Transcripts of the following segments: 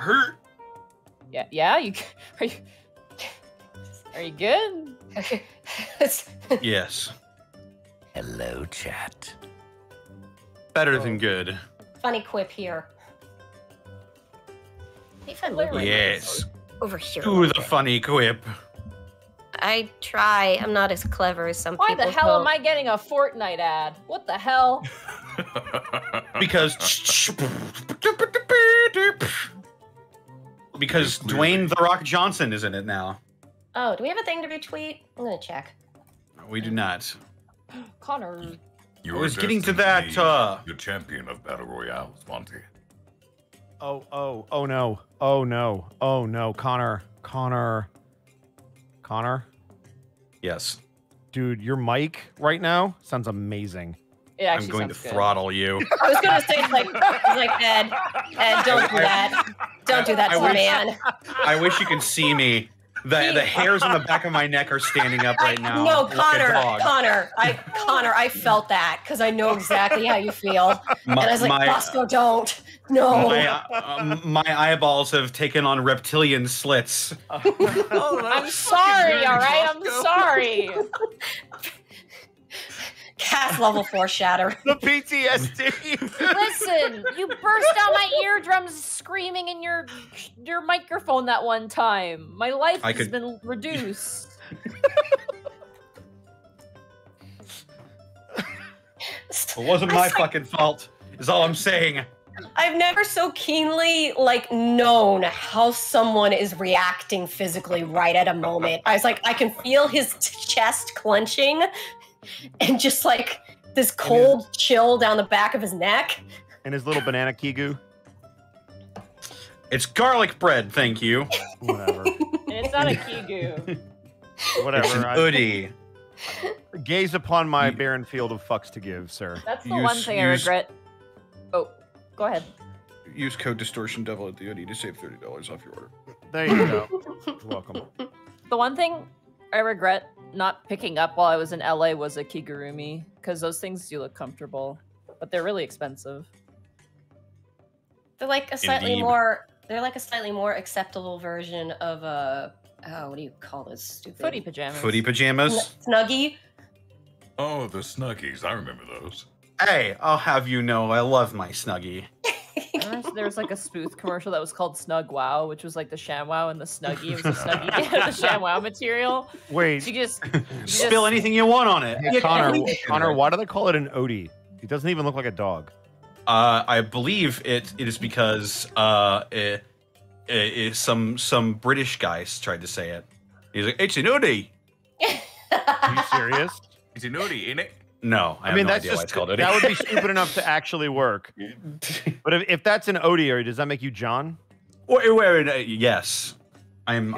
hurt. Yeah, yeah. Are you good? Yes. Hello, chat. Better than good. Funny quip here. If I move Yes. over here. Do the funny quip. I try. I'm not as clever as some Why people. the hell am I getting a Fortnite ad? What the hell? Because Dwayne The Rock Johnson is in it now. Oh, do we have a thing to retweet? I'm gonna check. We do not. Connor. I was getting to that. The champion of battle royales, Monty. Oh no, Connor. Yes. Dude, your mic right now sounds amazing. It actually I'm going to sounds good. throttle you. I was gonna say like Ed, don't do that. Don't do that to a man. I wish you could see me. The hairs on the back of my neck are standing up right now. No, like a Connor, dog. Connor, I felt that because I know exactly how you feel, and I was like, Bosco, don't. No. My eyeballs have taken on reptilian slits. I'm sorry, all right? I'm sorry. Cast level 4 shatter. The PTSD. Listen, you burst out my eardrums screaming in your microphone that one time. My life has been reduced. It wasn't my fucking fault, is all I'm saying. I've never so keenly known how someone is reacting physically right at a moment. I was like, I can feel his chest clenching and just this cold chill down the back of his neck. And his little banana kigu. It's garlic bread, thank you. Whatever. It's not a kigu. Whatever. It's an hoodie. Gaze upon my barren field of fucks to give, sir. That's the one thing I regret. Oh, go ahead. Use code Distortion Devil at the hoodie to save $30 off your order. There you go. You're welcome. The one thing I regret not picking up while I was in LA was a kigurumi, because those things do look comfortable, but they're really expensive. They're like a slightly more. They're like a slightly more acceptable version of a. Oh, what do you call this? Stupid footy pajamas. Footy pajamas. Snuggie. Oh, the Snuggies. I remember those. Hey, I'll have you know, I love my Snuggie. There was like a spoof commercial that was called Snug Wow, which was like the ShamWow and the Snuggie. It was the Snuggie, the ShamWow material. Wait. So you just spill anything you want on it. Hey, Connor, why do they call it an Odie? He doesn't even look like a dog. I believe it is because some British guys tried to say it. He's like, it's an Odie. Are you serious? It's an Odie, ain't it? No, I mean, no that's idea why it's called Odie. That would be stupid enough to actually work. But if that's an Odie, does that make you John? Yes, I am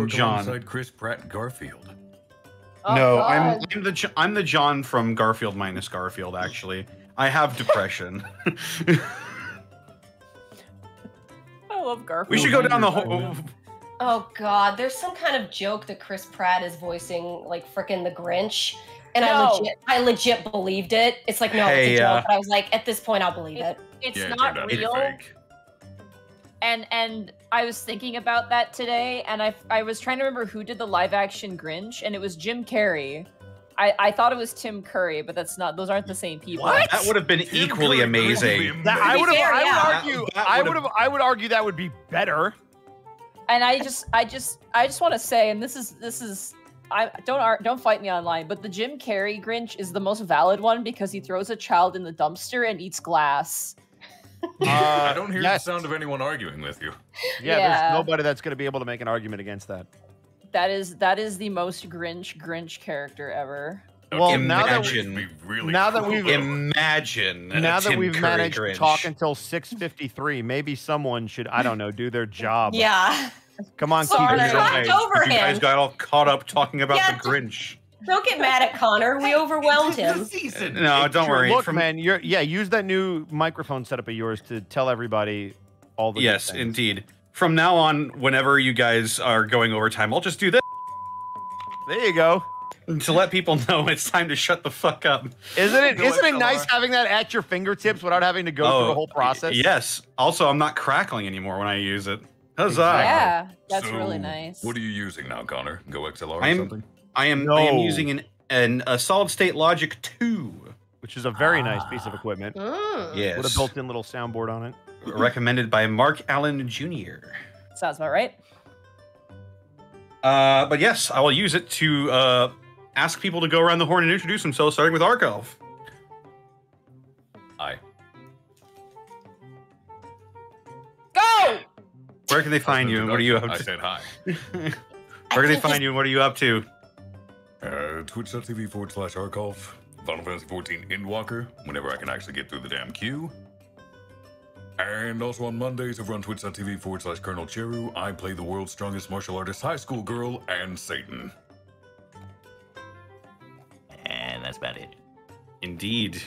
John. Alongside Chris Pratt and Garfield. Oh, no, God. I'm the John from Garfield minus Garfield. Actually, I have depression. I love Garfield. We should go down the whole. Oh God, there's some kind of joke that Chris Pratt is voicing, like frickin' the Grinch, and I legit believed it. It's like, no, it's a joke. But I was like, at this point, I'll believe it. It's not real. And I was thinking about that today, and I was trying to remember who did the live action Grinch, and it was Jim Carrey. I thought it was Tim Curry, but that's not. Those aren't the same people. What? That would have been equally amazing. I would argue that would be better. And I just want to say, and this is don't fight me online, but the Jim Carrey Grinch is the most valid one because he throws a child in the dumpster and eats glass. I don't hear the sound of anyone arguing with you. Yeah, there's nobody that's going to be able to make an argument against that. That is the most Grinch character ever. Well, imagine now that we've managed to talk until 6:53, maybe someone should, I don't know, do their job. Yeah. Come on, keep it over you guys got all caught up talking about the Grinch. Don't get mad at Connor. We overwhelmed him. No, don't worry. Look, man, use that new microphone setup of yours to tell everybody all the Yes, indeed. From now on, whenever you guys are going overtime, I'll just do this. There you go. to let people know it's time to shut the fuck up. Isn't it nice having that at your fingertips without having to go through the whole process? Yes. Also, I'm not crackling anymore when I use it. Huzzah! Yeah, that's really nice. What are you using now, Connor? Go XLR or something? I am using a solid state Logic 2, which is a very nice piece of equipment. Yes, with a built-in little soundboard on it. Recommended by Mark Allen Jr. Sounds about right. But yes, I will use it to ask people to go around the horn and introduce themselves, starting with Arkelv. Hi. Go! Where can they find you and what are you up to? I said hi. Where can they find you and what are you up to? Twitch.tv/Arkelv. Final Fantasy 14 Endwalker, whenever I can actually get through the damn queue. And also on Mondays over on Twitch.tv/Colonel Cheru, I play the world's strongest martial artist, high school girl, and Satan. And that's about it. Indeed.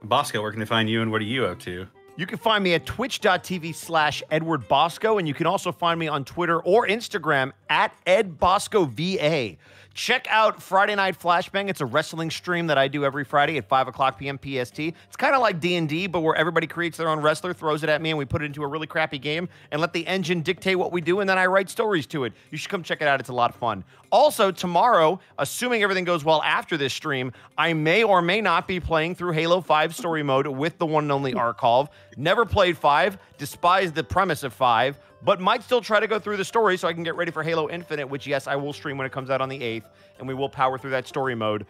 Bosco, where can they find you and what are you up to? You can find me at twitch.tv/Edward Bosco, and you can also find me on Twitter or Instagram at EdBoscoVA. Check out Friday Night Flashbang. It's a wrestling stream that I do every Friday at 5 o'clock p.m. PST. It's kind of like D&D, but where everybody creates their own wrestler, throws it at me, and we put it into a really crappy game and let the engine dictate what we do, and then I write stories to it. You should come check it out. It's a lot of fun. Also, tomorrow, assuming everything goes well after this stream, I may or may not be playing through Halo 5 story mode with the one and only Arkelv. Never played 5, despise the premise of 5, but might still try to go through the story so I can get ready for Halo Infinite, which, yes, I will stream when it comes out on the 8th, and we will power through that story mode.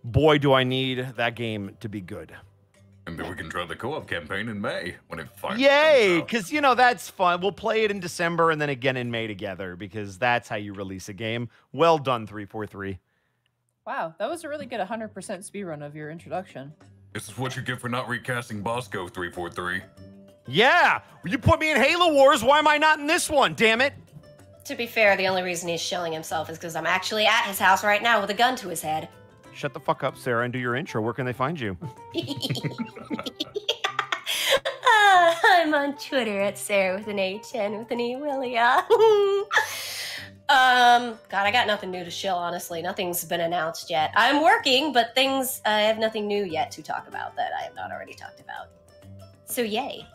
Boy, do I need that game to be good. And then we can try the co-op campaign in May when it finally Yay! Because, you know, that's fun. We'll play it in December and then again in May together, because that's how you release a game. Well done, 343. Wow, that was a really good 100% speedrun of your introduction. This is what you get for not recasting Bosco, 343. Yeah! You put me in Halo Wars, why am I not in this one, damn it? To be fair, the only reason he's shilling himself is because I'm actually at his house right now with a gun to his head. Shut the fuck up, Sarah, and do your intro. Where can they find you? I'm on Twitter at Sarah with an H and with an E, Willia. God, I got nothing new to shill, honestly. Nothing's been announced yet. I'm working, but I have nothing new yet to talk about that I have not already talked about. So, yay.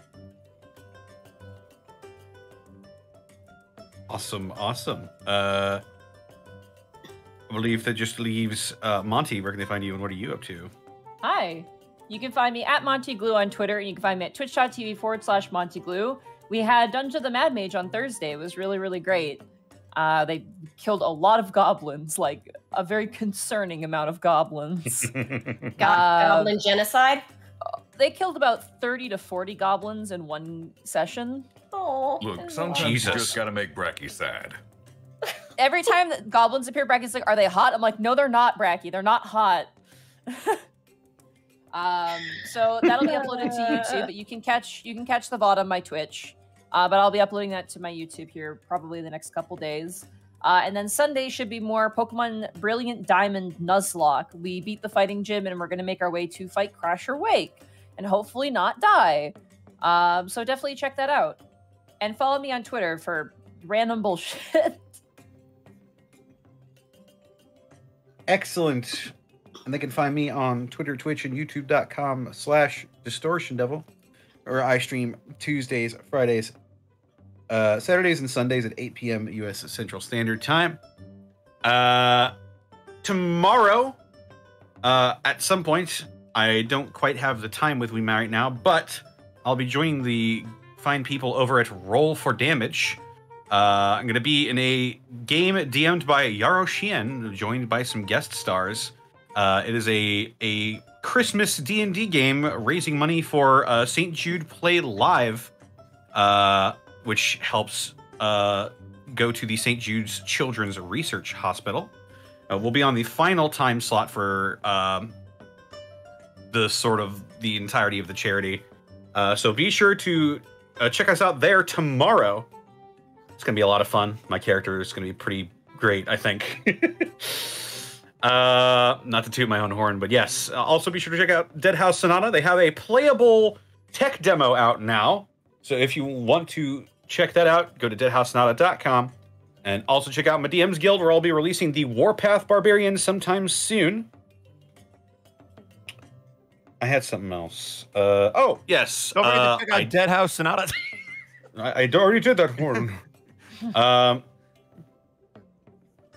Awesome, awesome. I believe that just leaves Monty. Where can they find you and what are you up to? Hi. You can find me at MontyGlue on Twitter, and you can find me at twitch.tv/MontyGlue. We had Dungeon of the Mad Mage on Thursday. It was really, really great. They killed a lot of goblins, like a very concerning amount of goblins. Goblin genocide? They killed about 30 to 40 goblins in one session. Oh, look, sometimes you just gotta make Bracky sad. Every time that goblins appear, Bracky's like, "Are they hot?" I'm like, "No, they're not, Bracky. They're not hot." So that'll be uploaded to YouTube, but you can catch the VOD on my Twitch. But I'll be uploading that to my YouTube here probably the next couple days. And then Sunday should be more Pokemon Brilliant Diamond Nuzlocke. We beat the fighting gym and we're going to make our way to fight Crasher Wake and hopefully not die. So definitely check that out. And follow me on Twitter for random bullshit. Excellent. And they can find me on Twitter, Twitch, and YouTube.com/DistortionDevil, where I stream Tuesdays, Fridays, Saturdays, and Sundays at 8 p.m. U.S. Central Standard Time. Tomorrow, at some point, I don't quite have the time with me right now, but I'll be joining the fine people over at Roll for Damage. I'm going to be in a game DM'd by Yaro Shien, joined by some guest stars. It is a Christmas D&D game raising money for St. Jude Play Live, which helps go to the St. Jude's Children's Research Hospital. We'll be on the final time slot for the entirety of the charity. So be sure to check us out there tomorrow. It's going to be a lot of fun. My character is going to be pretty great, I think. Not to toot my own horn, but yes. Also be sure to check out Dead House Sonata. They have a playable tech demo out now. So if you want to check that out, go to deadhousesonata.com. And also check out my DM's Guild, where I'll be releasing the Warpath Barbarian sometime soon. I had something else. Oh, yes. Don't forget to check out Dead House Sonata. I already did that one.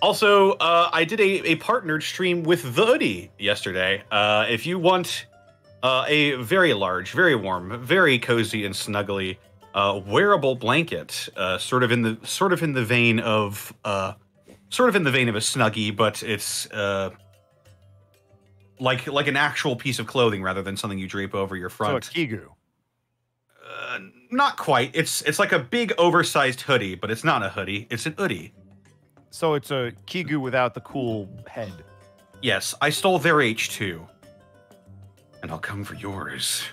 Also, I did a partnered stream with the Hoodie yesterday. If you want a very large, very warm, very cozy and snuggly wearable blanket, sort of in the vein of a Snuggie, but it's like an actual piece of clothing rather than something you drape over your front. So a Kigu. Not quite. It's like a big oversized hoodie, but it's not a hoodie. It's an hoodie. So it's a Kigu without the cool head. Yes, I stole their H2. And I'll come for yours.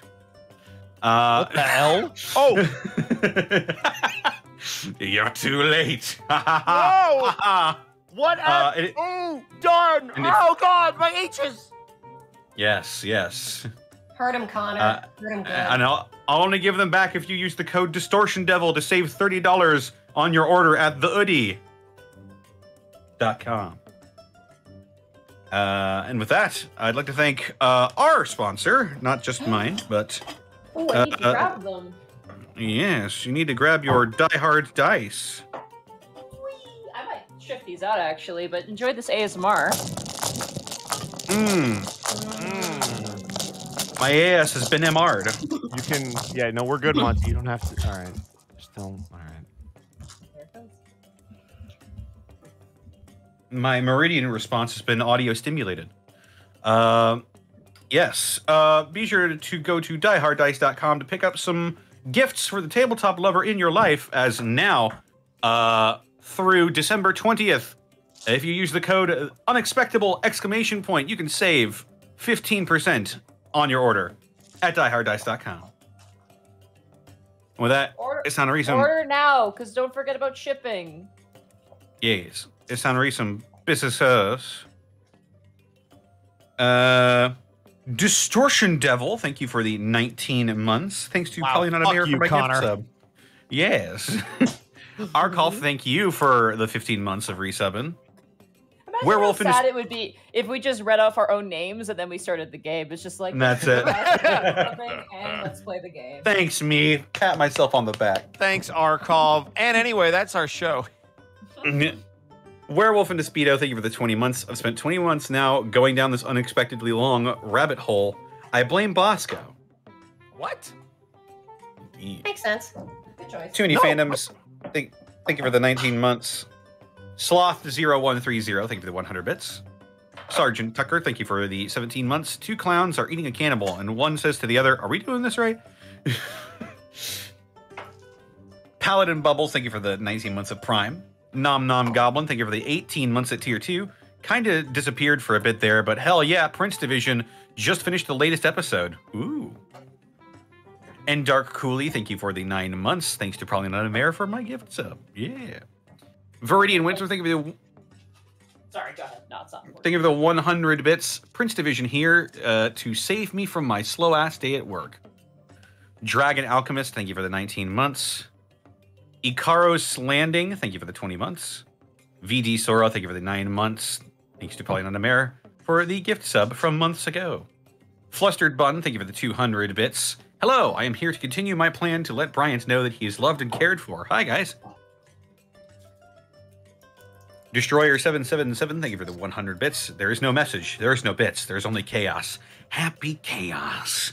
What the hell? Oh! You're too late. No! What? Oh, darn! Oh, God, my H's! Yes. Hurt him, Connor. Hurt him good. And I'll only give them back if you use the code Distortion Devil to save $30 on your order at thehoodie.com. And with that, I'd like to thank our sponsor, not just mine, but Oh, I need to grab them. yes, you need to grab your Die Hard dice. I might shift these out actually, but enjoy this ASMR. My ass has been MR'd. You can, yeah, no, we're good, Monty. You don't have to. All right. Still, all right. There it goes. My meridian response has been audio stimulated. Yes. Be sure to go to dieharddice.com to pick up some gifts for the tabletop lover in your life, as now, through December 20th, if you use the code Unexpectable ! You can save 15% on your order at dieharddice.com. With that, it's time to read some. Order now, because don't forget about shipping. Yes, it's time to read some businesses. Distortion Devil, thank you for the 19 months. Thanks to probably not a mayor for my Connor. gift sub. Yes. Arcall, thank you for the 15 months of resubbing. Imagine Werewolf how in sad it would be if we just read off our own names and then we started the game. It's just like, And that's it. and let's play the game. Thanks, me. Pat myself on the back. Thanks, Arkov. And anyway, that's our show. Werewolf into Speedo, thank you for the 20 months. I've spent 20 months now going down this unexpectedly long rabbit hole. I blame Bosco. What? Indeed. Makes sense. Good choice. Too many fandoms. Thank you for the 19 months. Sloth0130, thank you for the 100 bits. Sergeant Tucker, thank you for the 17 months. 2 clowns are eating a cannibal, and one says to the other, are we doing this right? Paladin Bubbles, thank you for the 19 months of Prime. Nom Nom Goblin, thank you for the 18 months at Tier 2. Kinda disappeared for a bit there, but hell yeah, Prince Division just finished the latest episode. Ooh. And Dark Cooley, thank you for the 9 months. Thanks to Probably Not a Mayor for my gift sub. Yeah. Viridian Winter, thank you for the... Sorry, go ahead. No, it's not important. Thank you for the 100 bits. Prince Division here to save me from my slow-ass day at work. Dragon Alchemist, thank you for the 19 months. Ikaros Landing, thank you for the 20 months. VD Sora, thank you for the 9 months. Thanks to Pauline on the Mare for the gift sub from months ago. Flustered Bun, thank you for the 200 bits. Hello, I am here to continue my plan to let Bryant know that he is loved and cared for. Hi, guys. Destroyer777, thank you for the 100 bits. There is no message. There is no bits. There is only chaos. Happy chaos.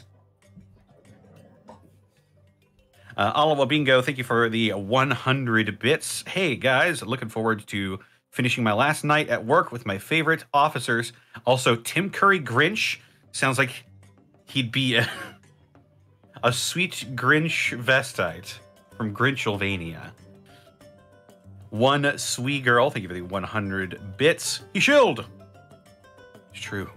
Oliver Bingo, thank you for the 100 bits. Hey, guys, looking forward to finishing my last night at work with my favorite officers. Also, Tim Curry Grinch. Sounds like he'd be a sweet Grinch Vestite from Grinchylvania. One Sweet Girl, thank you for the 100 bits. He shield. It's true.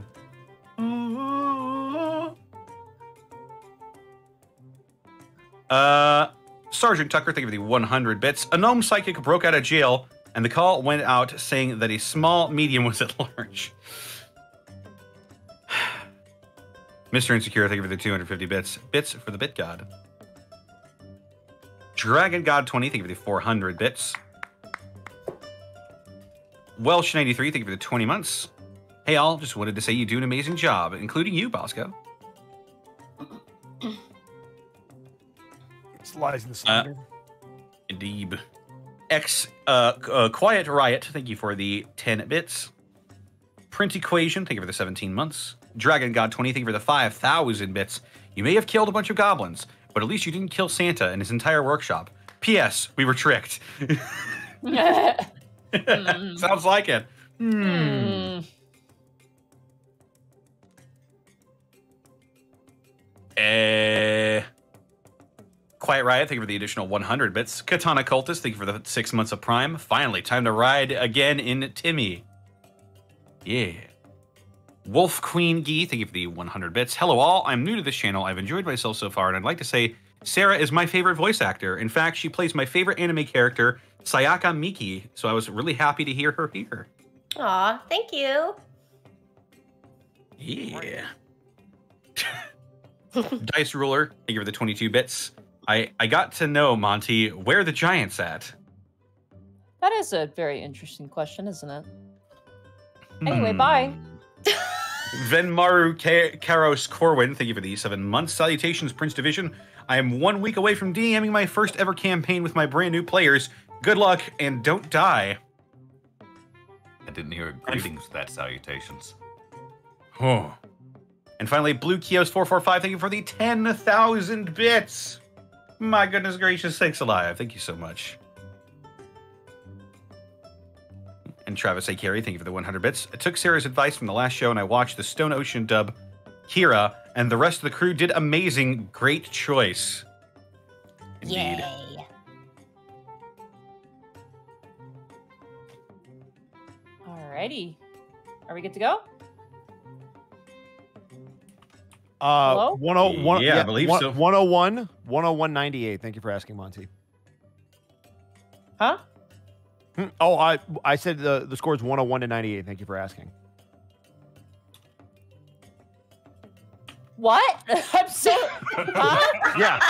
Sergeant Tucker, thank you for the 100 bits. A gnome psychic broke out of jail, and the call went out saying that a small medium was at large. Mr. Insecure, thank you for the 250 bits. Bits for the Bit God. Dragon God 20, thank you for the 400 bits. Welsh93, thank you for the 20 months. Hey, all, just wanted to say you do an amazing job, including you, Bosco. It's lies in the slander. Indeed. Quiet Riot, thank you for the 10 bits. Print Equation, thank you for the 17 months. Dragon God 20, thank you for the 5,000 bits. You may have killed a bunch of goblins, but at least you didn't kill Santa and his entire workshop. P.S. We were tricked. Sounds like it. Quiet Riot, thank you for the additional 100 bits. Katana Cultist, thank you for the 6 months of Prime. Finally, time to ride again in Timmy. Yeah. Wolf Queen Gee, thank you for the 100 bits. Hello all, I'm new to this channel. I've enjoyed myself so far, and I'd like to say Sarah is my favorite voice actor. In fact, she plays my favorite anime character, Sayaka Miki, so I was really happy to hear her here. Aw, thank you. Yeah. Dice Ruler, thank you for the 22 bits. I got to know, Monty, where the Giants at? That is a very interesting question, isn't it? Anyway, bye. Venmaru Karos Corwin, thank you for the 7 months. Salutations, Prince Division. I am 1 week away from DMing my first ever campaign with my brand new players. Good luck and don't die. I didn't hear greetings with that salutations. Oh. And finally, Blue Kios 445, thank you for the 10,000 bits. My goodness gracious sakes alive. Thank you so much. And Travis A. Carey, thank you for the 100 bits. I took Sarah's advice from the last show and I watched the Stone Ocean dub, Kira, and the rest of the crew did amazing. Great choice. Indeed. Yay. Alrighty. Are we good to go? Hello? 101. Yeah, I believe so. 101.98. Thank you for asking, Monty. Huh? Oh, I said the score is 101 to 98. Thank you for asking. What? I'm so. Huh? Yeah.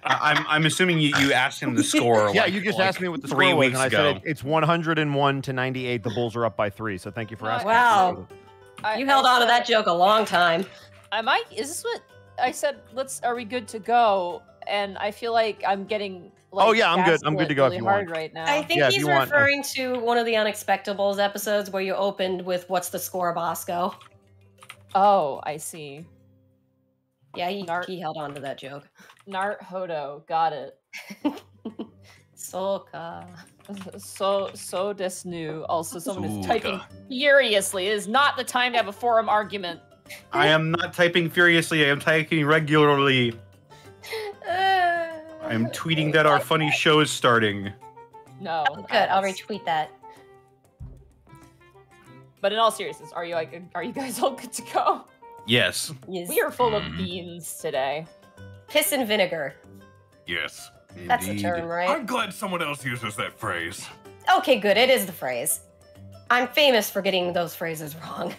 I'm assuming you asked him the score. Yeah, like, you just like asked me what the 3 score was, weeks and I ago. said it's 101 to 98. The Bulls are up by 3. So thank you for asking. Wow. You held on to that joke a long time. Is this what I said? Are we good to go? And I feel like I'm getting. Like, Oh, yeah, I'm good. I'm good to go if really you hard want. right now. I think Yeah, if he's you want, referring to one of the Unexpectables episodes where you opened with "What's the score, Bosco?" Oh, I see. Yeah, he held on to that joke. Nart Hodo, got it. Soka. So des new. Also, someone is Suka. typing furiously. It is not the time to have a forum argument. I am not typing furiously. I am typing regularly. I am tweeting that our funny show is starting. No. Good. I'll retweet that. But in all seriousness, are you guys all good to go? Yes. Yes. We are full of beans today. Piss and vinegar. Yes. That's the Indeed. term, right? I'm glad someone else uses that phrase. Okay, good. It is the phrase. I'm famous for getting those phrases wrong.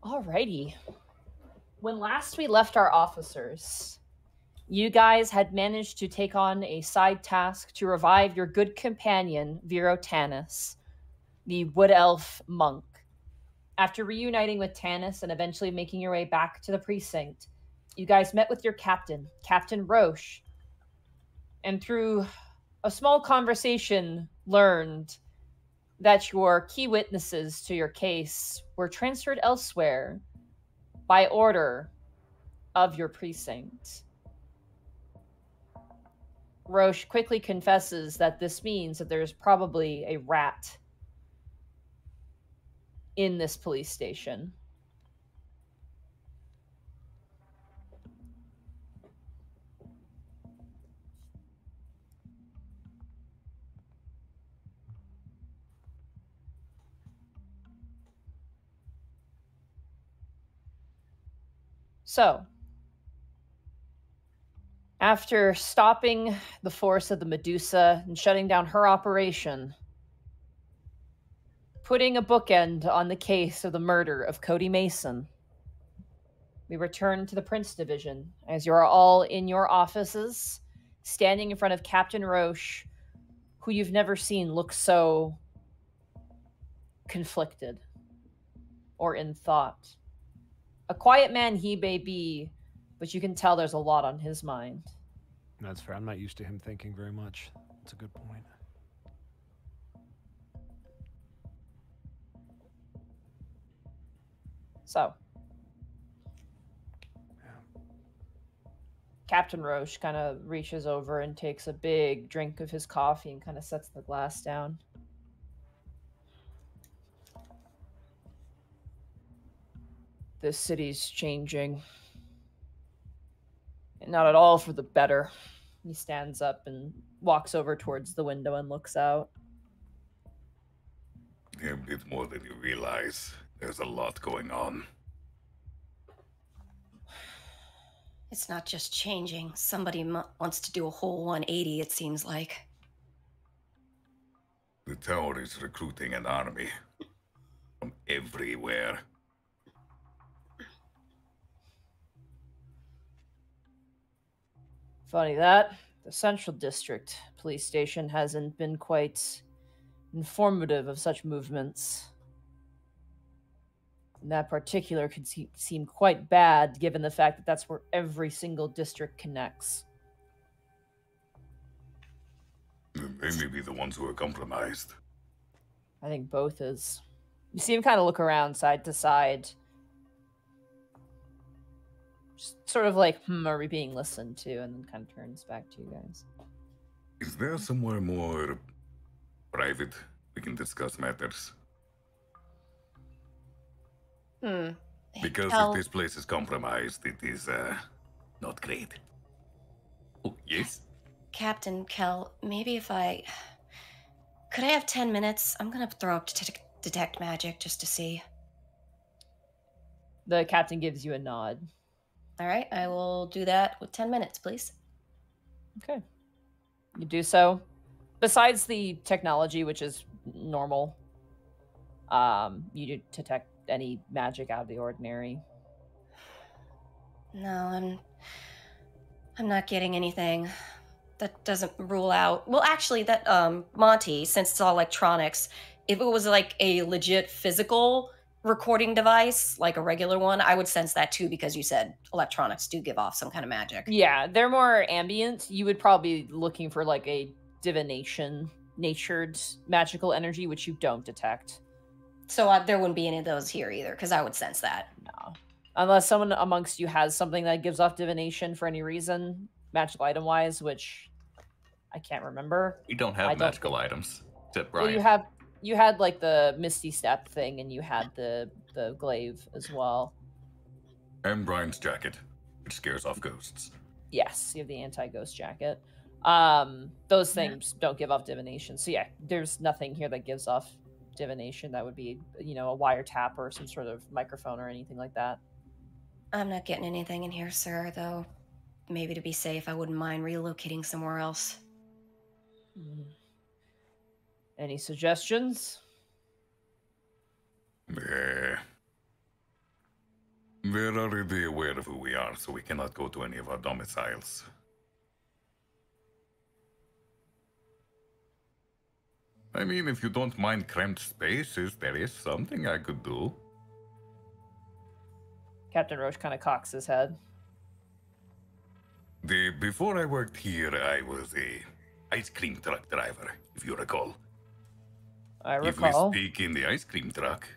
Alrighty. When last we left our officers, you guys had managed to take on a side task to revive your good companion, Vero Tanis, the wood elf monk. After reuniting with Tanis and eventually making your way back to the precinct, you guys met with your captain, Captain Roche, and through a small conversation learned that your key witnesses to your case were transferred elsewhere by order of your precinct. Roche quickly confesses that this means that there's probably a rat in this police station. So, After stopping the force of the Medusa and shutting down her operation, putting a bookend on the case of the murder of Cody Mason, we return to the Prince Division as you are all in your offices, standing in front of Captain Roche, who you've never seen look so conflicted or in thought. A quiet man he may be, but you can tell there's a lot on his mind. That's fair. I'm not used to him thinking very much. That's a good point. So, Captain Roche kind of reaches over and takes a big drink of his coffee and kind of sets the glass down. This city's changing. And not at all for the better. He stands up and walks over towards the window and looks out. A bit more than you realize. There's a lot going on. It's not just changing. Somebody wants to do a whole 180, it seems like. The tower is recruiting an army from everywhere. Funny that. The Central District Police Station hasn't been quite informative of such movements. And that particular could seem quite bad, given the fact that that's where every single district connects. They may be the ones who are compromised. I think both is. You see him kind of look around side to side. Just sort of like, are we being listened to? And then kind of turns back to you guys. Is there somewhere more private we can discuss matters? Because if this place is compromised, it is not great. Oh, yes? Captain Kell, maybe if I... Could I have 10 minutes? I'm gonna throw up detect magic just to see. The captain gives you a nod. All right, I will do that with 10 minutes, please. Okay. You do so. Besides the technology, which is normal, you do detect any magic out of the ordinary. No, I'm not getting anything. That doesn't rule out... Well, actually, that, Monty, since it's all electronics, if it was like a legit physical recording device, like a regular one, I would sense that too, because you said electronics do give off some kind of magic. Yeah, they're more ambient. You would probably be looking for like a divination, natured magical energy, which you don't detect. So there wouldn't be any of those here either, because I would sense that. No. Unless someone amongst you has something that gives off divination for any reason, magical item-wise, which I can't remember. We don't have magical items, except Brian. Well, you had like the Misty Step thing, and you had the glaive as well. And Brian's jacket, which scares off ghosts. Yes, you have the anti-ghost jacket. Those things don't give off divination. So yeah, there's nothing here that gives off divination. That would be, a wiretap or some sort of microphone or anything like that. I'm not getting anything in here, sir, though. Maybe to be safe, I wouldn't mind relocating somewhere else. Any suggestions? We're already aware of who we are, so we cannot go to any of our domiciles. I mean, if you don't mind cramped spaces, there is something I could do. Captain Roche kind of cocks his head. Before I worked here, I was a ice cream truck driver, if you recall. I recall. If we speak in the ice cream truck,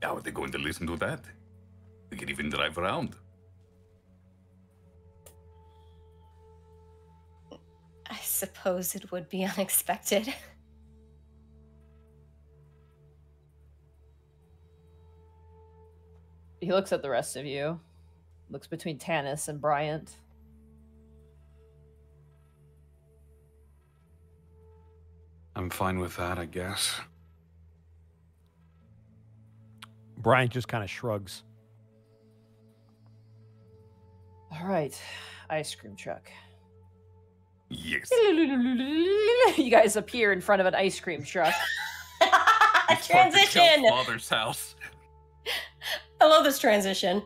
how are they going to listen to that? We can even drive around. I suppose it would be unexpected. He looks at the rest of you. Looks between Tanis and Bryant. I'm fine with that, I guess. Brian just kind of shrugs. All right. ice cream truck. Yes. You guys appear in front of an ice cream truck. A transition. Father's house. I love this transition.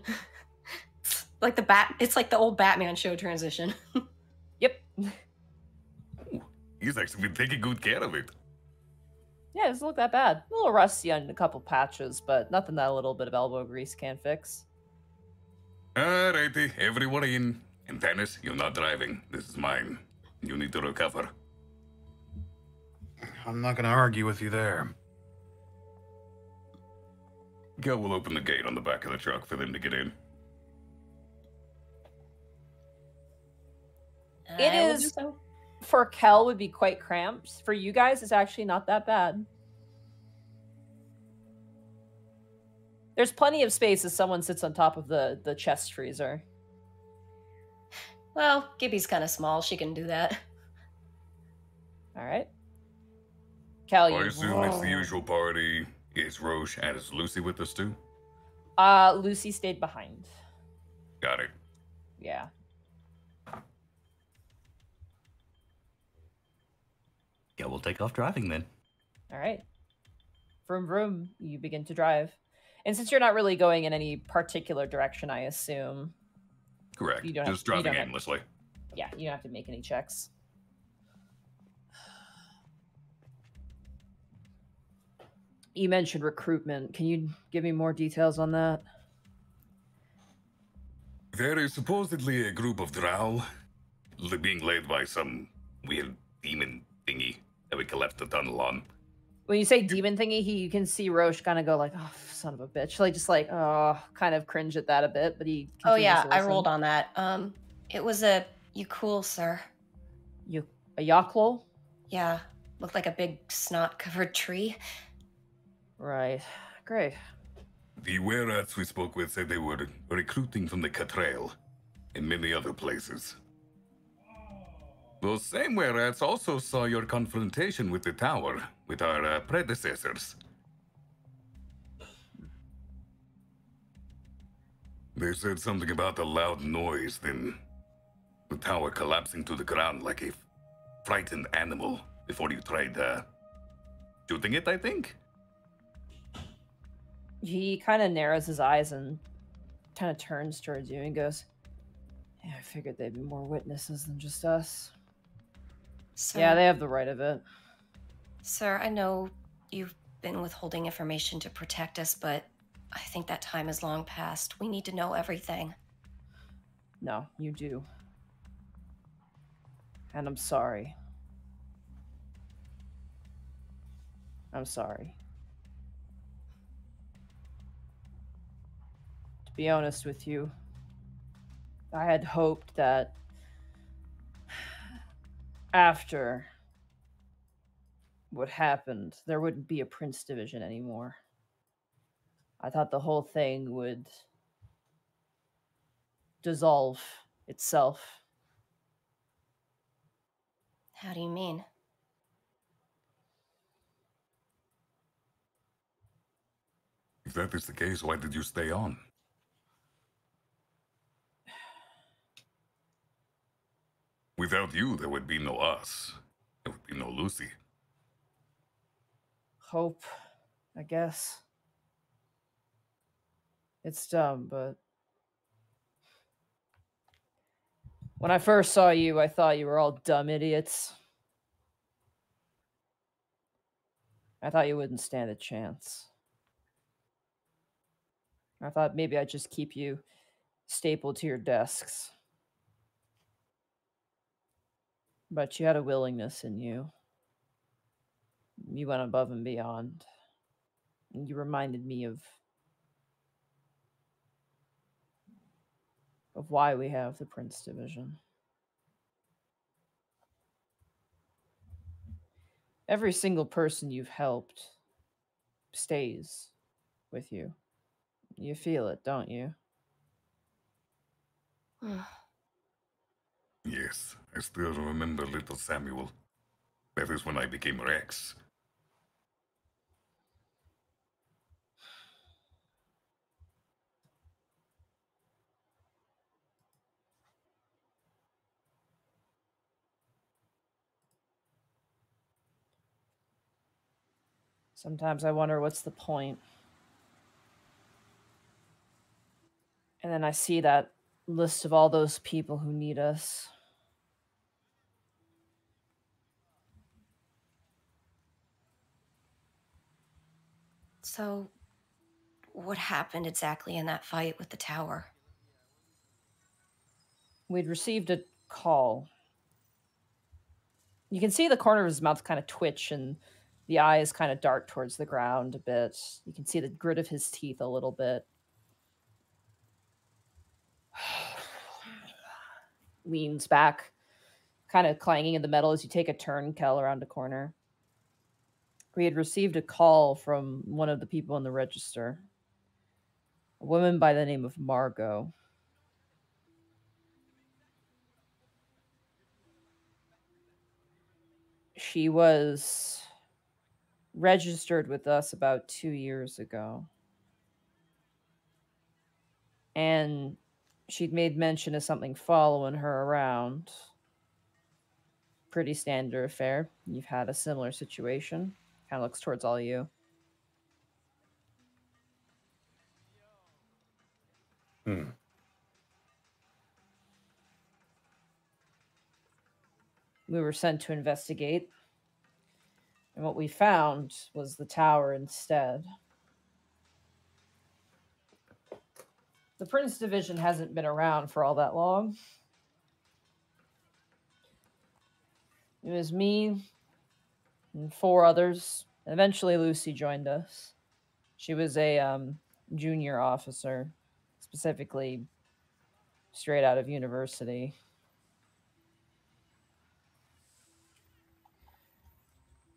Like it's like the old Batman show transition. Yep. He's actually been taking good care of it. Yeah, it doesn't look that bad. A little rusty on a couple patches, but nothing that a little bit of elbow grease can't fix. Alrighty, everyone in. And Dennis, you're not driving. This is mine. You need to recover. I'm not going to argue with you there. Gal will open the gate on the back of the truck for them to get in. It I will is- do so. For Kel would be quite cramped. For you guys, it's actually not that bad. There's plenty of space as someone sits on top of the chest freezer. Well, Gibby's kind of small. She can do that. All right. Kel, I you... assume it's the usual party. Is Roche and is Lucy with us too? Lucy stayed behind. Got it. Yeah. Yeah, we'll take off driving then. All right. Vroom vroom, you begin to drive. And since you're not really going in any particular direction, I assume, Correct. You don't Just have- you driving don't have- aimlessly. yeah, you don't have to make any checks. You mentioned recruitment. Can you give me more details on that? There is supposedly a group of drow being led by some weird demon thingy that we collapsed the tunnel on. When you say demon thingy, you can see Roche kind of go like, "Oh, son of a bitch!" Like just like, oh, kind of cringe at that a bit. But he. Oh yeah, continues to I listen. rolled on that. It was a you cool, sir. You a Yaklol? Yeah, looked like a big snot-covered tree. Right. Great. The were-rats we spoke with said they were recruiting from the Catrail and many other places. Those same were-rats also saw your confrontation with the tower, with our predecessors. They said something about a loud noise, then the tower collapsing to the ground like a frightened animal before you tried shooting it, I think? He kind of narrows his eyes and kind of turns towards you and goes, "Yeah, I figured they'd be more witnesses than just us." Sir, Yeah, they have the right of it. Sir, I know you've been withholding information to protect us, but I think that time is long past. We need to know everything. No, you do. And I'm sorry. I'm sorry. To be honest with you, I had hoped that after what happened, there wouldn't be a Prince Division anymore. I thought the whole thing would dissolve itself. How do you mean? If that is the case, why did you stay on? Without you, there would be no us. There would be no Lucy. Hope, I guess. It's dumb, but when I first saw you, I thought you were all dumb idiots. I thought you wouldn't stand a chance. I thought maybe I'd just keep you stapled to your desks. But you had a willingness in you. You went above and beyond. And you reminded me of why we have the Prince Division. Every single person you've helped stays with you. You feel it, don't you? Yes, I still remember little Samuel. That is when I became Rex. Sometimes I wonder what's the point. And then I see that list of all those people who need us. So, what happened exactly in that fight with the tower? We'd received a call. You can see the corner of his mouth kind of twitch and the eyes kind of dart towards the ground a bit. You can see the grit of his teeth a little bit. Leans back, kind of clanging in the metal as you take a turn, Kel, around a corner. We had received a call from one of the people in the register. A woman by the name of Margot. She was registered with us about 2 years ago. And she'd made mention of something following her around. Pretty standard affair. You've had a similar situation. Kind of looks towards all you. We were sent to investigate. And what we found was the tower instead. The Prince Division hasn't been around for all that long. It was me and 4 others. Eventually, Lucy joined us. She was a junior officer, specifically straight out of university.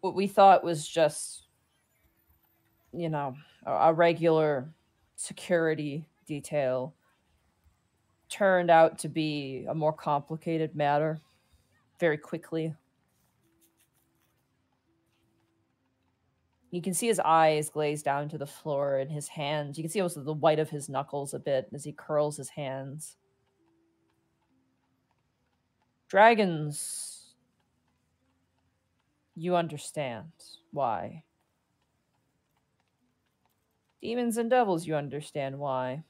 What we thought was just, a regular security detail turned out to be a more complicated matter very quickly. You can see his eyes glaze down to the floor and his hands. You can see also the white of his knuckles a bit as he curls his hands. Dragons, you understand why. Demons and devils, you understand why.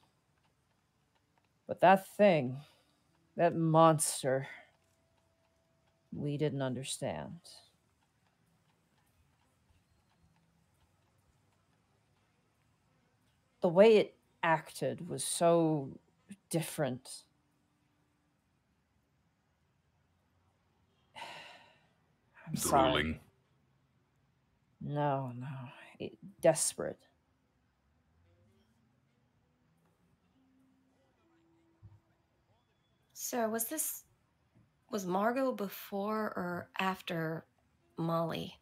But that thing, that monster, we didn't understand. The way it acted was so different. I'm sorry. Drooling. No. Desperate. Sir, was Margot before or after Molly?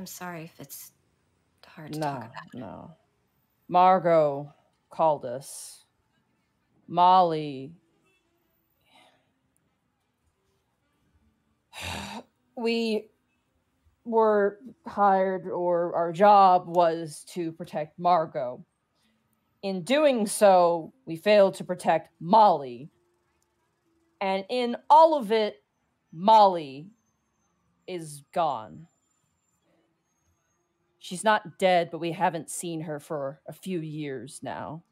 I'm sorry if it's hard to talk about. No. Margot called us. Molly. We were hired, or our job was to protect Margot. In doing so, we failed to protect Molly. And in all of it, Molly is gone. She's not dead, but we haven't seen her for a few years now.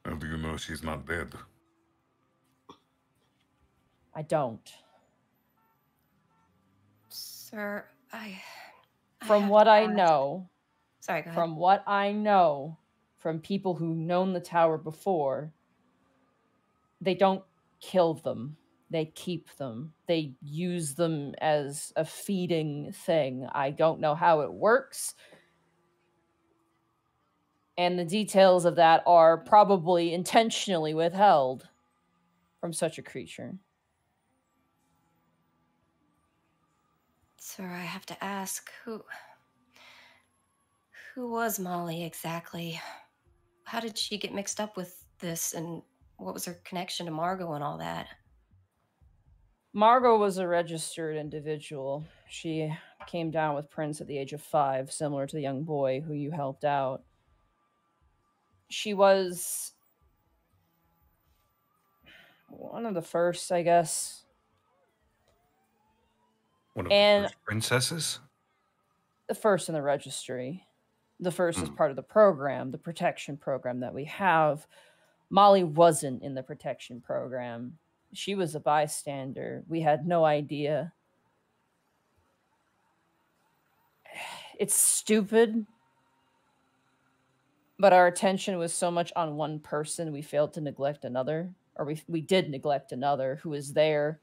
How do you know she's not dead? I don't. Sir, From have what to I ask. know, Sorry, go ahead. from what I know, from people who've known the tower before, they don't kill them. They keep them. They use them as a feeding thing. I don't know how it works. And the details of that are probably intentionally withheld from such a creature. Sir, I have to ask, who was Molly exactly? How did she get mixed up with this, and what was her connection to Margot and all that? Margot was a registered individual. She came down with Prince at the age of 5, similar to the young boy who you helped out. She was one of the first, I guess. One of And the first princesses? the first in the registry. The first is part of the program, the protection program that we have. Molly wasn't in the protection program. She was a bystander. We had no idea. It's stupid, but our attention was so much on one person, we failed to neglect another, or we did neglect another who was there.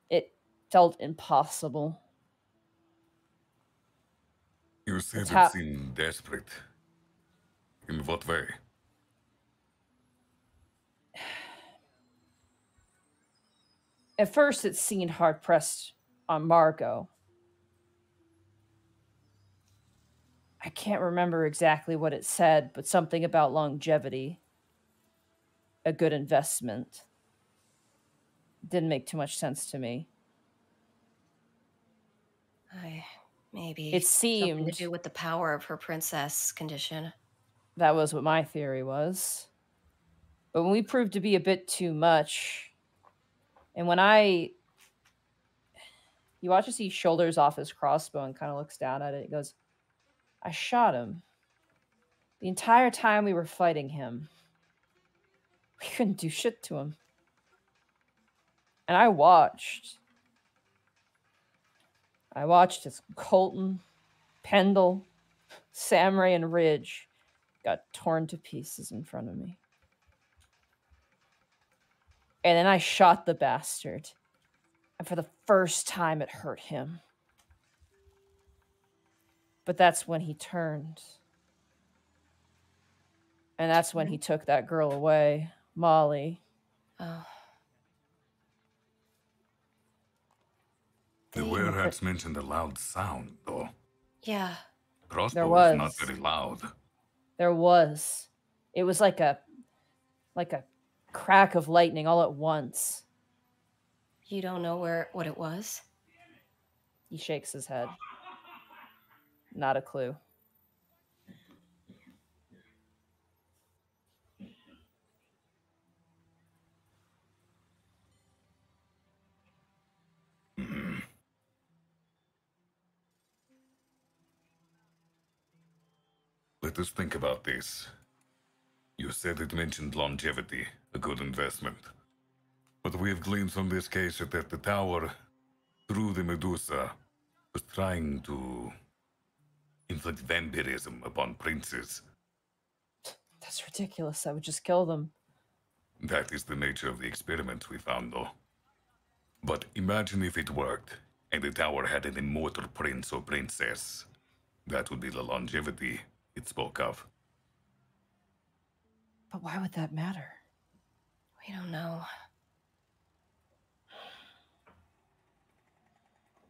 It felt impossible. You said It's it seemed desperate. In what way? At first, it seemed hard-pressed on Margot. I can't remember exactly what it said, but something about longevity. A good investment. Didn't make too much sense to me. Maybe It something seemed to do with the power of her princess condition. that was what my theory was. But when we proved to be a bit too much, and when you watch as he shoulders off his crossbow and kind of looks down at it, he goes, I shot him. The entire time we were fighting him, we couldn't do shit to him. And I watched as Colton, Pendle, Samray, and Ridge got torn to pieces in front of me. And then I shot the bastard. And for the first time, it hurt him. But that's when he turned. And that's when he took that girl away, Molly. Oh. The werehats mentioned a loud sound, though. Yeah. Crossbow is not very loud. There was. It was like a crack of lightning all at once. You don't know what it was? He shakes his head. Not a clue. Let us think about this. You said it mentioned longevity, a good investment. What we have gleaned from this case is that the tower, through the Medusa, was trying to inflict vampirism upon princes. That's ridiculous. I would just kill them. That is the nature of the experiments we found, though. But imagine if it worked, and the tower had an immortal prince or princess. That would be the longevity it spoke of. But why would that matter? We don't know.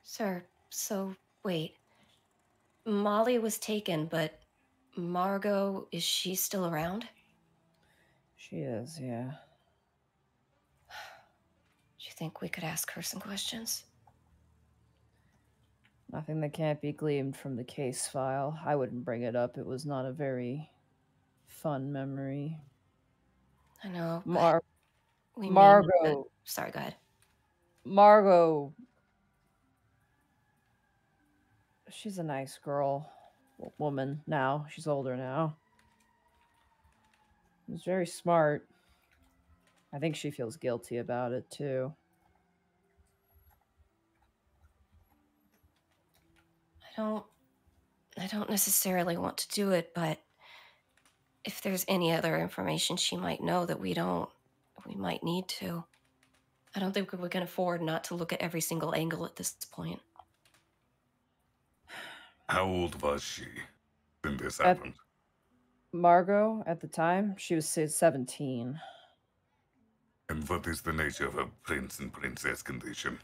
Sir, so wait. Molly was taken, but Margot, is she still around? She is, yeah. Do you think we could ask her some questions? Nothing that can't be gleaned from the case file. I wouldn't bring it up. It was not a very fun memory. I know. Margot. Sorry, go ahead. Margot. She's a nice girl. Woman now. She's older now. She's very smart. I think she feels guilty about it, too. I don't necessarily want to do it, but if there's any other information she might know that we don't, we might need to. I don't think we can afford not to look at every single angle at this point. How old was she when this happened? Margot, at the time, she was 17. And what is the nature of her prince and princess condition?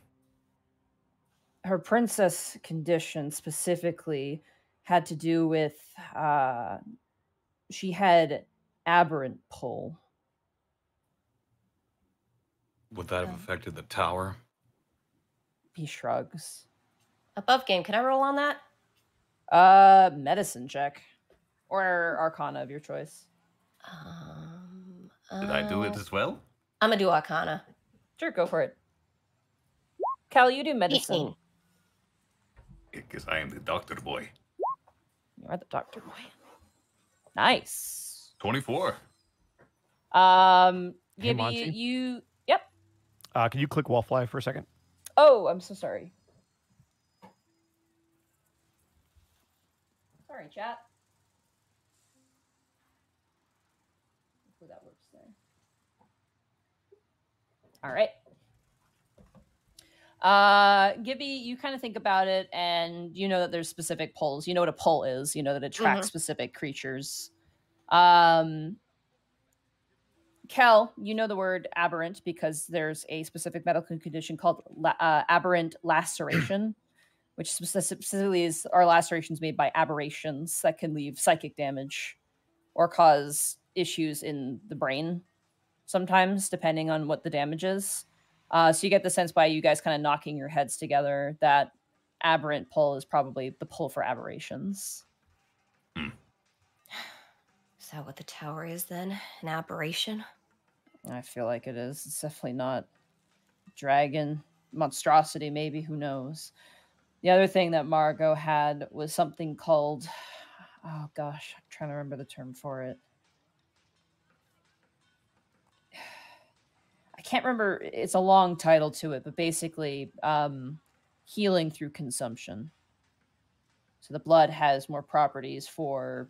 Her princess condition specifically had to do with she had aberrant pull. Would that have affected the tower? He shrugs. Above game. Can I roll on that? Medicine check. Or Arcana of your choice. Did I do it as well? I'm gonna do Arcana. Sure, go for it. Cal, you do medicine. 18. Because I am the doctor boy. You are the doctor boy. Nice. 24. Gibby, Monty? you... Yep. Can you click Wallfly for a second? Oh, I'm so sorry. Sorry, chat. Hopefully that works there. All right. Gibby, you kind of think about it, and you know that there's specific pulls. You know what a pull is. You know that it tracks specific creatures. Kel, you know the word aberrant because there's a specific medical condition called aberrant laceration, which specifically are lacerations made by aberrations that can leave psychic damage or cause issues in the brain sometimes, depending on what the damage is. So you get the sense by you guys kind of knocking your heads together that aberrant pull is probably the pull for aberrations. Is that what the tower is then? An aberration? I feel like it is. It's definitely not dragon, monstrosity, maybe, who knows. The other thing that Margot had was something called, oh gosh, I'm trying to remember the term for it. I can't remember, it's a long title to it, but basically healing through consumption. So the blood has more properties for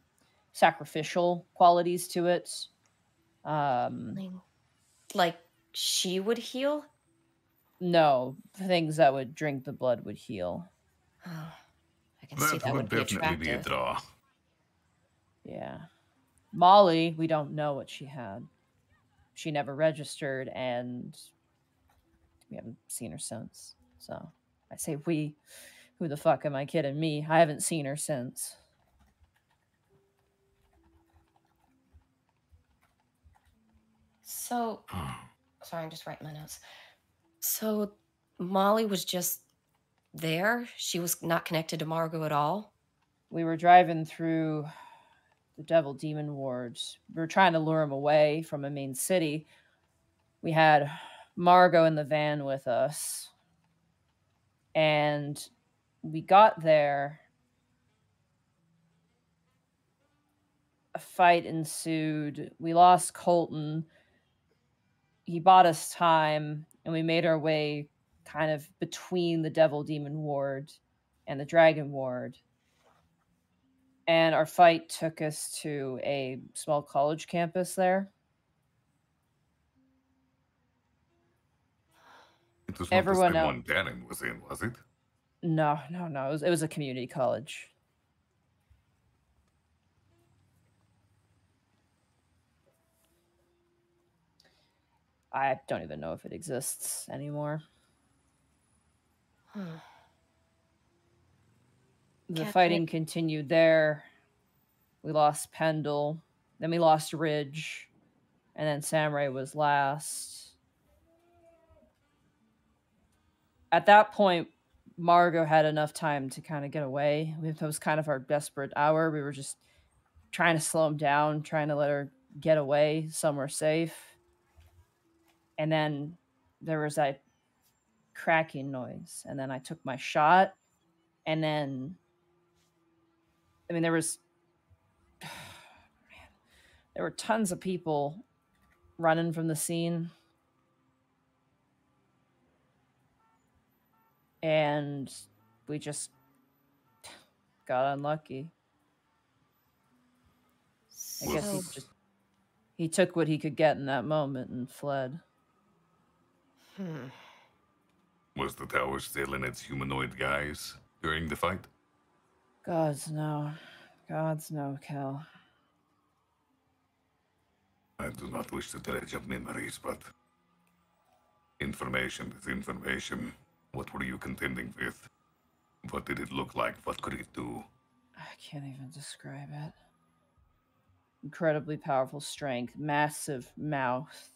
sacrificial qualities to it. Like she would heal? No, things that would drink the blood would heal. Oh, I can see that would be definitely be a attractive. draw. Yeah. Molly, we don't know what she had. She never registered, and we haven't seen her since. So I say we. Who the fuck am I kidding? Me. I haven't seen her since. So, sorry, I'm just writing my notes. So, Molly was just there? She was not connected to Margot at all? We were driving through the Devil Demon wards. We were trying to lure him away from a main city. We had Margot in the van with us. And we got there. A fight ensued. We lost Colton. He bought us time, and we made our way kind of between the Devil Demon ward and the Dragon ward. And our fight took us to a small college campus there. It was not Everyone the same else. one Darren was in, was it? No. It was a community college. I don't even know if it exists anymore. The fighting continued there. We lost Pendle. Then we lost Ridge. And then Samurai was last. At that point, Margot had enough time to kind of get away. It was kind of our desperate hour. We were just trying to slow him down, trying to let her get away somewhere safe. And then there was that cracking noise. And then I took my shot. And then, I mean, there were tons of people running from the scene. And we just got unlucky. I guess he took what he could get in that moment and fled. Was the tower still in its humanoid guise during the fight? Gods no, Cal. I do not wish to dredge up memories, but information is information. What were you contending with? What did it look like? What could it do? I can't even describe it. Incredibly powerful strength, massive mouth.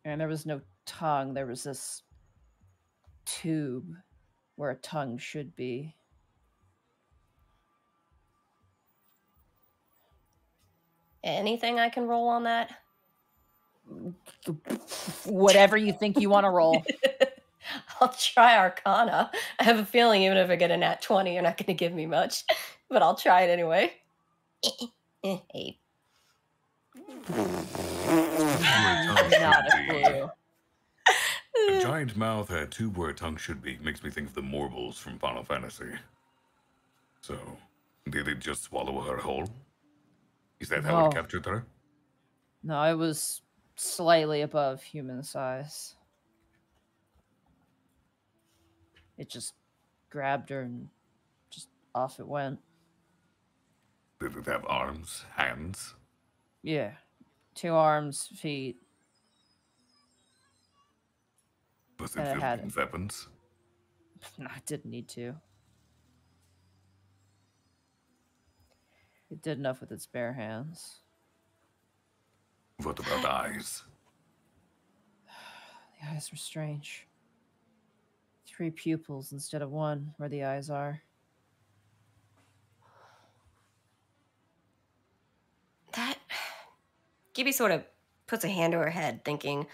And there was no tongue. There was this tube where a tongue should be. Anything I can roll on that? Whatever you think you want to roll. I'll try Arcana. I have a feeling even if I get a nat 20, you're not going to give me much. But I'll try it anyway. 8. Not a clue. A giant mouth and a tube where a tongue should be makes me think of the Morbles from Final Fantasy. So, did it just swallow her whole? Is that how No. it captured her? No, it was slightly above human size. It just grabbed her and just off it went. Did it have arms, hands? Yeah. 2 arms, feet. Was it And it filled had with weapons? No, it didn't need to. It did enough with its bare hands. What about eyes? The eyes were strange. 3 pupils instead of 1 where the eyes are. That Gibby sort of puts a hand to her head, thinking,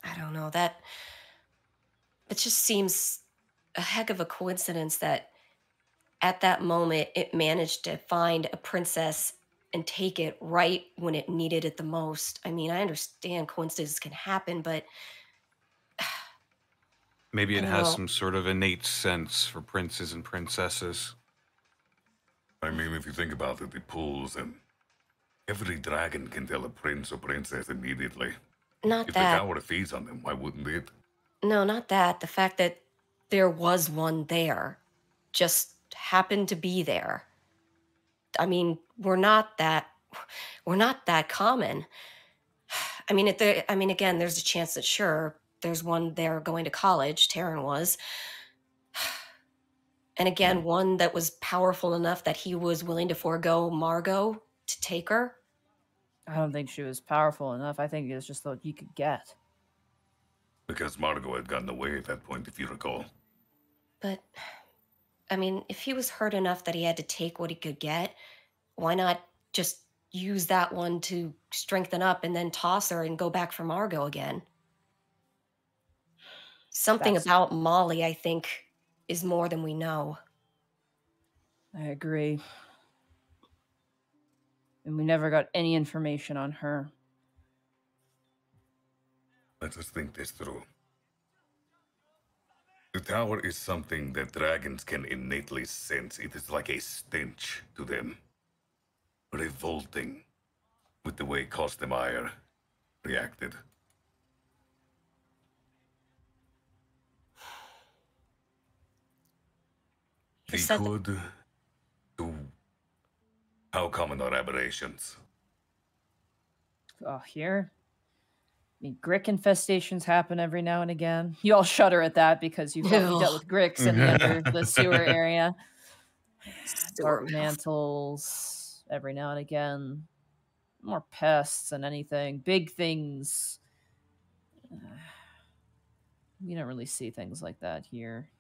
I don't know, that it just seems a heck of a coincidence that at that moment it managed to find a princess and take it right when it needed it the most. I mean, I understand coincidences can happen, but Maybe it I has know. some sort of innate sense for princes and princesses. I mean, if you think about it, it pulls, and every dragon can tell a prince or princess immediately. not If the that. tower feeds on them, why wouldn't it? No, not that. The fact that there was one there just happened to be there. I mean, we're not that common. I mean, again, there's a chance that sure, there's one there going to college, Taryn was. And again, one that was powerful enough that he was willing to forego Margot to take her. I don't think she was powerful enough. I think it was just what you could get. Because Margot had gotten away at that point, if you recall. But, I mean, if he was hurt enough that he had to take what he could get, why not just use that one to strengthen up and then toss her and go back for Margot again? Something That's- about Molly, I think, is more than we know. I agree. And we never got any information on her. Let us think this through. The tower is something that dragons can innately sense. It is like a stench to them. Revolting with the way Kostemire reacted. You We said could do. How common are aberrations? Oh, here? I mean, Grick infestations happen every now and again. You all shudder at that because you dealt with Gricks in the under the sewer area. Dark mantles every now and again. More pests than anything. Big things. You don't really see things like that here.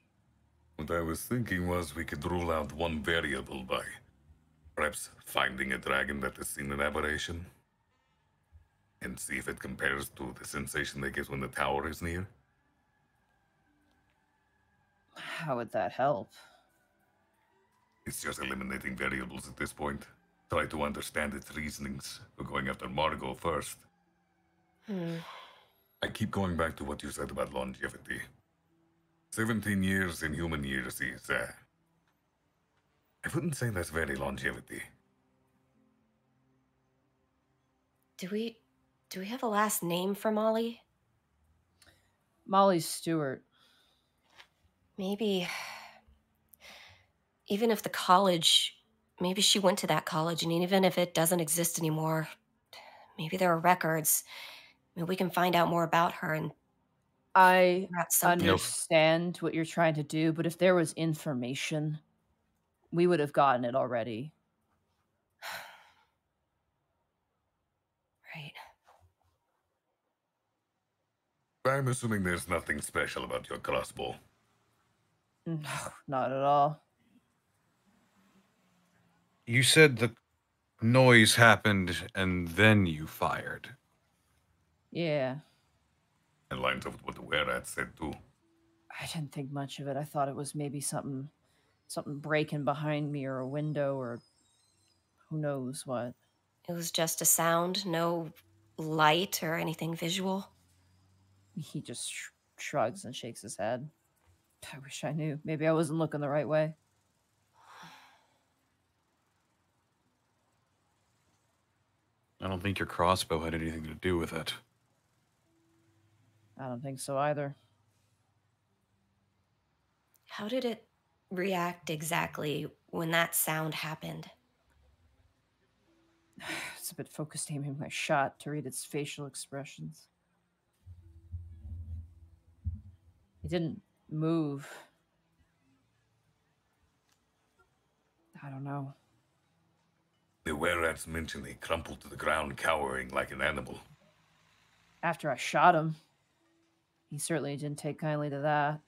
What I was thinking was we could rule out one variable by perhaps finding a dragon that has seen an aberration and see if it compares to the sensation they get when the tower is near. How would that help? It's just eliminating variables at this point. Try to understand its reasonings for going after Margot first. I keep going back to what you said about longevity. 17 years in human years is, I wouldn't say that's very longevity. Do we have a last name for Molly? Molly Stewart. Maybe even if the college, maybe she went to that college, and even if it doesn't exist anymore, maybe there are records. Maybe we can find out more about her and I figure out something. understand what you're trying to do, but if there was information, we would have gotten it already. Right. I'm assuming there's nothing special about your crossbow. No, not at all. You said the noise happened and then you fired. Yeah. It lines up with what the were-rat said too. I didn't think much of it. I thought it was maybe something breaking behind me or a window or who knows what. It was just a sound, no light or anything visual. He just shrugs and shakes his head. I wish I knew. Maybe I wasn't looking the right way. I don't think your crossbow had anything to do with it. I don't think so either. How did it react exactly when that sound happened? It's a bit focused aiming my shot to read its facial expressions. It didn't move. I don't know. The were-rats mentioned he crumpled to the ground, cowering like an animal. After I shot him, he certainly didn't take kindly to that.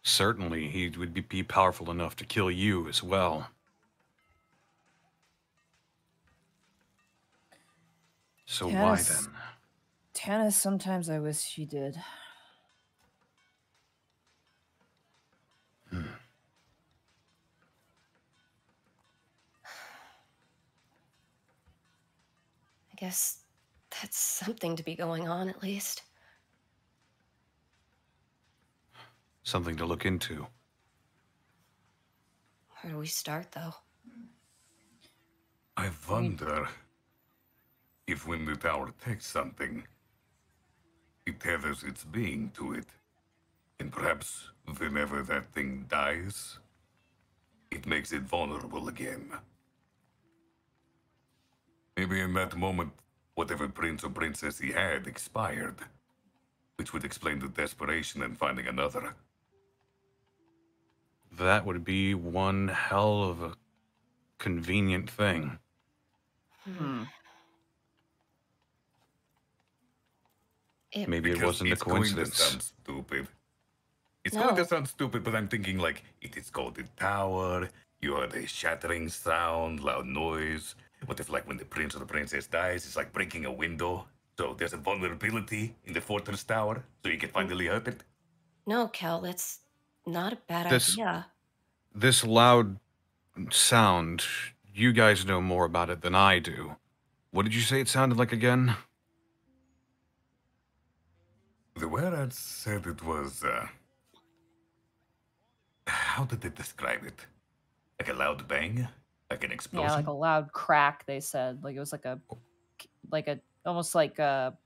Certainly, he would be powerful enough to kill you as well. So why Yes. then? Tannis, sometimes I wish she did. I guess that's something to be going on, at least. Something to look into. Where do we start, though? I wonder if when the tower takes something, it tethers its being to it. And perhaps whenever that thing dies, it makes it vulnerable again. Maybe in that moment, whatever prince or princess he had expired, which would explain the desperation in finding another. That would be one hell of a convenient thing. Maybe it Because wasn't a it's going to coincidence. sound stupid. It's No. going to sound stupid, but I'm thinking like, it is called the tower, you heard a shattering sound, loud noise. What if like when the prince or the princess dies, it's like breaking a window? So there's a vulnerability in the fortress tower, so you can finally open it? No, Kel, that's not a bad This- idea. This loud sound, you guys know more about it than I do. What did you say it sounded like again? The were-rats said it was, how did they describe it? Like a loud bang? Like an explosion? Yeah, like a loud crack, they said. Like it was almost like a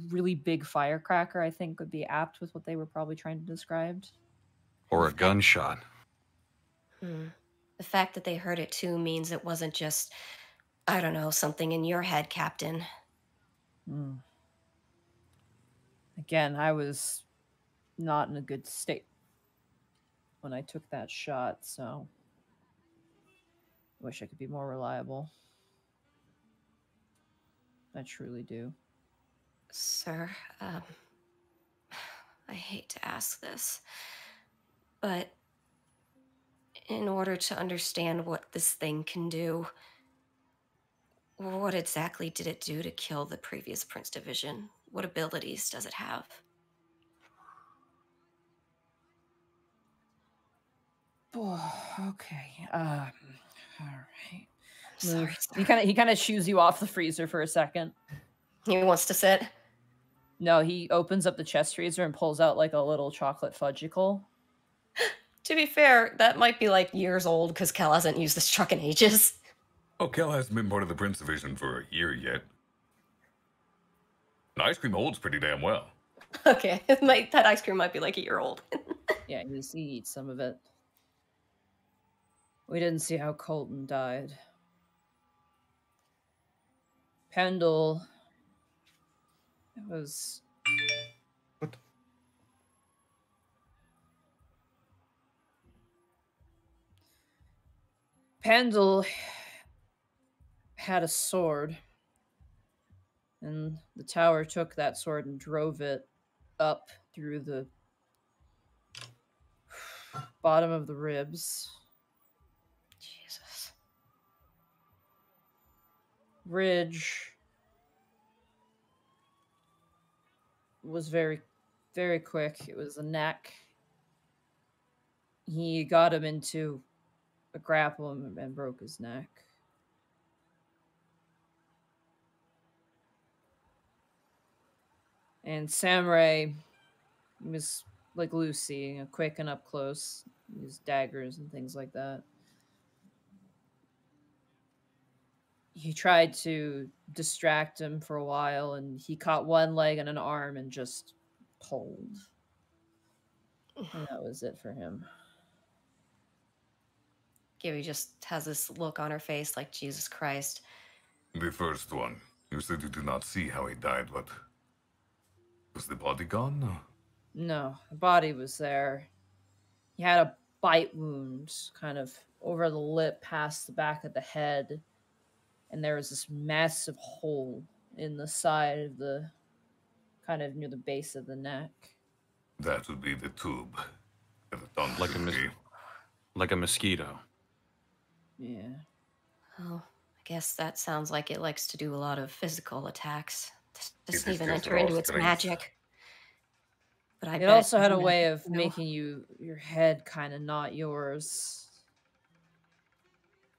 really big firecracker, I think would be apt with what they were probably trying to describe. Or a gunshot? The fact that they heard it too means it wasn't just, I don't know, something in your head, Captain. Again, I was not in a good state when I took that shot, so I wish I could be more reliable. I truly do. Sir, I hate to ask this, but in order to understand what this thing can do, what exactly did it do to kill the previous Prince Division? What abilities does it have? Okay. All right. Sorry, Move. sir. He kind of shoos you off the freezer for a second. He wants to sit. No, he opens up the chest freezer and pulls out like a little chocolate fudgicle. To be fair, that might be like years old because Kel hasn't used this truck in ages. Oh, Kel hasn't been part of the Prince Division for a year yet. And ice cream holds pretty damn well. Okay, that ice cream might be like a year old. Yeah, he eats some of it. We didn't see how Colton died. Pendle. It was. What? Pendle had a sword. And the tower took that sword and drove it up through the bottom of the ribs. Jesus. Ridge was very, very quick. It was a neck. He got him into a grapple and broke his neck. And Samurai was like Lucy, quick and up close, used daggers and things like that. He tried to distract him for a while, and he caught one leg and an arm and just pulled. And that was it for him. Gibby just has this look on her face like, Jesus Christ. The first one. You said you did not see how he died, but... Was the body gone? No, the body was there. He had a bite wound kind of over the lip past the back of the head. And there was this massive hole in the side of the, kind of near the base of the neck. That would be the tube. Like a mosquito. Yeah. Oh, I guess that sounds like it likes to do a lot of physical attacks. Doesn't It is even just enter raw into its strength. magic. But I It bet also had a doesn't way have- of no. making your head kind of not yours.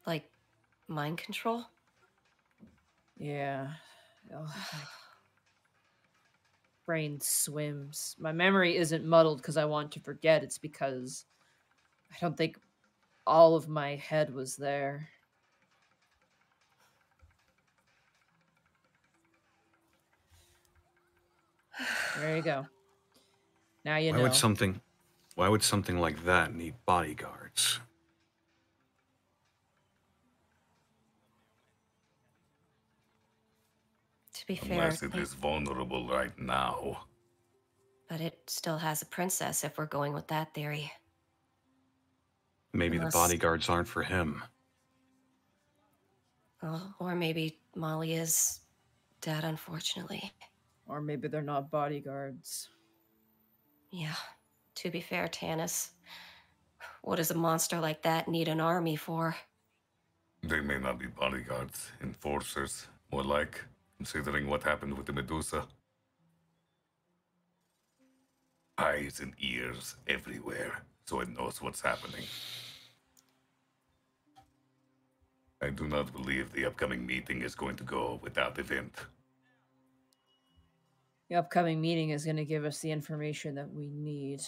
Like mind control? Yeah. Oh, my brain swims. My memory isn't muddled because I want to forget. It's because I don't think all of my head was there. There you go. Now you Why know. would something like that need bodyguards? To be fair, Unless it is vulnerable right now. but it still has a princess if we're going with that theory. Maybe Unless- the bodyguards aren't for him. Oh, or maybe Molly is dead, unfortunately. Or maybe they're not bodyguards. Yeah, to be fair, Tanis, what does a monster like that need an army for? They may not be bodyguards, enforcers, more like, considering what happened with the Medusa. Eyes and ears everywhere, so it knows what's happening. I do not believe the upcoming meeting is going to go without event. The upcoming meeting is going to give us the information that we need.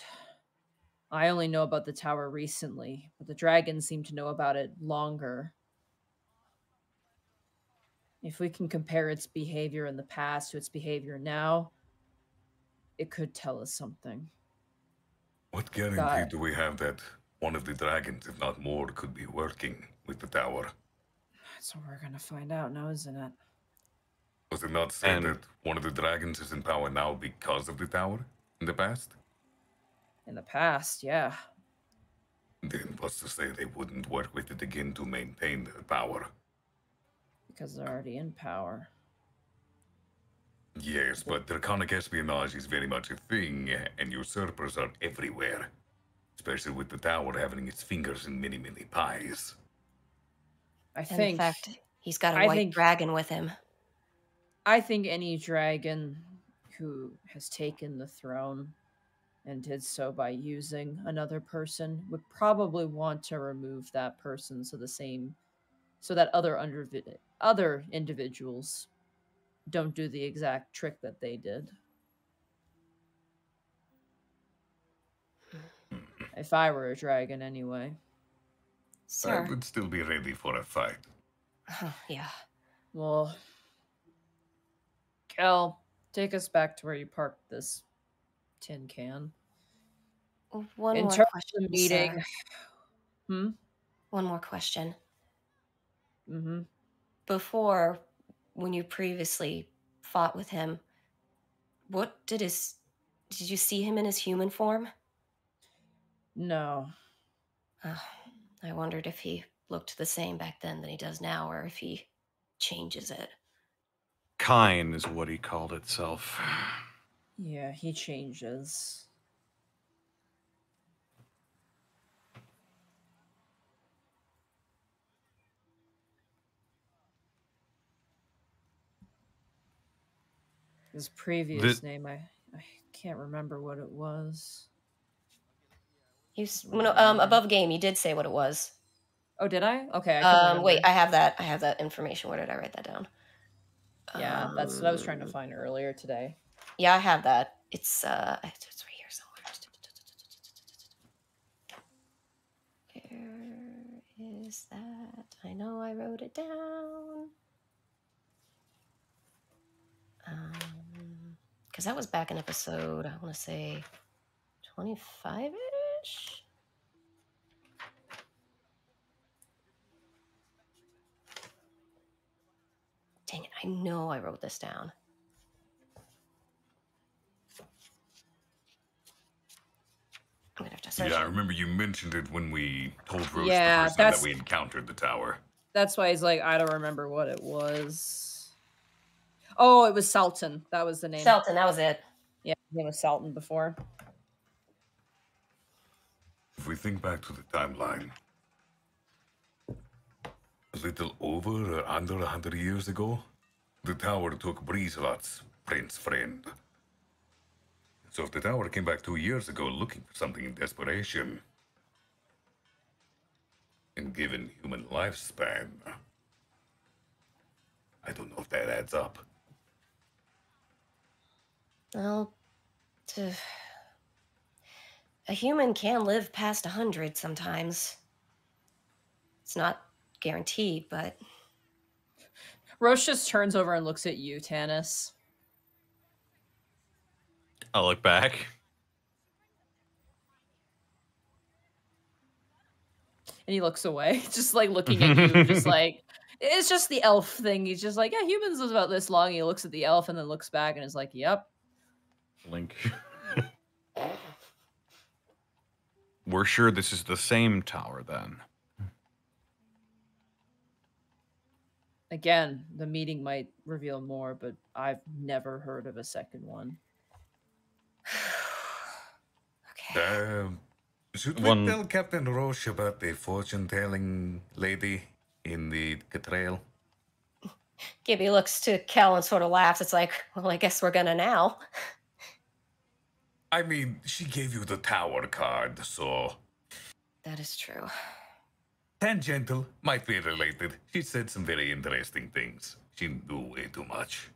I only know about the tower recently, but the dragons seem to know about it longer. If we can compare its behavior in the past to its behavior now, it could tell us something. What guarantee God. do we have that one of the dragons, if not more, could be working with the tower? That's what we're going to find out now, isn't it? Was it not said And- that one of the dragons is in power now because of the tower in the past? In the past, yeah. Then what's to say they wouldn't work with it again to maintain their power? Because they're already in power. Yes, but draconic espionage is very much a thing, and usurpers are everywhere. Especially with the tower having its fingers in many, many pies. I And think in fact, he's got a I white think- dragon with him. I think any dragon who has taken the throne and did so by using another person would probably want to remove that person so that other individuals don't do the exact trick that they did. If I were a dragon anyway. I Sir. would still be ready for a fight. Yeah. Well, Kel, take us back to where you parked this tin can. One In more terms question, of the meeting, sir. One more question. Mm-hmm. Before, when you previously fought with him, did you see him in his human form? No. I wondered if he looked the same back then than he does now, or if he changes it. Kine is what he called itself. Yeah, he changes. His previous name, I can't remember what it was. He's above game. You did say what it was. Oh, did I? Okay, I can remember. Wait, I have that information. Where did I write that down? Yeah, that's what I was trying to find earlier today. Yeah, I have that. It's right here somewhere. Where is that? I know I wrote it down. Because that was back in episode, I want to say 25-ish. Dang it, I know I wrote this down. I'm gonna have to search. Yeah, I remember you mentioned it when we told Roche Yeah, the first time that we encountered the tower. That's why he's like, I don't remember what it was. Oh, it was Sultan. That was the name. Sultan, that was it. Yeah, his name was Sultan before. If we think back to the timeline, a little over or under 100 years ago, the tower took Breezelot's prince friend. So if the tower came back 2 years ago looking for something in desperation, and given human lifespan, I don't know if that adds up. Well, a human can live past 100 sometimes. It's not guaranteed, but... Roche just turns over and looks at you, Tanis. I'll look back. And he looks away, just like looking at you, just like, it's just the elf thing. He's just like, yeah, humans live about this long. He looks at the elf and then looks back and is like, yep. Link. We're sure this is the same tower then. Again, the meeting might reveal more, but I've never heard of a second one. Okay. Should we tell Captain Roche about the fortune-telling lady in the cathedral? Gibby looks to Kel and sort of laughs. It's like, well, I guess we're gonna now. I mean, she gave you the tower card, so... That is true. Tangential, might be related. She said some very interesting things. She knew way too much.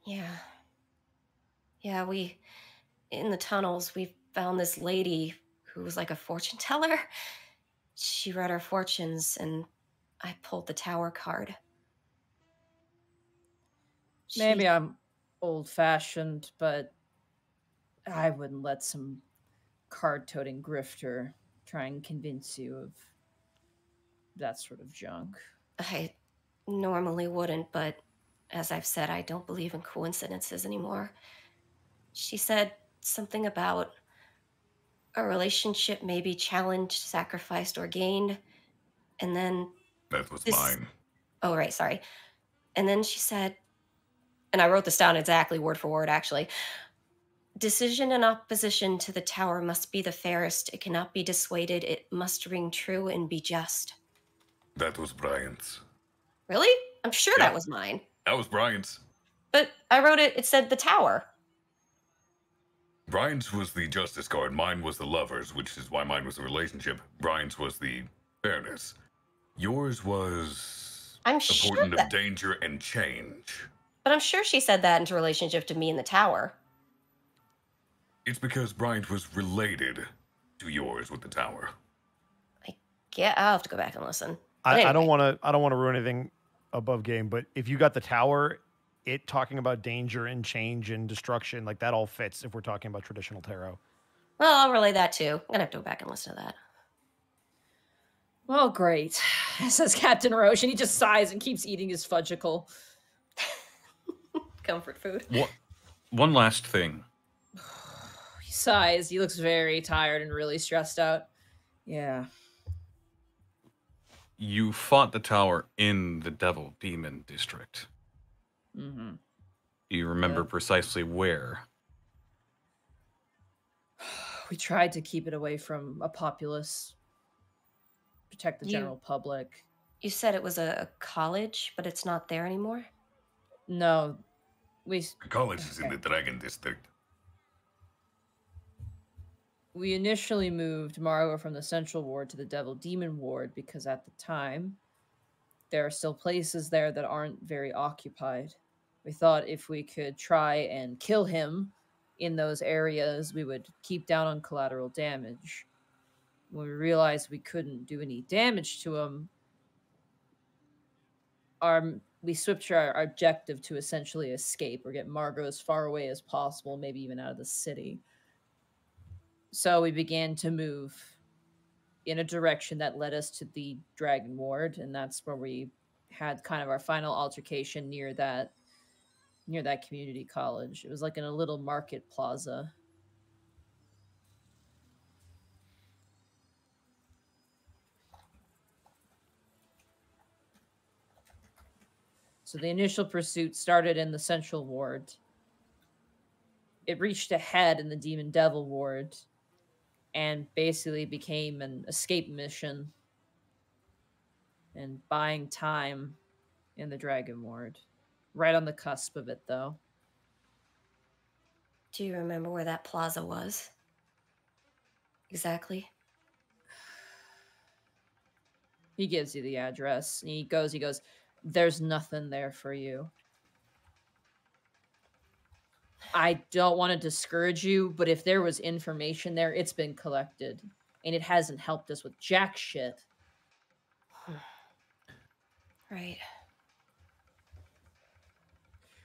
Yeah. Yeah, in the tunnels, we found this lady who was like a fortune teller. She read our fortunes, and I pulled the tower card. Maybe I'm old-fashioned, but I wouldn't let some card-toting grifter try and convince you of that sort of junk. I normally wouldn't, but as I've said, I don't believe in coincidences anymore. She said something about a relationship may be challenged, sacrificed, or gained, and then... That was this... mine. Oh, right, sorry. And then she said, and I wrote this down exactly word for word, actually. Decision in opposition to the tower must be the fairest. It cannot be dissuaded. It must ring true and be just. That was Brian's. Really? I'm sure that was mine. That was Brian's. But I wrote it said the tower. Brian's was the justice card. Mine was the lovers, which is why mine was the relationship. Brian's was the fairness. Yours was I'm a sure portent of danger and change. But I'm sure she said that into relationship to me in the tower. It's because Brian's was related to yours with the tower. I'll have to go back and listen. I don't want to ruin anything above game, but if you got the tower, it talking about danger and change and destruction, like that all fits if we're talking about traditional tarot. Well, I'll relay that too. I'm gonna have to go back and listen to that. Well, great, says Captain Roche, and he just sighs and keeps eating his fudgicle. Comfort food. One last thing. He sighs. He looks very tired and really stressed out. Yeah. You fought the tower in the Devil Demon District. Mm-hmm. Do you remember Yeah. precisely where? We tried to keep it away from a populace, protect the general public. You said it was a college, but it's not there anymore? No, The college is in the Dragon District. we initially moved Margot from the Central Ward to the Devil Demon Ward because at the time, there are still places there that aren't very occupied. We thought if we could try and kill him in those areas, we would keep down on collateral damage. When we realized we couldn't do any damage to him, we switched our objective to essentially escape or get Margot as far away as possible, maybe even out of the city. So we began to move in a direction that led us to the Dragon Ward, and that's where we had kind of our final altercation near that community college. It was like in a little market plaza. So the initial pursuit started in the Central Ward. It reached a head in the Demon Devil Ward and basically became an escape mission and buying time in the Dragon Ward. Right on the cusp of it, though. Do you remember where that plaza was? Exactly. He gives you the address. And he goes, there's nothing there for you. I don't want to discourage you, but if there was information there, it's been collected. And it hasn't helped us with jack shit. Right.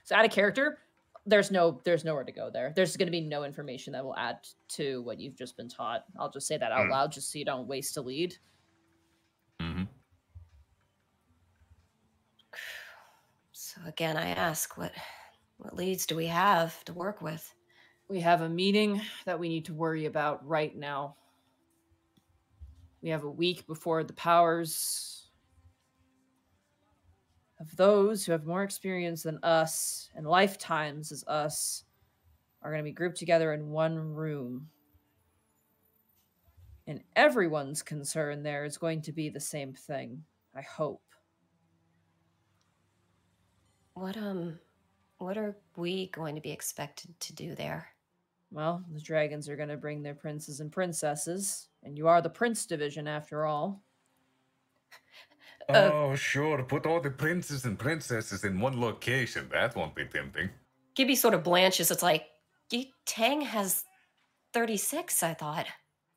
So out of character, there's nowhere to go there. There's going to be no information that will add to what you've just been taught. I'll just say that out loud just so you don't waste a lead. Mm-hmm. So again, I ask, what leads do we have to work with? We have a meeting that we need to worry about right now. We have a week before the powers of those who have more experience than us and lifetimes as us are going to be grouped together in one room. And everyone's concern there is going to be the same thing, I hope. What are we going to be expected to do there? Well, the dragons are going to bring their princes and princesses, and you are the prince division after all. Oh, sure. Put all the princes and princesses in one location. That won't be tempting. Gibby sort of blanches. It's like, Tang has 36, I thought.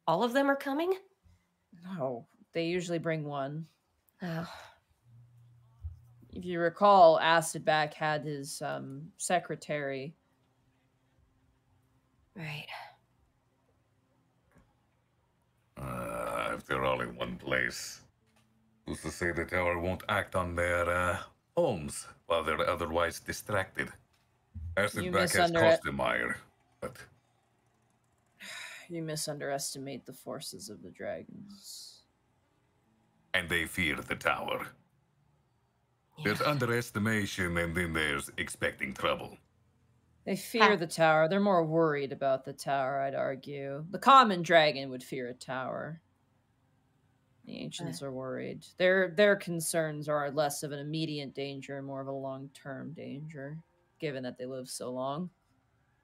All of them are coming? No, they usually bring one. Oh. If you recall, Acidback had his secretary. Right. If they're all in one place, who's to say the tower won't act on their homes while they're otherwise distracted? Acidback has Kostemeyer, but... You misunderestimate the forces of the dragons. And they fear the tower. Yeah. There's underestimation, and then there's expecting trouble. They fear the tower. They're more worried about the tower, I'd argue. The common dragon would fear a tower. The ancients are worried. Their concerns are less of an immediate danger, more of a long-term danger, given that they live so long.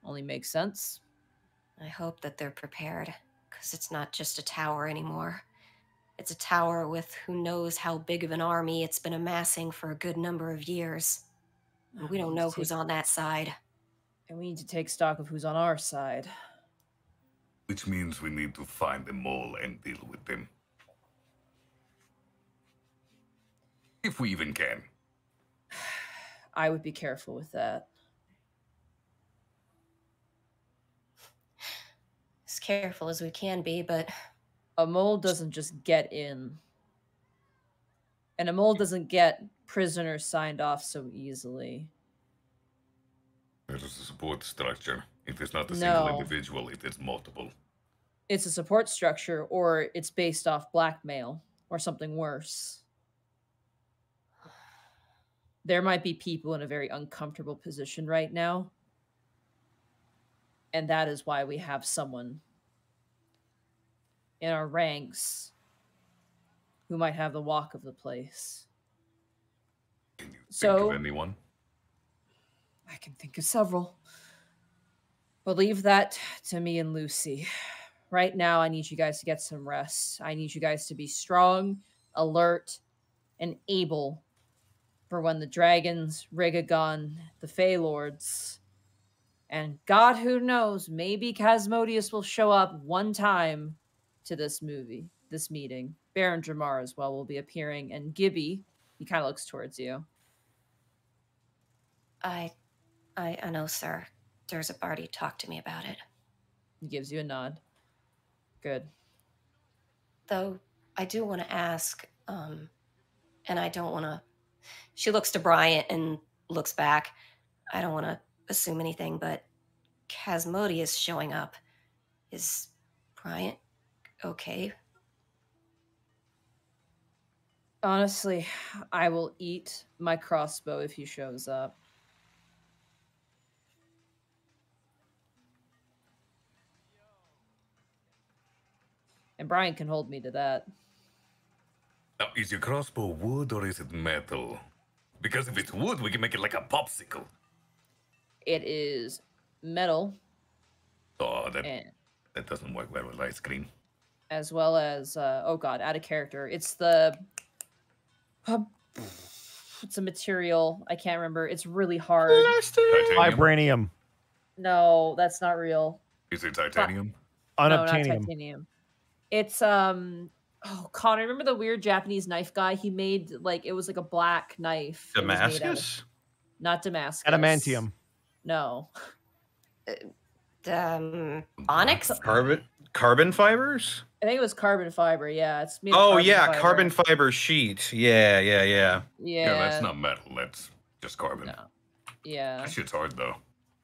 Only makes sense. I hope that they're prepared, because it's not just a tower anymore. It's a tower with who knows how big of an army it's been amassing for a good number of years. And we don't know who's on that side. And we need to take stock of who's on our side. Which means we need to find them all and deal with them. If we even can. I would be careful with that. As careful as we can be, but... A mole doesn't just get in. And a mole doesn't get prisoners signed off so easily. There is a support structure. It is not a single individual, it is multiple. It's a support structure, or it's based off blackmail, or something worse. there might be people in a very uncomfortable position right now. And that is why we have someone in our ranks who might have the walk of the place. Can you So, think of anyone? I can think of several. But leave that to me and Lucy. Right now, I need you guys to get some rest. I need you guys to be strong, alert, and able for when the dragons, Rigagon, the Fey Lords, and God who knows, maybe Casmodius will show up one time to this meeting. Baron Dramar as well will be appearing, and Gibby, he kind of looks towards you. I know, sir. Durzap already talked to me about it. He gives you a nod. Good. Though I do want to ask, and I don't want to. She looks to Bryant and looks back. I don't want to assume anything, but Casmodius showing up. Is Bryant okay? Honestly, I will eat my crossbow if he shows up. And Brian can hold me to that. Now, is your crossbow wood or is it metal? Because if it's wood, we can make it like a popsicle. It is metal. Oh, And that doesn't work well with ice cream. as well as oh god, out of character. It's the it's a material. I can't remember. It's really hard. Titanium? Vibranium. No, that's not real. Is it titanium? No, not Unobtainium. titanium. It's oh Connor, remember the weird Japanese knife guy? He made like it was like a black knife. It was made out of- Damascus? not Damascus. Adamantium. No. Onyx? Carbon fibers? I think it was carbon fiber. Yeah, it's made of Oh carbon yeah, fiber. carbon fiber sheet. Yeah. Yeah, Yeah, that's not metal. That's just carbon. No. Yeah, That shit's hard though.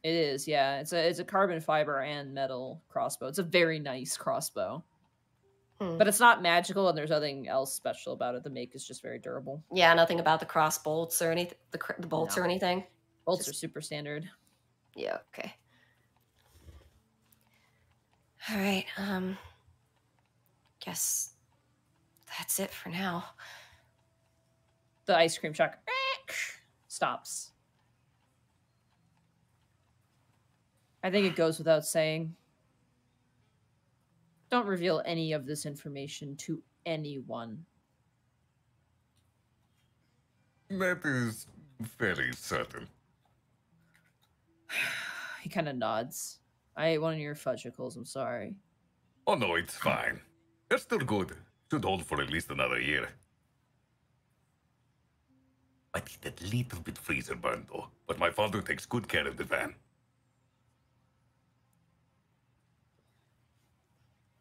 it is. Yeah, it's a carbon fiber and metal crossbow. It's a very nice crossbow, but it's not magical, and there's nothing else special about it. The make is just very durable. Yeah, nothing about the cross bolts or anything. The bolts No. or anything. Bolts are super standard. Yeah. Okay. All right. Guess that's it for now. The ice cream truck stops. I think it goes without saying. Don't reveal any of this information to anyone. That is very certain. He kind of nods. I ate one of your fudgicles. I'm sorry. Oh no, it's fine. It's still good. Should hold for at least another year. I need a little bit freezer burn though, but my father takes good care of the van.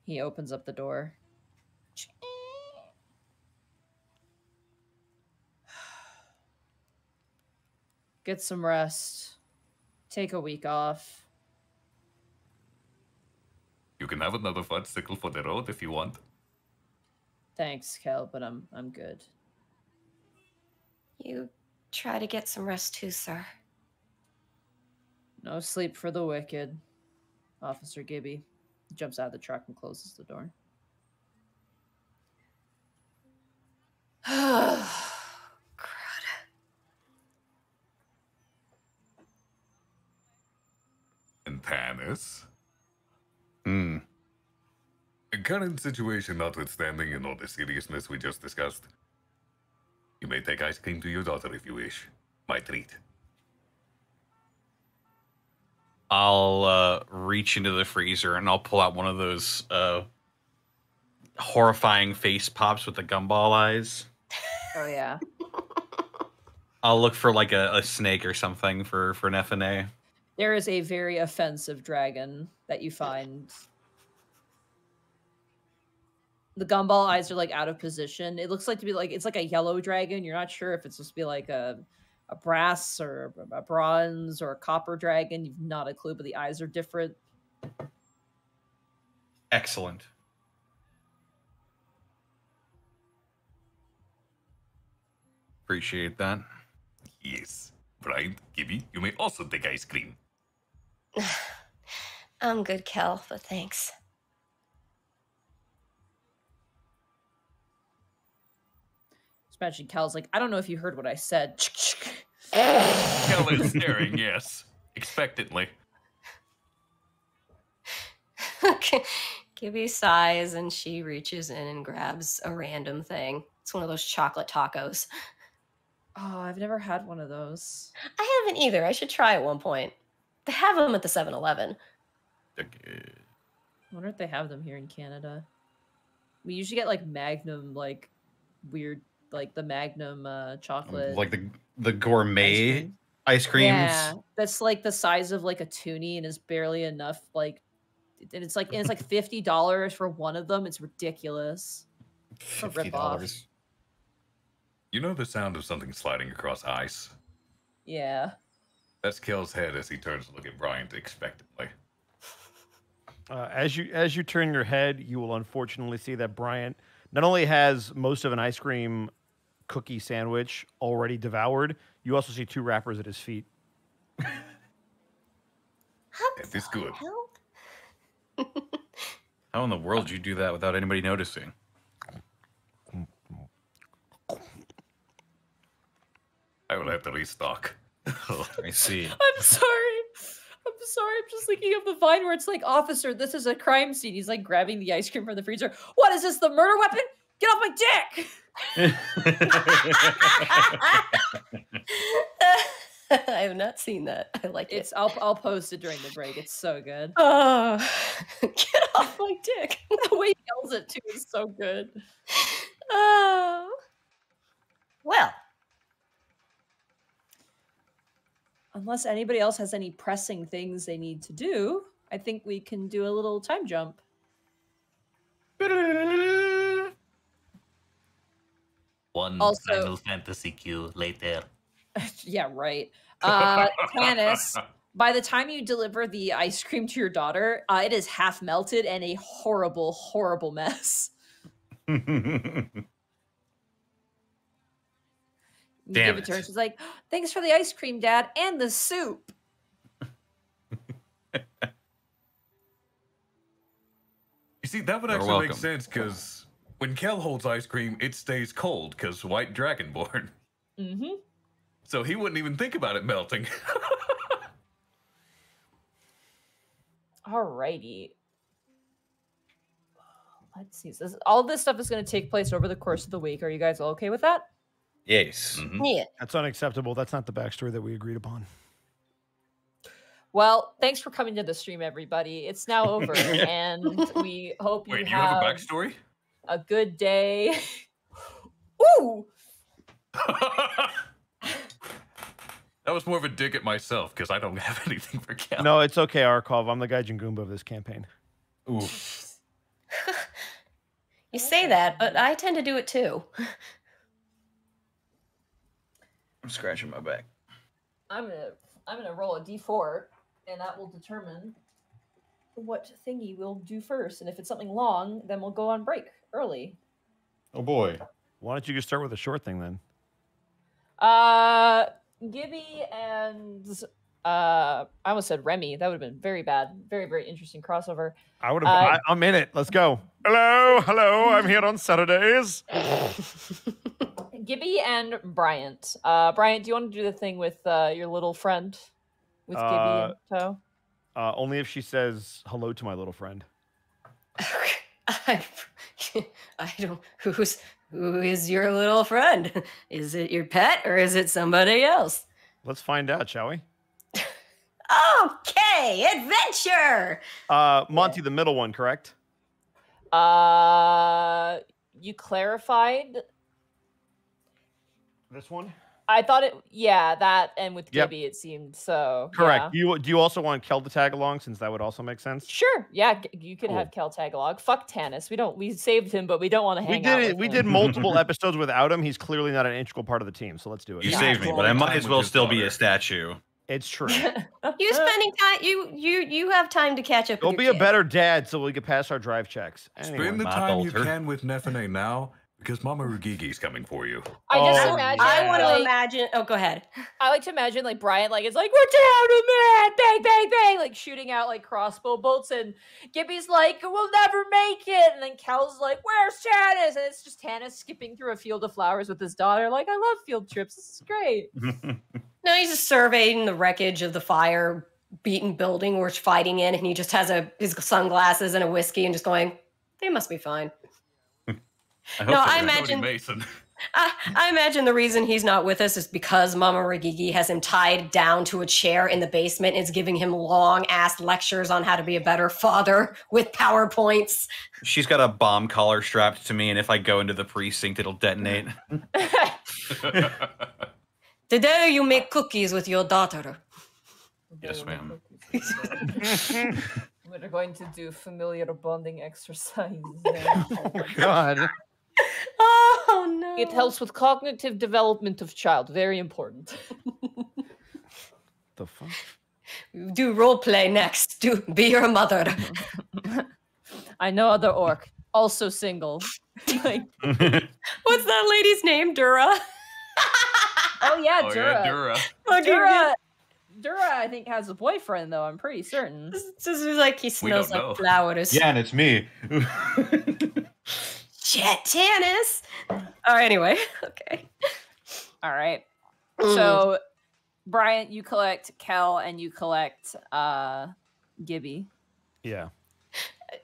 He opens up the door. Get some rest. Take a week off. You can have another fudgesicle for the road if you want. Thanks, Kel, but I'm good. You try to get some rest too, sir. No sleep for the wicked. Officer Gibby jumps out of the truck and closes the door. Crud. And Tannis? Hmm. Current situation notwithstanding and all the seriousness we just discussed, you may take ice cream to your daughter if you wish. My treat. I'll reach into the freezer and I'll pull out one of those horrifying face pops with the gumball eyes. Oh yeah. I'll look for like a snake or something for an FNA. There is a very offensive dragon that you find. The gumball eyes are like out of position. It looks like to be like it's like a yellow dragon. You're not sure if it's supposed to be like a brass or a bronze or a copper dragon. You've not a clue, but the eyes are different. Excellent. Appreciate that. Yes. Brian, Gibby, you may also take ice cream. I'm good, Kel, but thanks. Just imagine Cal's like, I don't know if you heard what I said. Kel is staring, yes. Expectantly. Gibby sighs and she reaches in and grabs a random thing. It's one of those chocolate tacos. Oh, I've never had one of those. I haven't either. I should try at one point. They have them at the 7-Eleven. I wonder if they have them here in Canada. We usually get like Magnum, like weird, like the Magnum chocolate. Like the gourmet ice creams. Yeah, that's like the size of like a toonie and is barely enough. Like, and it's like $50 for one of them. It's ridiculous. It's a rip-off. $50. You know the sound of something sliding across ice? Yeah. That's Kel's head as he turns to look at Bryant expectantly. As you turn your head, you will unfortunately see that Bryant not only has most of an ice cream cookie sandwich already devoured, you also see 2 wrappers at his feet. That is good. How in the world did you do that without anybody noticing? I will have to restock. I see. I'm sorry. I'm just thinking of the vine where it's like, officer, this is a crime scene. He's like grabbing the ice cream from the freezer. What is this, the murder weapon? Get off my dick! I have not seen that. I like it. I'll post it during the break. It's so good. Oh, get off my dick. The way he yells it too is so good. Oh. Well. Unless anybody else has any pressing things they need to do, I think we can do a little time jump. One Also- Final Fantasy Q later. Yeah, right. Tanis, by the time you deliver the ice cream to your daughter, it is half melted and a horrible, horrible mess. You Damn give it to it. her. She's like, "Thanks for the ice cream, Dad, and the soup." You see, that would You're actually make welcome. sense because when Kel holds ice cream, it stays cold because White Dragonborn. Mm-hmm. So he wouldn't even think about it melting. Alrighty. Let's see. So all this stuff is going to take place over the course of the week. Are you guys all okay with that? Yes. Mhm. Yeah. That's unacceptable. That's not the backstory that we agreed upon. Well, thanks for coming to the stream, everybody. It's now over, and we hope you Wait, you have have a backstory? a good day. Ooh! That was more of a dig at myself because I don't have anything for Kel. No, it's okay, Arkov. I'm the Gaijin Goomba of this campaign. Ooh. You say that, but I tend to do it too. I'm scratching my back. I'm gonna roll a d4, and that will determine what thingy we'll do first. And if it's something long, then we'll go on break early. Oh boy. Why don't you just start with a short thing then? Gibby and I almost said Remy. That would have been very bad. Very, very interesting crossover. I would have. I'm in it. Let's go. Hello, hello. I'm here on Saturdays. Gibby and Bryant. Bryant, do you want to do the thing with your little friend? With Gibby in tow? Only if she says hello to my little friend. I don't. Who is your little friend? Is it your pet or is it somebody else? Let's find out, shall we? Okay, adventure. Monty, the middle one, correct? You clarified. This one. I thought it. Yeah, that and with Yep. Gibby, it seemed so. Correct. Yeah. Do you also want Kel to tag along, since that would also make sense? Sure. Yeah, you could Cool. have Kel Tagalog. Fuck Tanis. We saved him, but we don't want to hang We out did with it. We him. did multiple episodes without him. He's clearly not an integral part of the team. So let's do it. You Yeah. saved me, but I might as well still be a statue. It's true. You spending time? You have time to catch up. Go with be your a kid. better dad so we can pass our drive checks. Anyway. Spend the my time you daughter. can with Nefene now, Because Mama Rugigi's coming for you. I just Oh, imagine. I want to like, imagine. Oh, go ahead. I like to imagine like Brian, like it's like we're down a man, bang, bang, bang, like shooting out like crossbow bolts, and Gibby's like we'll never make it, and then Kel's like where's Tannis, and it's just Tannis skipping through a field of flowers with his daughter. Like I love field trips. This is great. No, he's just surveying the wreckage of the fire-beaten building we're fighting in, and he just has his sunglasses and a whiskey, and just going, "They must be fine." I imagine. Mason. I imagine the reason he's not with us is because Mama Regigi has him tied down to a chair in the basement and is giving him long-ass lectures on how to be a better father with PowerPoints. She's got a bomb collar strapped to me, and if I go into the precinct, it'll detonate. Today you make cookies with your daughter. Yes, ma'am. We're going to do familiar bonding exercises. Oh, God. Oh no. It helps with cognitive development of child. Very important. The fuck? Do role play next. Be your mother. I know other orc, also single. Like, What's that lady's name? Dura? oh yeah, Oh, Dura. yeah, Dura. Dura, I think has a boyfriend though. I'm pretty certain. This is like he smells don't like know. flowers. Yeah, and it's me. Shit, Tannis. Oh, anyway. Okay. All right. So, Brian, you collect Kel and you collect Gibby. Yeah.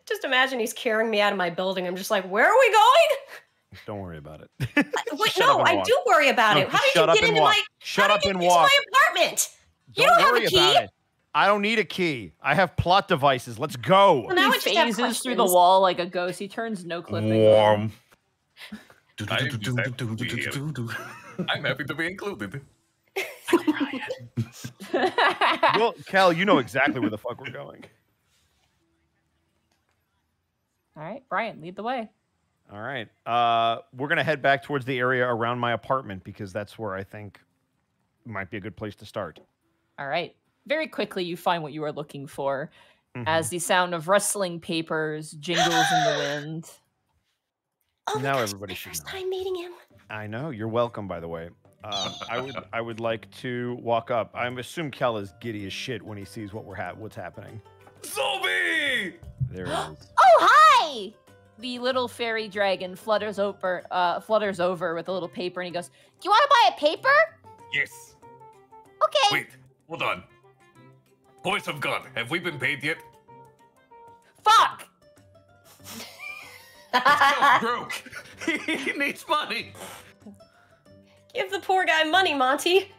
Just imagine he's carrying me out of my building. I'm just like, where are we going? Don't worry about it. Wait, Shut no, up and I walk. do worry about No, it. How did shut you up get and into walk. my Shut how up did and you get walk. into my apartment? You Don't don't have worry a key? about it. I don't need a key. I have plot devices. Let's go. Well, now I He just have phases through the questions. wall like a ghost. He turns no clipping. Warm. I'm happy to be included. Well, Cal, you know exactly where the fuck we're going. All right, Brian, lead the way. All right. We're going to head back towards the area around my apartment because that's where I think might be a good place to start. All right. Very quickly, you find what you are looking for as the sound of rustling papers jingles in the wind. Oh my Now gosh, everybody my should first know. time meeting him. I know. You're welcome, by the way. I would like to walk up. I assume Kel is giddy as shit when he sees what's happening. Zombie! There it is. Oh, hi! The little fairy dragon flutters over with a little paper, and he goes, "Do you want to buy a paper?" Yes. Okay. Wait, hold on. Voice of God, have we been paid yet? Fuck. It's broke. He needs money. Give the poor guy money, Monty.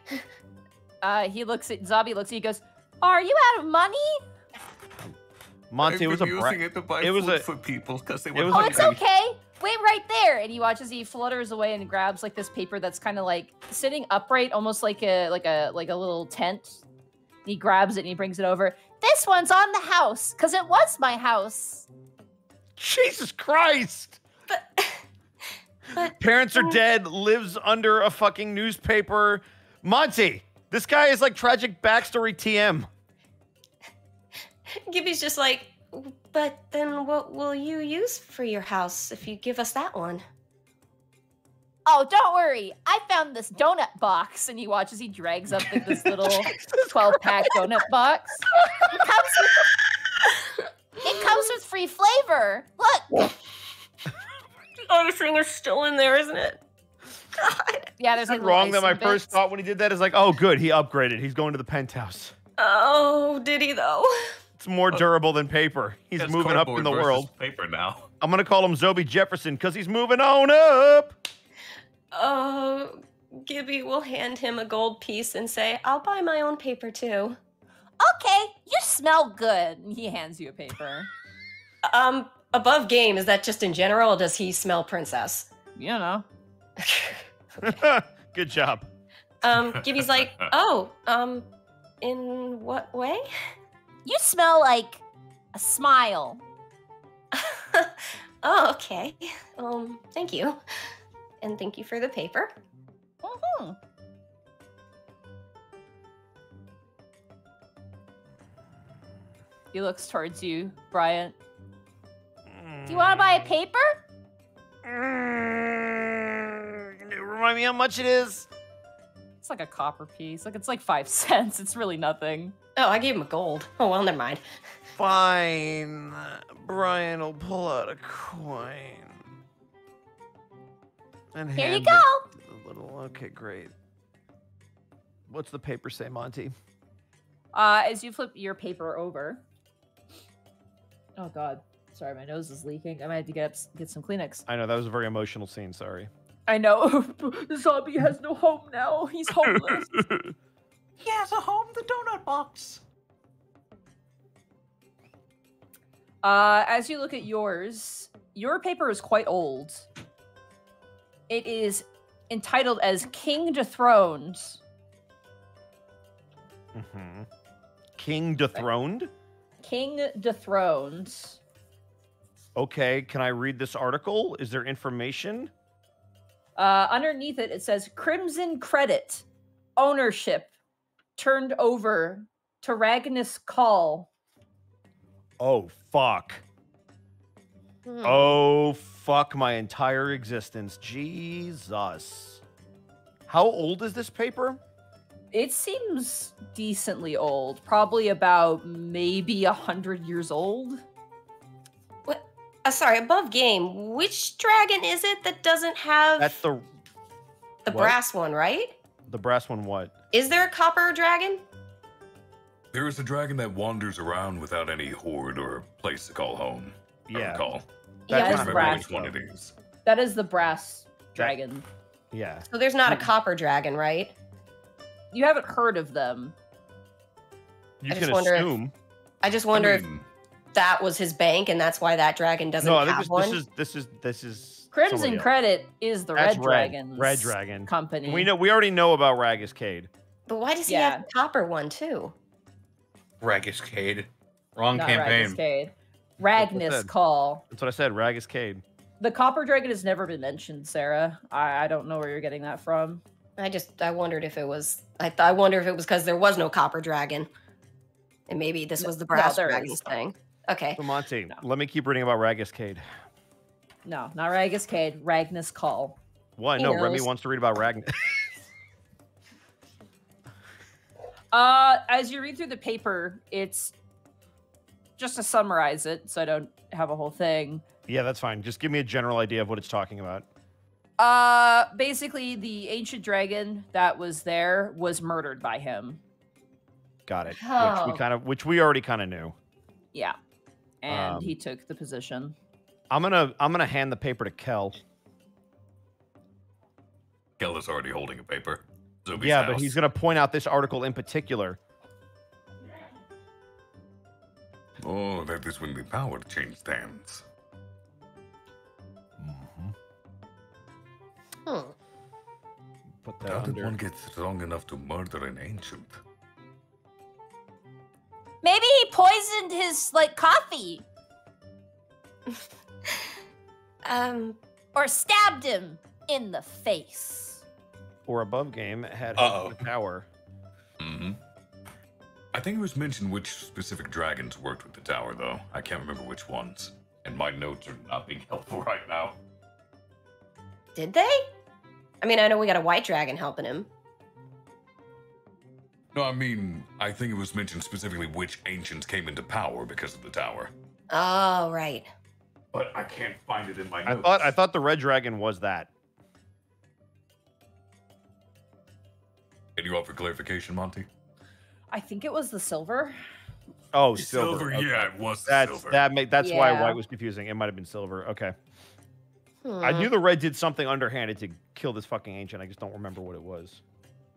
He looks at Zabi. Looks at you. Goes, "Are you out of money?" Monty, it was a using it to buy it was food a- for people because they it were was Oh, a- it's okay. Wait right there. And he watches. He flutters away and grabs like this paper that's kind of like sitting upright, almost like a little tent. He grabs it and he brings it over. This one's on the house because it was my house. Jesus Christ! But Parents are dead, lives under a fucking newspaper. Monty, this guy is like tragic backstory TM. Gibby's just like, but then what will you use for your house if you give us that one? Oh, don't worry. I found this donut box. And he watches, he drags up like, this little 12-pack donut box. It comes with free flavor. Look. Oh, the finger's still in there, isn't it? God. Yeah, there's Is like it wrong that my icing first bits. thought when he did that is like, oh, good, he upgraded. He's going to the penthouse. Oh, did he though? It's more durable than paper. He's It's moving up in cardboard the versus world. Paper now. I'm going to call him Zobi Jefferson because he's moving on up. Gibby will hand him a gold piece and say, I'll buy my own paper too. Okay, you smell good. And he hands you a paper. Above game, is that just in general, or does he smell princess? You know. Good job. Gibby's like, oh, in what way? You smell like a smile. Oh, okay. Thank you. And thank you for the paper. Mm-hmm. He looks towards you, Bryant. Do you want to buy a paper? remind me how much it is? It's like a copper piece. Like it's like 5 cents. It's really nothing. Oh, I gave him a gold. Oh, well, never mind. Fine. Brian will pull out a coin. And Here you hand go. it to the little. Okay, great. What's the paper say, Monty? As you flip your paper over. Oh God, sorry, my nose is leaking. I might have to get some Kleenex. I know that was a very emotional scene. Sorry. I know. The zombie has no home now. He's homeless. He has a home, the donut box. As you look at yours, your paper is quite old. It is entitled as King Dethroned. Mm-hmm. King Dethroned? King Dethroned. Okay, can I read this article? Is there information? Underneath it, it says Crimson Credit Ownership turned over to Ragnus Call. Oh, fuck. Oh, fuck my entire existence. Jesus. How old is this paper? It seems decently old. Probably about maybe 100 years old. What? Sorry, above game. Which dragon is it that doesn't have That's the what? brass one, right? The brass one what? Is there a copper dragon? There is a dragon that wanders around without any hoard or place to call home. I Yeah. recall. That Yeah, I it's don't remember brass, which one it is. That is the brass dragon. Yeah. So there's not a copper dragon, right? You haven't heard of them. You I just can wonder if- assume. I just wonder I mean, if that was his bank and that's why that dragon doesn't No, I have think one. this is Crimson somebody else. Credit is the That's Red Dragon's Red Dragon company. We already know about Ragiscade. But why does he Yeah. have the copper one too? Ragiscade. Wrong Not campaign. Ragiscade. That's what I Ragnus said. Call. That's what I said, Ragiscade. The Copper Dragon has never been mentioned, Sarah. I don't know where you're getting that from. I wondered if it was. I wonder if it was because there was no copper dragon, and maybe this was the brass there dragon is. thing. Okay. So Monty, No. let me keep reading about Ragiscade. No, not Ragiscade. Ragnus Call. What? He No, Remy knows. wants to read about Ragnar. As you read through the paper, it's just to summarize it, so I don't have a whole thing. Yeah, that's fine. Just give me a general idea of what it's talking about. Basically, the ancient dragon that was there was murdered by him. Got it. Oh. Which we already kind of knew. Yeah, and Um, he took the position. I'm gonna hand the paper to Kel. Kel is already holding a paper. Zuby's Yeah, house. but he's gonna point out this article in particular. Oh, that is when the power changed hands. Hmm. Put that How did under. one get strong enough to murder an ancient? Maybe he poisoned his coffee or stabbed him in the face. Or above game had Uh-oh. the tower. Mm-hmm. I think it was mentioned which specific dragons worked with the tower, though. I can't remember which ones. And my notes are not being helpful right now. Did they? I mean, I know we got a white dragon helping him. No, I mean, I think it was mentioned specifically which ancients came into power because of the tower. Oh, right. But I can't find it in my I notes. thought the red dragon was that. Can you offer clarification, Monty? I think it was the silver. Oh, silver. Okay. Yeah, it was That's silver. that's why Yeah. white was confusing. It might have been silver. Okay. I Hmm. knew the red did something underhanded to kill this fucking ancient. I just don't remember what it was.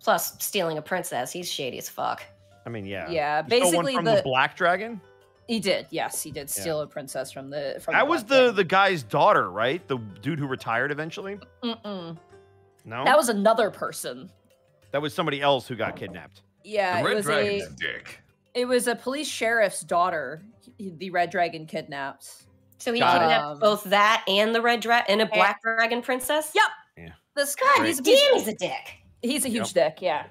Plus, stealing a princess. He's shady as fuck. I mean, yeah. Yeah, You stole one basically from the black dragon. he did. Yes, he did steal a princess from the. From That was Black the guy's daughter, right? The dude who retired eventually. Dragon. Mm-mm. No, That was another person. that was somebody else who got kidnapped. Yeah, the it red was dragon's a. dick. It was a police sheriff's daughter. The Red Dragon kidnapped. So he Got it. kidnapped both that and the red dragon and a black dragon princess? Yep. This guy, God, he's a damn, piece- he's a dick. He's a huge dick. Yeah.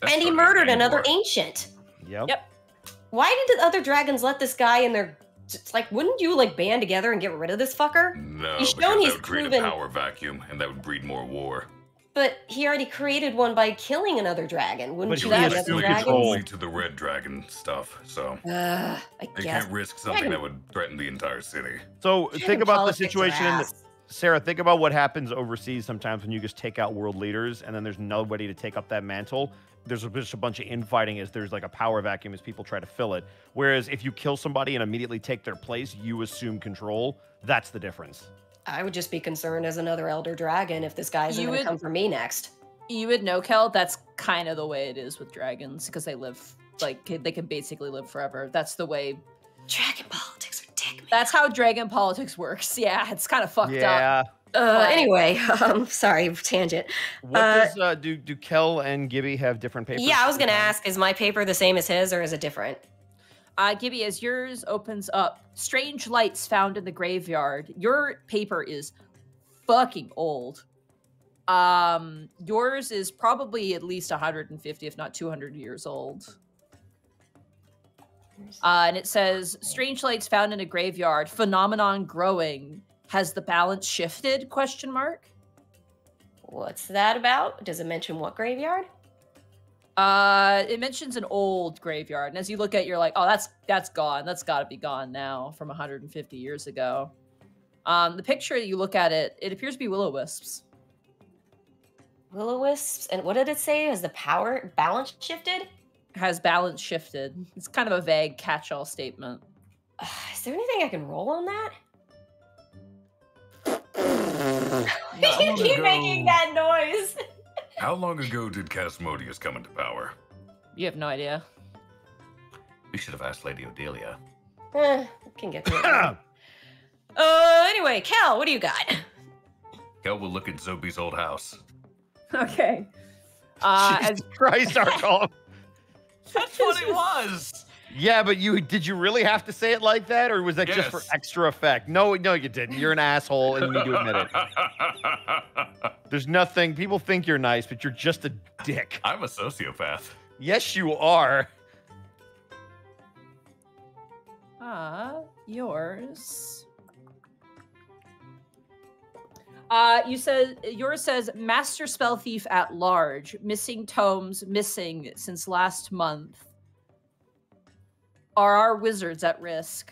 That's And he starting to murdered get another more. ancient. Yep. Yep. Why did the other dragons let this guy and their It's like, wouldn't you like band together and get rid of this fucker? No, He's because shown that he's would create proven, a power vacuum, and that would breed more war. but he already created one by killing another dragon. Wouldn't But you he want has the other full dragons? control. Only to the red dragon stuff, so I they guess. can't risk something that would threaten the entire city. So Dragon think about the politics are situation in ass. Sarah, think about what happens overseas sometimes when you just take out world leaders and then there's nobody to take up that mantle. There's just a bunch of infighting as there's like a power vacuum as people try to fill it. Whereas if you kill somebody and immediately take their place, you assume control. That's the difference. I would just be concerned as another elder dragon if this guy's You going to would- come for me next. You would know, Kel, that's kind of the way it is with dragons because they live, like, they can basically live forever. That's the way. Dragon politics are dick. That's how dragon politics works. Yeah, it's kind of fucked up. Yeah. Anyway, sorry, tangent. What does do Kel and Gibby have different papers? Yeah, I was going to ask, is my paper the same as his or is it different? Gibby, as yours opens up, strange lights found in the graveyard. Your paper is fucking old. Yours is probably at least 150, if not 200 years old. And it says, strange lights found in a graveyard, phenomenon growing. Has the balance shifted? Question mark. What's that about? Does it mention what graveyard? It mentions an old graveyard, and as you look at it, you're like, oh, that's gone. That's got to be gone now from 150 years ago. The picture you look at it appears to be will-o-wisps. Will-o-wisps? And what did it say? Has the power balance shifted? Has balance shifted? It's kind of a vague catch-all statement. Is there anything I can roll on that? How You long keep ago- making that noise. How long ago did Casmodius come into power? You have no idea. We should have asked Lady Odelia. Can get to it. Anyway, Cal, what do you got? Kel will look at Zobi's old house. Okay. As Jesus Christ, Arcom. That's what it was! Yeah, but did you really have to say it like that, or was that just for Yes. extra effect? No, you didn't. You're an asshole, and you need to admit it. There's nothing. People think you're nice, but you're just a dick. I'm a sociopath. Yes, you are. yours. Yours says Master Spell Thief at large, missing tomes, missing since last month. Are our wizards at risk?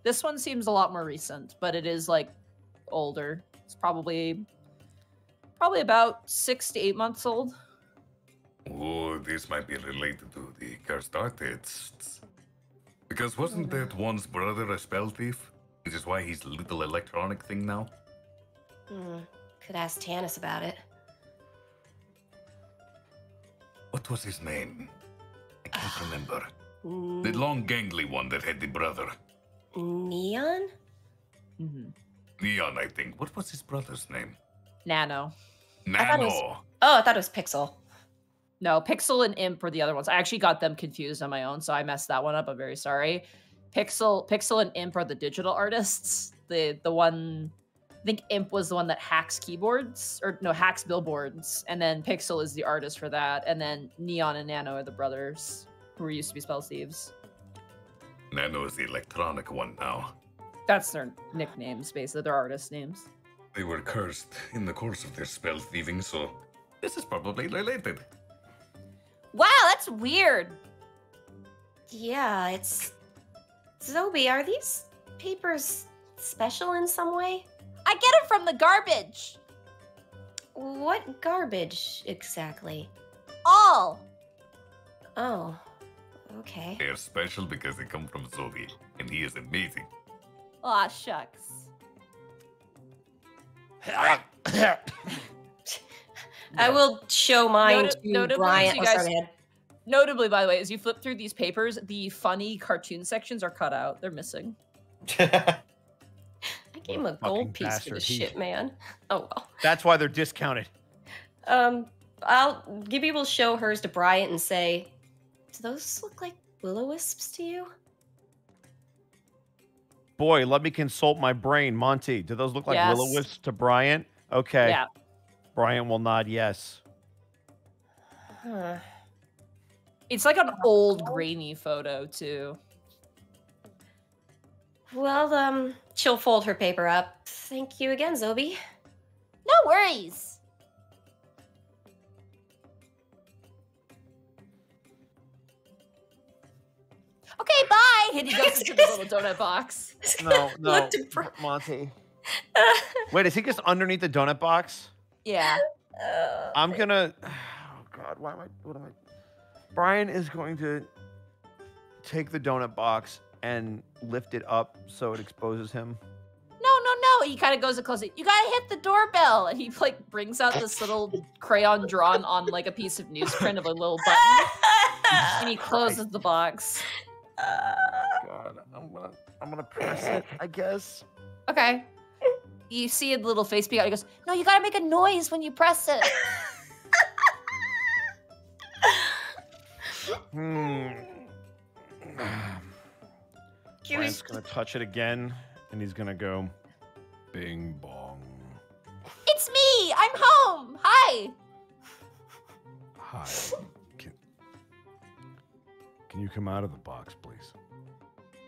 This one seems a lot more recent, but it is like older. It's probably about 6 to 8 months old. Oh, this might be related to the cursed artists. Because wasn't that one's brother a spell thief? Which is why he's a little electronic thing now? Could ask Tanis about it. What was his name? I can't remember. The long gangly one that had the brother. Neon? Neon, I think. What was his brother's name? Nano. thought it was- Nano. Oh, I thought it was Pixel. No, Pixel and Imp were the other ones. I actually got them confused on my own, so I messed that one up. I'm very sorry. Pixel and Imp are the digital artists. The one, I think Imp was the one that hacks keyboards, or no, hacks billboards, and then Pixel is the artist for that, and then Neon and Nano are the brothers who used to be spell thieves. Nano is the electronic one now. That's their nicknames, basically. Their artist names. They were cursed in the course of their spell thieving, so this is probably related. Wow, that's weird. Yeah, it's... Zobi, are these papers special in some way? I get it from the garbage. What garbage, exactly? All. Oh, okay. They are special because they come from Zobi, and he is amazing. Aw, shucks. I will show mine Notably, to Brian. you Oh, guys- sorry, Ed. Notably, by the way, as you flip through these papers, the funny cartoon sections are cut out. They're missing. I gave him a Fucking gold piece for bastard. this He- shit, man. Oh well. That's why they're discounted. Gibby will show hers to Bryant and say, "Do those look like will-o-wisps to you?" Boy, let me consult my brain. Monty, do those look like Yes. will-o-wisps to Bryant? Okay. Yeah. Bryant will nod yes. Huh. It's like an old grainy photo, too. Well, she'll fold her paper up. Thank you again, Zobi. No worries. Okay, bye. And he goes into the little donut box. No, Look to Monty. Wait, is he just underneath the donut box? Yeah. I'm gonna. Oh God, what am I? Brian is going to take the donut box and lift it up so it exposes him. No. He kind of goes to close it. You gotta hit the doorbell. And he like brings out this little crayon drawn on like a piece of newsprint of a little button. And he closes the box. God, I'm gonna press it, I guess. Okay. You see a little face peek out. He goes, no, you gotta make a noise when you press it. Brian's gonna touch it again, and he's gonna go, bing bong. It's me. I'm home. Hi. Hi. Can you come out of the box, please?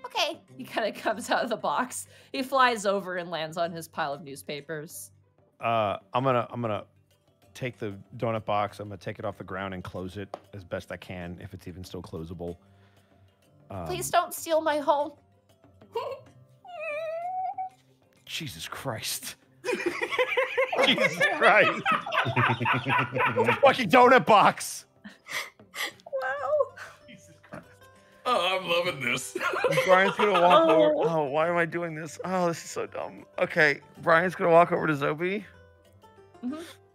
Okay. He kind of comes out of the box. He flies over and lands on his pile of newspapers. I'm gonna take the donut box. I'm gonna take it off the ground and close it as best I can, if it's even still closable. Please don't steal my home. Jesus Christ. Jesus Christ. Fucking donut box. Wow. Jesus Christ. Oh, I'm loving this. Brian's gonna walk over. Oh, why am I doing this? Oh, this is so dumb. Okay, Brian's gonna walk over to Zobi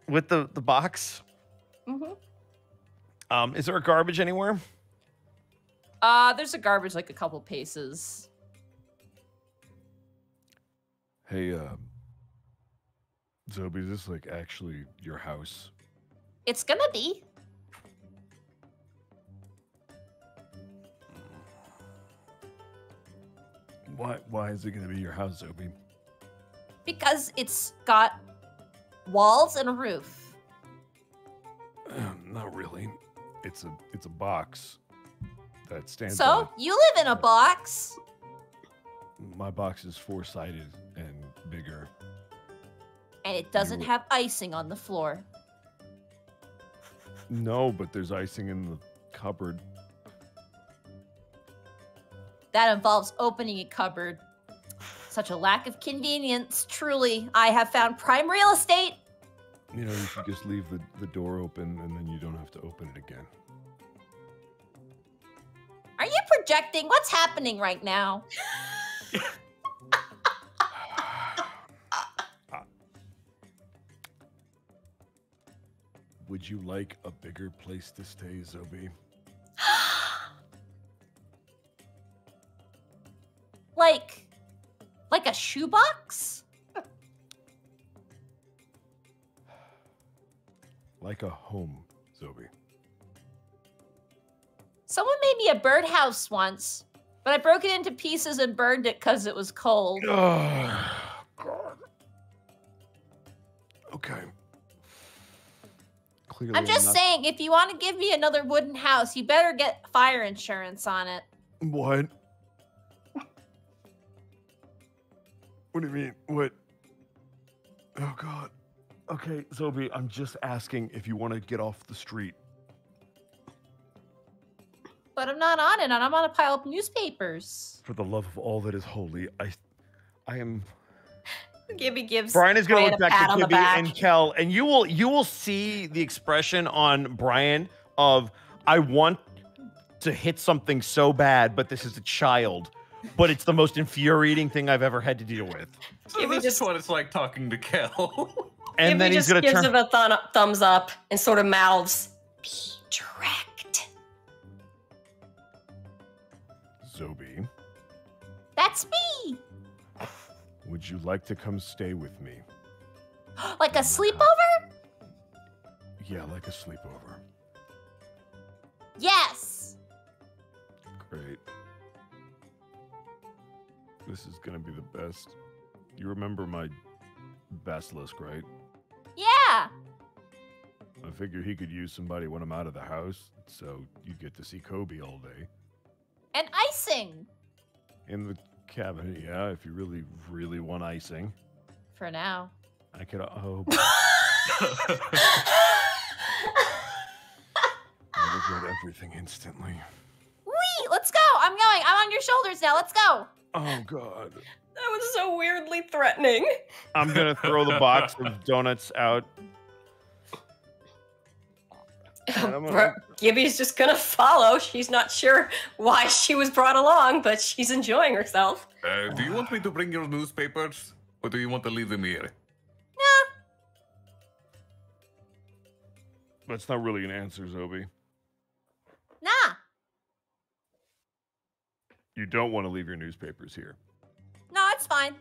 with the box. Is there a garbage anywhere? There's a garbage like a couple paces. Hey, Zobi, is this like actually your house? It's gonna be. Why is it gonna be your house, Zobi? Because it's got walls and a roof. Not really. It's a box that stands. So, you live in a box. My box is 4-sided and bigger. And it doesn't have icing on the floor. No, but there's icing in the cupboard. That involves opening a cupboard. Such a lack of convenience. Truly, I have found prime real estate. You know, you should just leave the door open and then you don't have to open it again. Are you projecting? What's happening right now? Would you like a bigger place to stay, Zobi? Like a shoebox? Like a home, Zobi. Someone made me a birdhouse once, but I broke it into pieces and burned it because it was cold. Oh, God. Okay. Clearly, I'm just saying, if you want to give me another wooden house, you better get fire insurance on it. What? What do you mean? What? Oh, God. Okay, Zobi, I'm just asking if you want to get off the street. But I'm not on it, and I'm on a pile of newspapers. For the love of all that is holy, I am... Gibby gives Brian is going to Brian look a back pat to on the Kibby back. and Kel, and you will see the expression on Brian of, I want to hit something so bad, but this is a child. But it's the most infuriating thing I've ever had to deal with. So this is what it's like talking to Kel. And Gibby then he's just going to gives turn... him a thumbs up and sort of mouths, "Be direct." Zobi, That's me! would you like to come stay with me? Like a sleepover? Yeah, like a sleepover. Yes! Great. This is gonna be the best. You remember my basilisk, right? Yeah! I figure he could use somebody when I'm out of the house, so you get to see Kobe all day. And icing! In the cabinet, yeah, if you really, really want icing. For now. I could, oh. I regret everything instantly. Wee! Let's go! I'm going! I'm on your shoulders now, let's go! Oh, God. That was so weirdly threatening. I'm gonna throw the box of donuts out. Gibby's just gonna follow. She's not sure why she was brought along, but she's enjoying herself. Do you want me to bring your newspapers, or do you want to leave them here? That's not really an answer, Zobi. Nah. You don't want to leave your newspapers here. No, it's fine.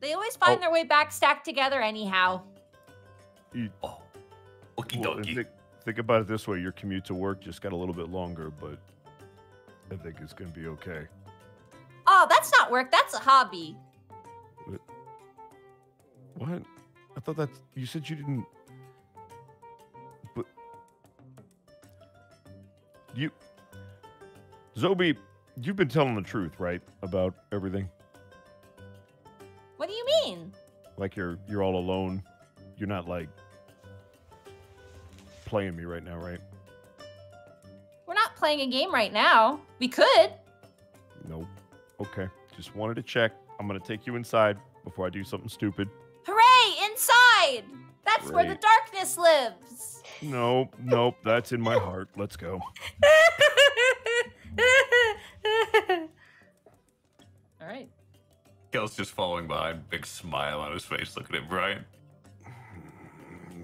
They always find their way back stacked together anyhow. Oh, okie Well, dokie. think about it this way. Your commute to work just got a little bit longer, but I think it's going to be okay. Oh, that's not work. That's a hobby. What? I thought that's... You said you didn't... But... You... Zobi, you've been telling the truth, right? About everything? What do you mean? Like you're all alone. You're not, like... playing me right now, right? We're not playing a game right now. We could. Nope. Okay. Just wanted to check. I'm going to take you inside before I do something stupid. Hooray! Inside! That's where the Great. darkness lives. Nope. Nope. That's in my heart. Let's go. All right. Kel's just following behind, big smile on his face, looking at Brian.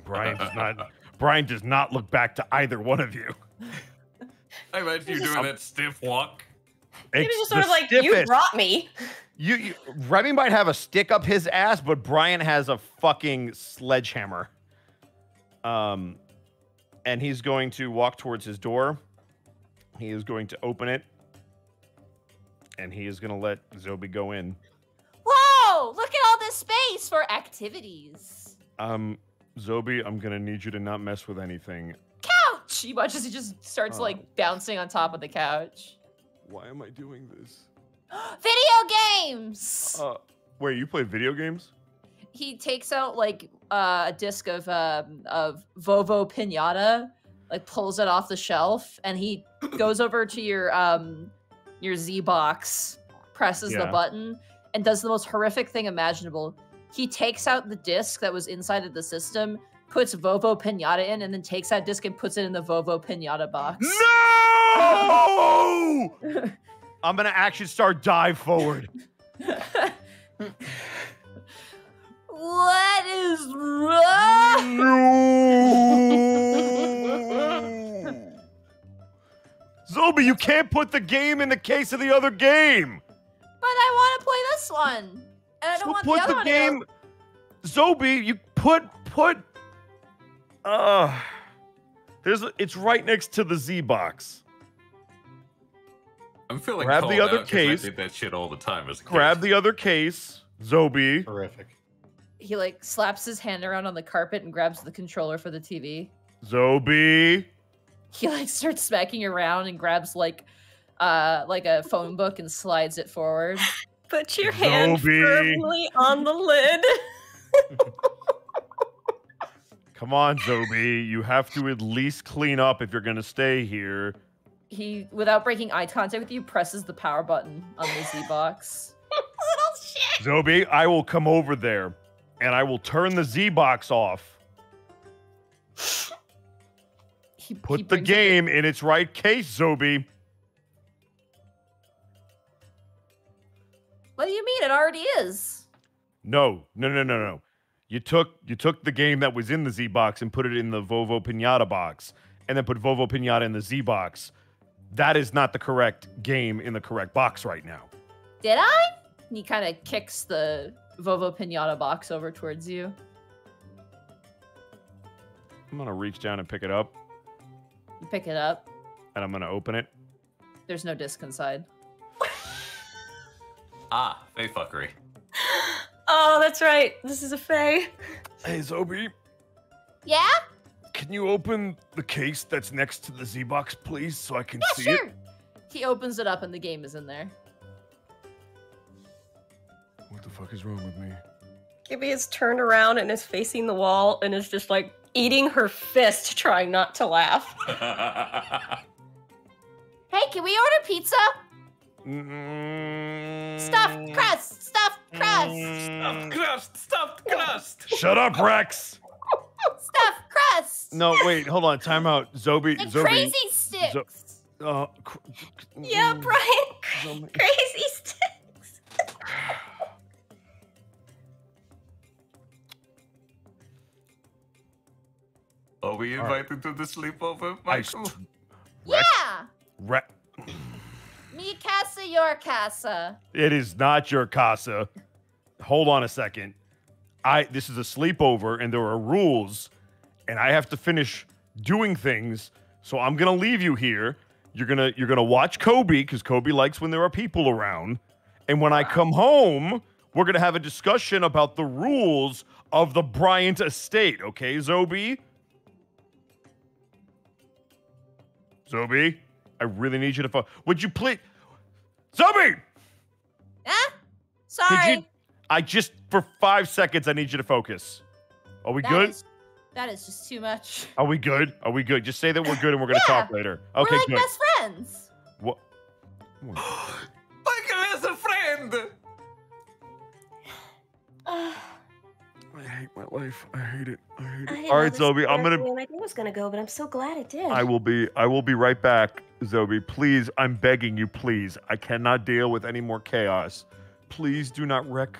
Brian does not look back to either one of you. I imagine you doing that stiff walk. He was It's just sort the of like, stiffest. you brought me. Remy might have a stick up his ass, but Brian has a fucking sledgehammer. And he's going to walk towards his door. He is going to open it. And he is going to let Zobi go in. Whoa! Look at all this space for activities. Zobi, I'm going to need you to not mess with anything. Couch! He watches, he just starts like bouncing on top of the couch. Why am I doing this? Video games! Wait, you play video games? He takes out like a disc of Vovo Pinata, like pulls it off the shelf, and he goes over to your Z box, presses the button, and does the most horrific thing imaginable. He takes out the disc that was inside of the system, puts Vovo Pinata in, and then takes that disc and puts it in the Vovo Pinata box. No! I'm gonna action star dive forward. What is wrong? No! Zobi, you can't put the game in the case of the other game. But I want to play this one, and I don't want the other one. Game. Zobi, you put. It's right next to the Z box. I'm feeling Grab called the other out 'cause I case. did that shit all the time as a kid. Grab the other case, Zobi. Horrific. He like slaps his hand around on the carpet and grabs the controller for the TV. Zobi. He like starts smacking around and grabs like a phone book and slides it forward. Put your hand Zobi. firmly on the lid. Come on, Zobi. You have to at least clean up if you're gonna stay here. He, without breaking eye contact with you, presses the power button on the Z box. Little shit. Zobi, I will come over there and I will turn the Z box off. He Put the brings game in its right case, Zobi. What do you mean? It already is. No. You took the game that was in the Z box and put it in the Vovo Pinata box, and then put Vovo Pinata in the Z box. That is not the correct game in the correct box right now. Did I? And he kind of kicks the Vovo Pinata box over towards you. I'm gonna reach down and pick it up, You pick it up. and I'm gonna open it. There's no disc inside. Ah, fey fuckery. Oh, that's right. This is a fae. Hey, Zobi, Yeah? can you open the case that's next to the Z box, please, so I can see Sure. it? He opens it up and the game is in there. fuck is wrong with me? Gibby is turned around and is facing the wall and is just like eating her fist, trying not to laugh. Hey, can we order pizza? Stuffed crust! Stuffed crust! Stuffed crust! Shut up, Rex! Stuffed crust! No, wait, hold on. Time out. Zobi. And Zobi. crazy sticks! Yeah, Brian. Crazy sticks. Are we invited to the sleepover, Michael? Yeah! Rex. Me casa, your casa. It is not your casa. Hold on a second. This is a sleepover and there are rules and I have to finish doing things. So I'm going to leave you here. You're going to watch Kobe cuz Kobe likes when there are people around. And when I come home, we're going to have a discussion about the rules of the Bryant estate, okay, Zobi? Zobi, I really need you to would you please Zobi! Huh? Sorry. I just, for 5 seconds, I need you to focus. Are we good? That is just too much. Are we good? Are we good? Just say that we're good and we're going to talk later. Okay, we're like good. best friends. What? Michael is a friend! I hate my life. I hate it. I hate I it. didn't All know right, this Zobi, was I'm where going my idea was gonna go, but I'm so glad it did. I will be right back, Zobi. Please, I'm begging you, please. I cannot deal with any more chaos. Please do not wreck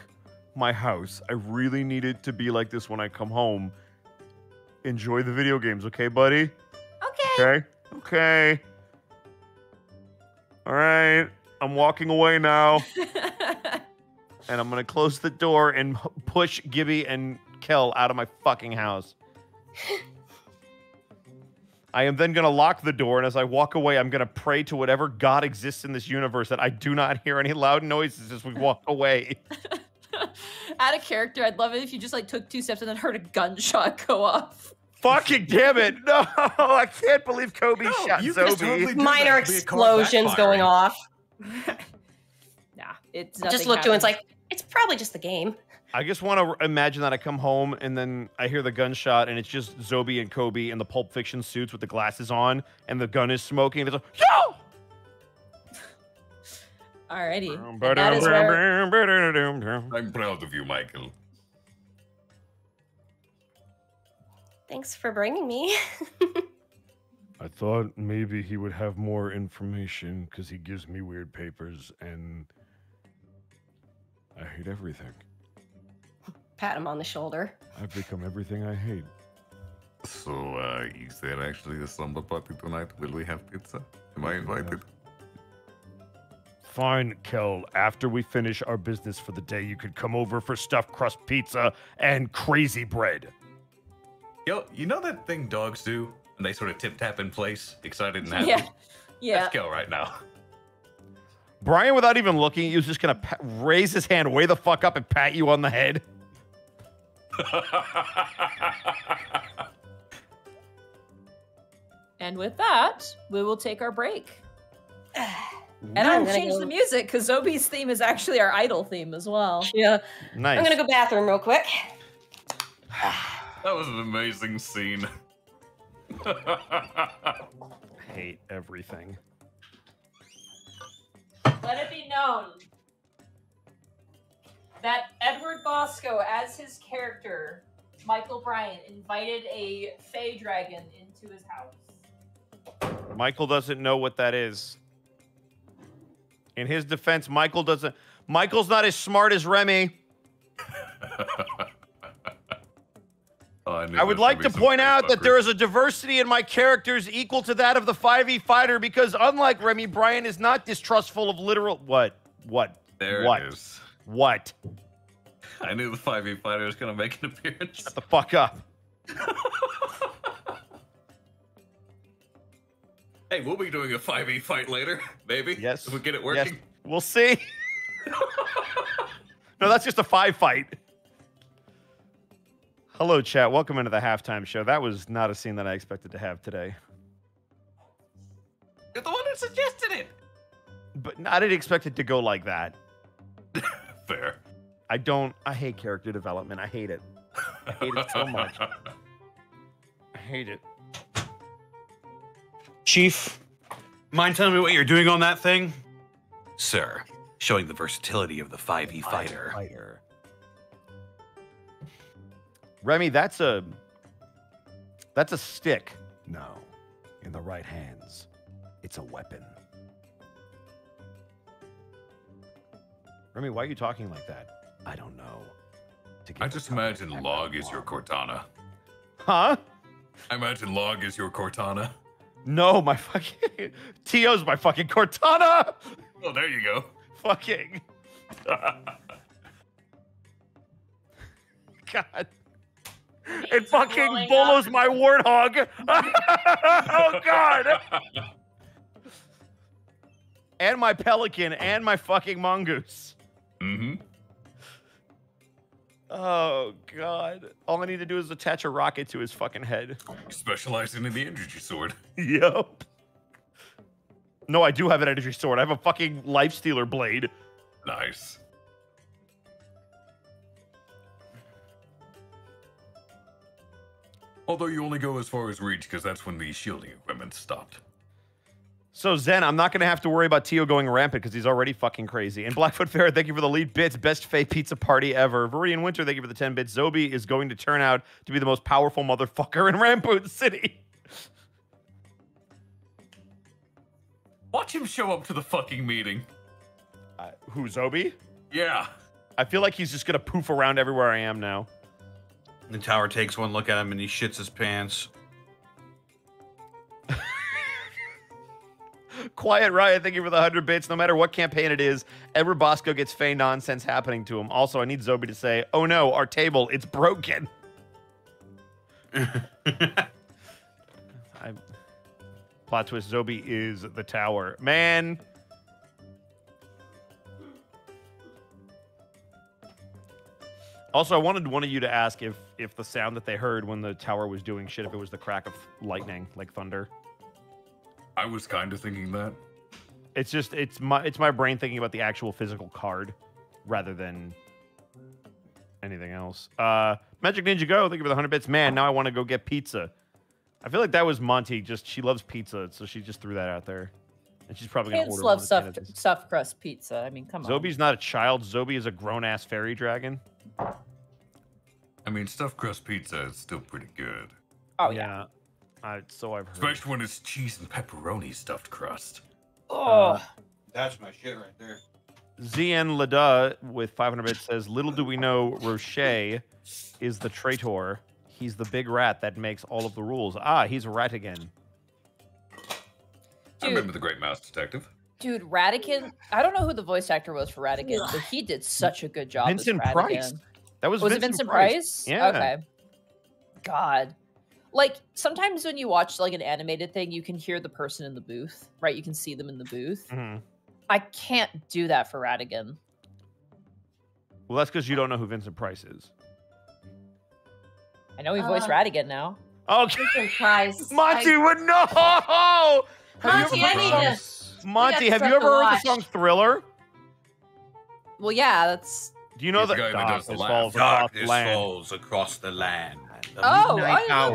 my house. I really need it to be like this when I come home. Enjoy the video games, okay, buddy? Okay. Okay? Okay. All right. I'm walking away now. And I'm going to close the door and push Gibby and Kel out of my fucking house. I am then going to lock the door, and as I walk away, I'm going to pray to whatever God exists in this universe that I do not hear any loud noises as we walk away. Out of character, I'd love it if you just like took 2 steps and then heard a gunshot go off. Fucking damn it. No, I can't believe Kobe shot you can Zobi. totally do Minor that. Be a car explosions backfiring. going off. Nah, it's I nothing just look to it and it's happens. like, it's probably just the game. I just want to imagine that I come home and then I hear the gunshot and it's just Zobi and Kobe in the Pulp Fiction suits with the glasses on and the gun is smoking and it's like, yo! Alrighty. And that is where I'm proud of you, Michael. Thanks for bringing me. I thought maybe he would have more information because he gives me weird papers and I hate everything. Pat him on the shoulder. I've become everything I hate. So, is there actually a slumber party tonight? Will we have pizza? Am I invited? Fine, Kel. After we finish our business for the day, you could come over for stuffed crust pizza and crazy bread. Yo, you know that thing dogs do? And they sort of tip-tap in place, excited and happy? Yeah. Yeah. Let's go right now. Brian, without even looking at you, is just going to raise his hand way the fuck up and pat you on the head. And with that, we will take our break. And I'm I'll gonna change go- the music because Zobi's theme is actually our idol theme as well. Yeah. Nice. I'm gonna go bathroom real quick. That was an amazing scene. Hate everything. Let it be known that Edward Bosco, as his character, Michael Bryant, invited a Fey dragon into his house. Michael doesn't know what that is. In his defense, Michael's not as smart as Remy. I would like to point out that there is a diversity in my characters equal to that of the 5e fighter because unlike Remy, Brian is not distrustful of literal... What? There What? it is. What? I knew the 5e fighter was going to make an appearance. Shut the fuck up. Hey, we'll be doing a 5e fight later, maybe. Yes. If we get it Yes. working. We'll see. No, that's just a 5 fight. Hello, chat. Welcome into the halftime show. That was not a scene that I expected to have today. You're the one who suggested it. But I didn't expect it to go like that. Fair. I hate character development. I hate it. I hate it so much. I hate it. Chief, mind telling me what you're doing on that thing? Sir, showing the versatility of the 5e fighter. Remy, that's a stick. No. In the right hands, it's a weapon. Remy, why are you talking like that? I don't know. I just imagine Log is your Cortana. Huh? I imagine Log is your Cortana. No, my fucking Tio's my fucking Cortana. Oh, there you go. Fucking. God. It fucking Bolo's my warthog. Oh God. And my pelican and my fucking mongoose. Mm-hmm. Oh God. All I need to do is attach a rocket to his fucking head. Specializing in the energy sword. Yep. No, I do have an energy sword. I have a fucking life stealer blade. Nice. Although you only go as far as reach, because that's when the shielding equipment stopped. So Zen, I'm not gonna have to worry about Tio going rampant because he's already fucking crazy. And Blackfoot Ferret, thank you for the lead bits. Best Faye pizza party ever. Viridian Winter, thank you for the 10 bits. Zobi is going to turn out to be the most powerful motherfucker in Ramboon City. Watch him show up to the fucking meeting. Who, Zobi? Yeah. I feel like he's just gonna poof around everywhere I am now. The tower takes one look at him and he shits his pants. Quiet Riot, thank you for the 100 bits. No matter what campaign it is, Edward Bosco gets Faye nonsense happening to him. Also, I need Zobi to say, "Oh no, our table, it's broken." Plot twist, Zobi is the tower. Man. Also, I wanted one of you to ask if the sound that they heard when the tower was doing shit, if it was the crack of lightning, like thunder. I was kind of thinking that. It's just it's my brain thinking about the actual physical card rather than anything else. Magic Ninja Go, thank you for the 100 bits. Man, now I want to go get pizza. I feel like that was Monty. She loves pizza, so she just threw that out there, and she's probably gonna Kids order love one of the candidates. stuffed crust pizza. I mean, come on. Zobi's not a child. Zobi is a grown ass fairy dragon. I mean, stuffed crust pizza is still pretty good. Oh yeah. So I've heard. Especially when it's cheese and pepperoni stuffed crust. Oh. That's my shit right there. ZN Lada with 500 bits says, "Little do we know, Rocher is the traitor. He's the big rat that makes all of the rules. Ah, he's a rat again." I remember the Great Mouse Detective. Dude, Ratigan. I don't know who the voice actor was for Ratigan, but he did such a good job. Vincent as Ratigan. Price. That was it Vincent Vincent Price? Yeah. Okay. God. Like, sometimes when you watch, like, an animated thing, you can hear the person in the booth, right? You can see them in the booth. Mm-hmm. I can't do that for Ratigan. Well, that's because you don't know who Vincent Price is. I know he voiced Ratigan now. Okay. Vincent Price. Monty would know! Monty, I need to... Monty, have you stuff ever to heard the watch. song Thriller? Well, yeah, that's... Do you know He's the that guy that does the laugh. falls across the Darkness land? falls across the land. The Oh, midnight I didn't know hour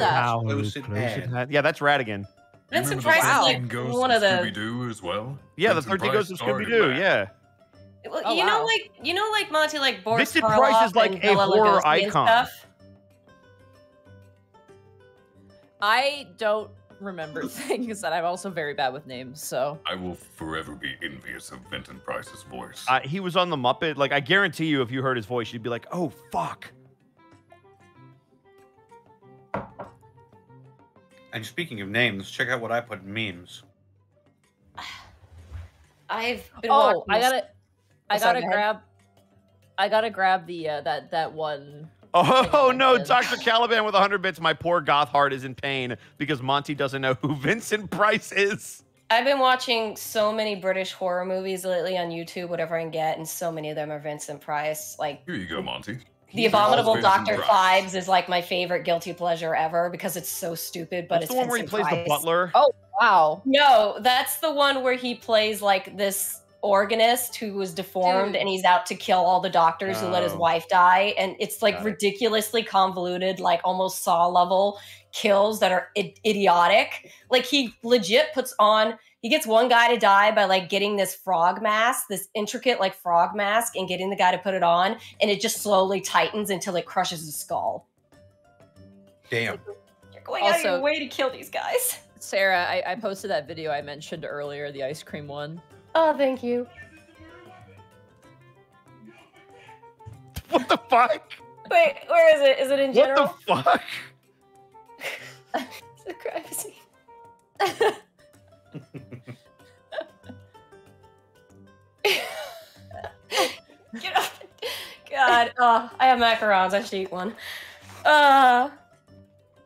that. is close at hand. Yeah, that's Ratigan. Vincent Remember Price the is Wow. like 13 Ghosts one of of the... Scooby-Doo as well? Yeah, the Vincent 13 Ghosts of Price started Scooby-Doo, that. yeah. Well, Oh, you wow. know, like Monty, like Boris Vincent Karloff Price is like and a Bela horror Lugosi and icon. stuff. I don't remember things, and I'm also very bad with names, so... I will forever be envious of Vincent Price's voice. He was on the Muppet. Like, I guarantee you, if you heard his voice, you'd be like, "Oh fuck." And speaking of names, check out what I put in memes. I've been Oh, watching I this- gotta sorry, go ahead. grab the, that one... Oh no, mentioned. Dr. Caliban with 100 bits. My poor goth heart is in pain because Monty doesn't know who Vincent Price is. I've been watching so many British horror movies lately on YouTube, whatever I can get, and so many of them are Vincent Price. Like, Here you go, Monty. The Abominable Vincent Dr. Price. Phibes is like my favorite guilty pleasure ever because it's so stupid, but What's it's the one where he Vincent plays the Price. butler? Oh, wow. No, that's the one where he plays like this organist who was deformed, and he's out to kill all the doctors who let his wife die. And it's like ridiculously convoluted, like almost Saw level kills that are idiotic. Like he legit puts on. He gets one guy to die by like getting this frog mask, this intricate like frog mask, and getting the guy to put it on, and it just slowly tightens until it crushes his skull. Damn. You're going out of your way to kill these guys. Sarah, I posted that video I mentioned earlier, the ice cream one. Oh, thank you. What the fuck? Wait, where is it? Is it in general? What the fuck? It's a crime scene. Get off. God. Oh, I have macarons. I should eat one.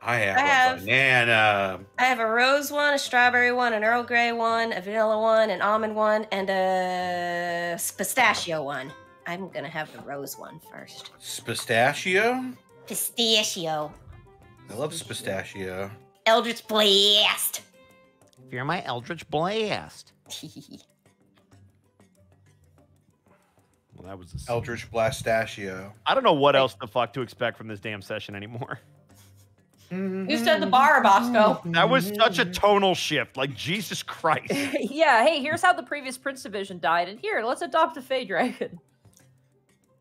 I have a banana. I have a rose one, a strawberry one, an Earl Grey one, a vanilla one, an almond one, and a pistachio one. I'm gonna have the rose one first. Pistachio? Pistachio. I love pistachio. Eldritch Blast. Fear my Eldritch Blast. Well, that was a Eldritch Blastachio. I don't know what else the fuck to expect from this damn session anymore. You said the bar, Bosco. That was such a tonal shift. Like, Jesus Christ. Yeah, hey, here's how the previous Prince division died, and here, let's adopt a Fey Dragon.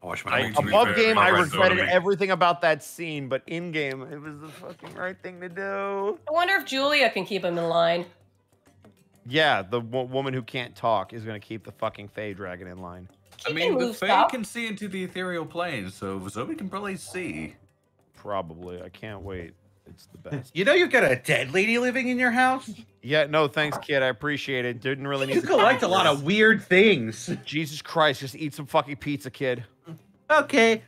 Above game, I regretted everything about that scene, but in game, it was the fucking right thing to do. I wonder if Julia can keep him in line. Yeah, the woman who can't talk is going to keep the fucking Fey Dragon in line. I mean, the Fae can see into the ethereal plane, so Zoe can probably see. Probably. I can't wait. It's the best. You know you've got a dead lady living in your house? Yeah, no, thanks, kid. I appreciate it. Didn't really need You collect a lot of weird things. Jesus Christ, just eat some fucking pizza, kid. Okay.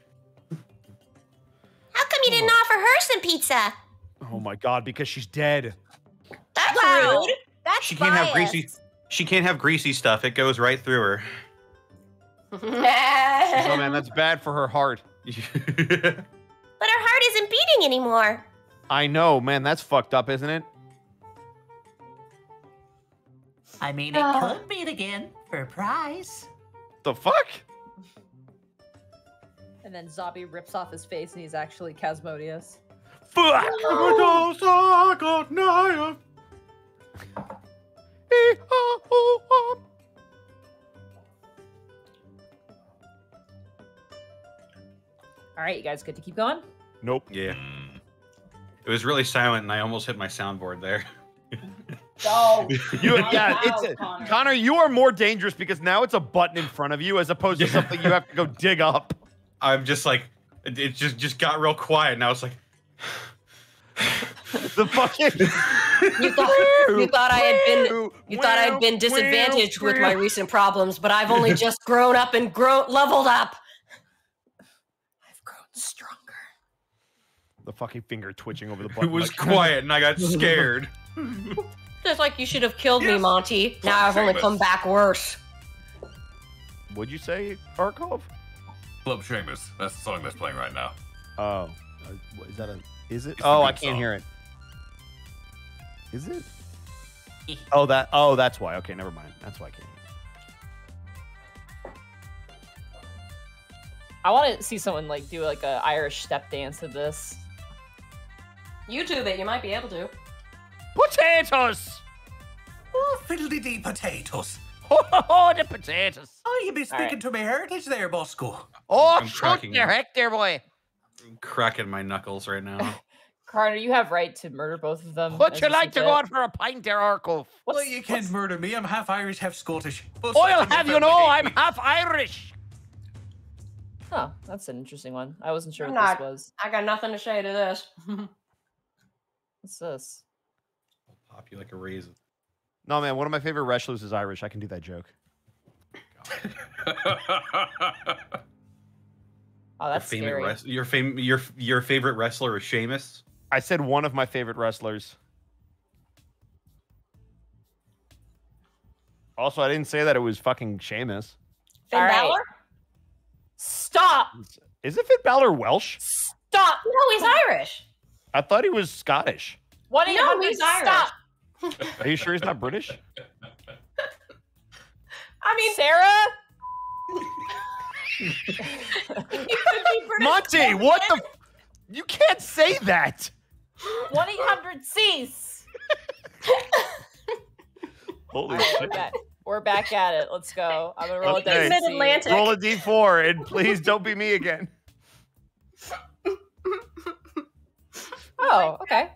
How come you didn't offer her some pizza? Oh my god, because she's dead. That's rude. That's She can't have greasy. She can't have greasy stuff. It goes right through her. Oh man, that's bad for her heart. But her heart isn't beating anymore. I know, man. That's fucked up, isn't it? I mean, it could beat again for a prize. The fuck? And then Zobby rips off his face, and he's actually Chasmodius. Fuck! All right, you guys good to keep going? Nope. Yeah. It was really silent, and I almost hit my soundboard there. No. Connor, you are more dangerous because now it's a button in front of you as opposed to something you have to go dig up. I'm just like, it just got real quiet. Now it's like, the fucking. You thought I had been disadvantaged with my recent problems, but I've only just grown up and leveled up. I've grown stronger. The fucking finger twitching over the button. it was quiet, and I got scared. Just like you should have killed me, Monty. Now I've only come back worse. What'd you say, Arkov? Club Seamus. That's the song that's playing right now. Oh, is that a? Is it? It's a Oh, good I can't song. hear it. Is it? Oh, that's why. Okay, never mind. That's why I can't hear it. I want to see someone like do like a Irish step dance to this. YouTube it. You might be able to. Potatoes! Oh, fiddly-dee potatoes. Oh, the potatoes. Oh, you be speaking right. to my heritage there, Bosco. Oh, I'm shoot cracking your up. heck there, boy. I'm cracking my knuckles right now. Carter, you have right to murder both of them. Would as you like to see go fit. out for a pint there, Arkov? Well, you can't murder me. I'm half Irish, half Scottish. Both I'll sides of have my you know family I'm hate me. half Irish. Oh, that's an interesting one. I wasn't sure I'm what not. this was. I got nothing to say to this. What's this? Pop you like a raisin. No, man, one of my favorite wrestlers is Irish. I can do that joke. Oh, that's scary. Your favorite wrestler is Sheamus. I said one of my favorite wrestlers. Also, I didn't say that it was fucking Sheamus. Finn All right. Balor? Stop! Is it Finn Balor Welsh? Stop! No, he's Irish. I thought he was Scottish. What No, he's Irish. Stop! Are you sure he's not British? I mean, Sarah? Monty, what the? You can't say that. 1-800-CEASE. Holy Alright, shit. we're back at it. Let's go. I'm gonna roll Okay. a Mid-Atlantic. Roll a d4 and please don't be me again. Oh, okay.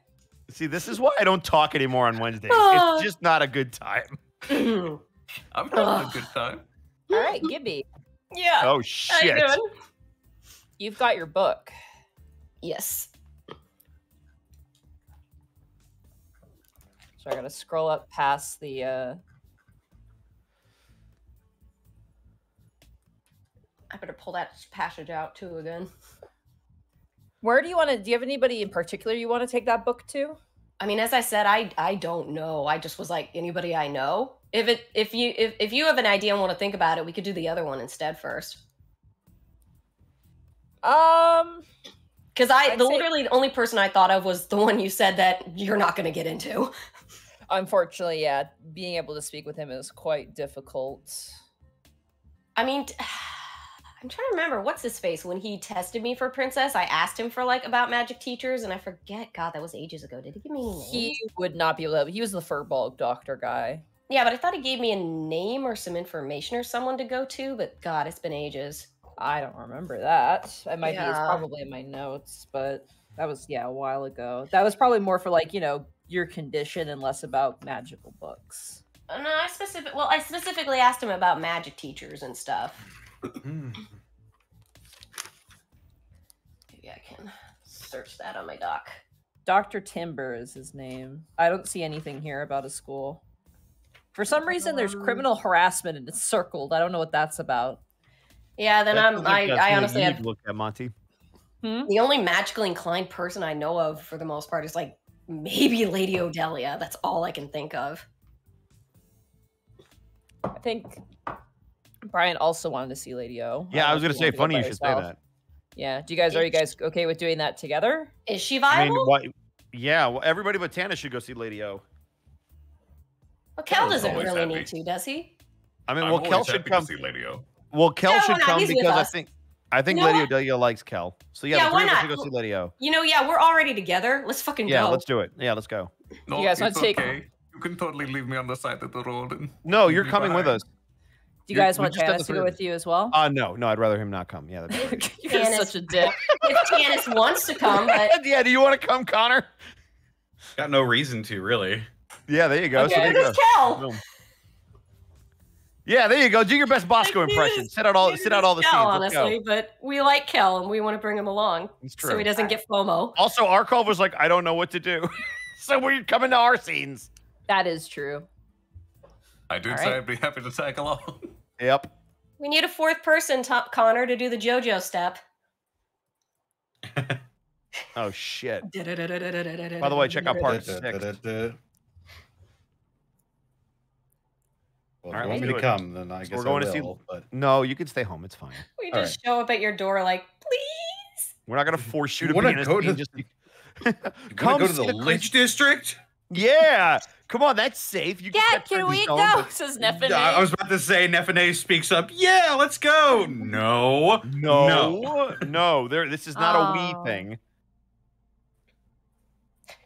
See, this is why I don't talk anymore on Wednesdays. Oh. It's just not a good time. I'm having a good time. All right, Gibby, Yeah. Oh How you shit. doing? you've got your book. Yes. So I gotta scroll up past the. I better pull that passage out too again. Where do you want to? Do you have anybody in particular you want to take that book to? I mean, as I said, I don't know. I just was like, anybody I know. If you have an idea and want to think about it, we could do the other one instead first. Because literally the only person I thought of was the one you said that you're not going to get into. Unfortunately, yeah, being able to speak with him is quite difficult. I mean, I'm trying to remember what's his face when he tested me for princess. I asked him for like about magic teachers, and I forget. God, that was ages ago. Did he give me any names? He would not be able to. He was the furball doctor guy. Yeah, but I thought he gave me a name or some information or someone to go to. But God, it's been ages. I don't remember that. It might be. It's Yeah. probably in my notes, but that was a while ago. That was probably more for like your condition and less about magical books. No, I specifically asked him about magic teachers and stuff. Maybe I can search that on my doc. Dr. Timber is his name. I don't see anything here about a school. For some reason, there's criminal harassment and it's circled. I don't know what that's about. Yeah, then That's I honestly you need have to look at Monty. the only magically inclined person I know of for the most part is like maybe Lady Odelia. That's all I can think of. I think Brian also wanted to see Lady O. Yeah, I was don't gonna know if say, you wanted to funny go you by should say yourself. that. Yeah. Are you guys okay with doing that together? Is she I mean, viable? what? Yeah, well, everybody but Tana should go see Lady O. Well, Kel Kel's doesn't always really happy. need to, does he? I mean, I'm well, Kel always should happy come. to see Lady O. Well, Kel Yeah, should why not? come He's with because us. I think You know Lady what? Odelia likes Kel. So yeah, Yeah, the why three of us not? should go see Lady O. Yeah, we're already together. Let's fucking Yeah, go. let's do it. Yeah, let's go. No, You guys wanna it's take- okay. You can totally leave me on the side of the road. And No, leave you're me coming with behind. us. Do you guys we want just got the Janice to three go of with you as well? No, I'd rather him not come. Yeah, that's great. You're Janice. such a dick. If Janice wants to come, but Yeah, do you want to come, Connor? Got no reason to, really. Yeah, there you go. okay, So there you this go. is Kel. Boom. Yeah, there you go. Do your best Bosco impression. Sit out all the Kel, scenes. Let's honestly, go. but we like Kel and we want to bring him along It's so true. he doesn't get FOMO. Also, Arkov was like, I don't know what to do. So we're coming to our scenes. That is true. I did All say right. I'd be happy to tag along. Yep. We need a fourth person, Connor, to do the JoJo step. Oh shit. By By the way, check out part 6. Well, All right, if you want let's me do to it. come, then I So guess we're going I to see- will, but No, you can stay home. It's fine. We All just show up at your door like, please. We're not gonna force you You to be wanna in a go scene. to- Just you come want to go to see the Chris- Lich District? Yeah. Come on, that's safe. You Yeah, get can through we the zone, go? but- Says Neffany. Yeah, I was about to say, Neffany speaks up. Yeah, let's go. No. No. This is not a Oh. we thing.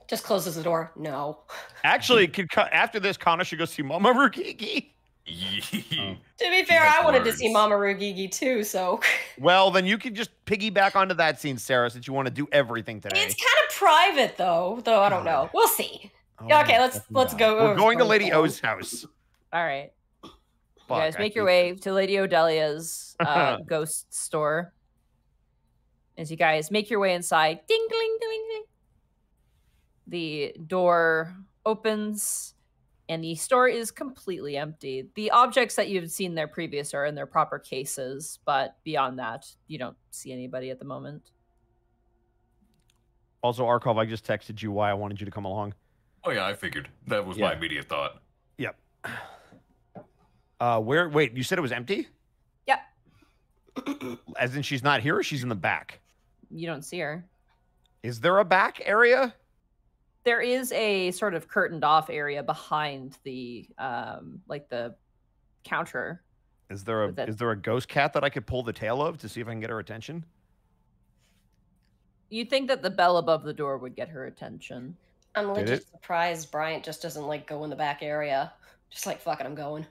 Just closes the door. No. Actually, after this, Connor should go see Mama Rugigi. To be fair, Nice I wanted to words. see Mama Rugigi too, so Well, then you can just piggyback onto that scene, Sarah, since you want to do everything today. it's kind of private though. I don't know. We'll see. Oh Yeah, okay, my let's fucking go. God. We're going to Oh, Lady oh. O's house. All right. You Fuck, guys I make your hate way to Lady Odelia's ghost store. As you guys make your way inside, ding, ding, ding, ding. The door opens and the store is completely empty. The objects that you've seen there previous are in their proper cases, but beyond that, you don't see anybody at the moment. Also, Arkov, I just texted you why I wanted you to come along. Oh yeah, I figured. That was Yeah. my immediate thought. Yep. Wait, you said it was empty? Yep. As in she's not here or she's in the back? You don't see her. Is there a back area? There is a sort of curtained off area behind the like the counter Is there a ghost cat that I could pull the tail of to see if I can get her attention? You think that the bell above the door would get her attention? I'm Did legit it? surprised Bryant just doesn't like go in the back area. Just like, fuck it, I'm going.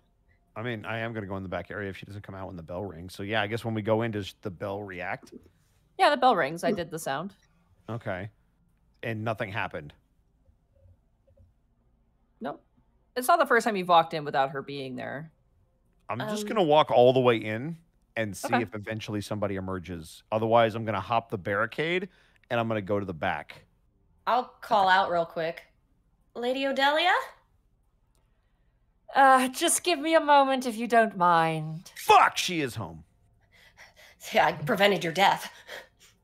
I mean, I am going to go in the back area if she doesn't come out when the bell rings. So yeah, I guess when we go in, does the bell react? Yeah, the bell rings. I did the sound. Okay. And nothing happened. Nope. It's not the first time you've walked in without her being there. I'm just going to walk all the way in and see Okay. if eventually somebody emerges. Otherwise, I'm going to hop the barricade and I'm going to go to the back. I'll call out real quick. Lady Odelia? Just give me a moment if you don't mind. Fuck, she is home. Yeah, I prevented your death.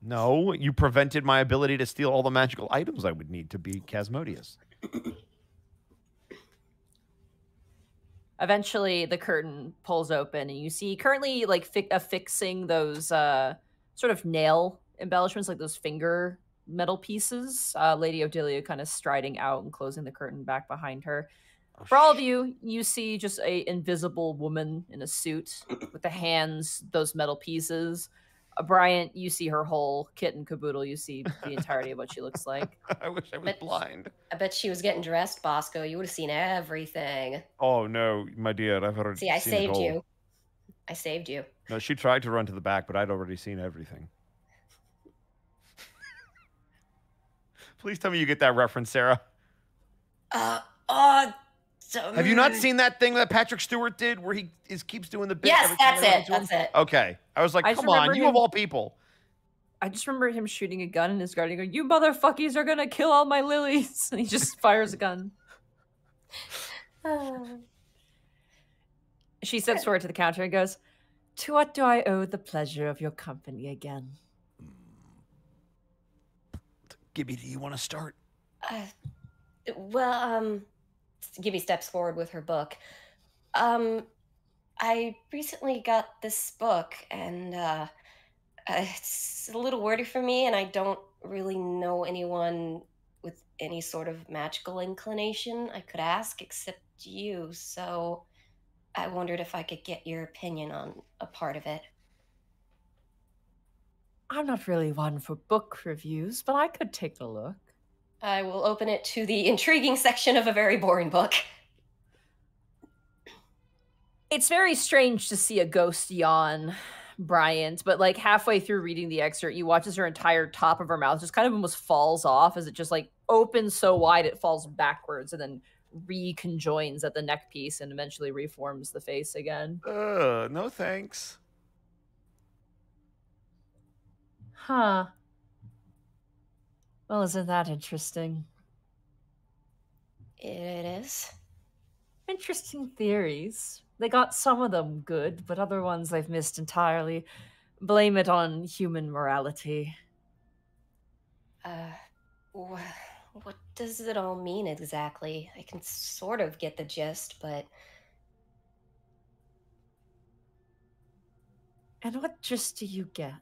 No, you prevented my ability to steal all the magical items I would need to be Casmodius. Eventually, the curtain pulls open, and you see currently like affixing those sort of nail embellishments, like those finger metal pieces. Lady Odelia kind of striding out and closing the curtain back behind her. For all of you, you see just a invisible woman in a suit with the hands, those metal pieces. Bryant, you see her whole kit and caboodle. You see the entirety of what she looks like. I wish I was blind. I bet she was getting dressed, Bosco. You would have seen everything. Oh, no, my dear. I've already See, I seen it saved all. you. I saved you. No, she tried to run to the back, but I'd already seen everything. Please tell me you get that reference, Sarah. Have you not seen that thing that Patrick Stewart did where he keeps doing the bit? Yes, every time that's I run it. into him? That's it. Okay. I was like, I just come on, remember you of him- all people. I just remember him shooting a gun in his garden, going, "You motherfuckers are gonna kill all my lilies!" And he just fires a gun. She steps forward to the counter and goes, "To what do I owe the pleasure of your company again?" Gibby, do you want to start? Gibby steps forward with her book. I recently got this book, and it's a little wordy for me, and I don't really know anyone with any sort of magical inclination I could ask except you, so I wondered if I could get your opinion on a part of it. I'm not really one for book reviews, but I could take a look. I will open it to the intriguing section of a very boring book. It's very strange to see a ghost yawn, Bryant, but like halfway through reading the excerpt, you watch as her entire top of her mouth just kind of almost falls off as it just like opens so wide it falls backwards and then reconjoins at the neck piece and eventually reforms the face again. No thanks. Huh. Well, isn't that interesting? It is. Interesting theories. They got some of them good, but other ones they've missed entirely. Blame it on human morality. What does it all mean exactly? I can sort of get the gist, but... And what gist do you get?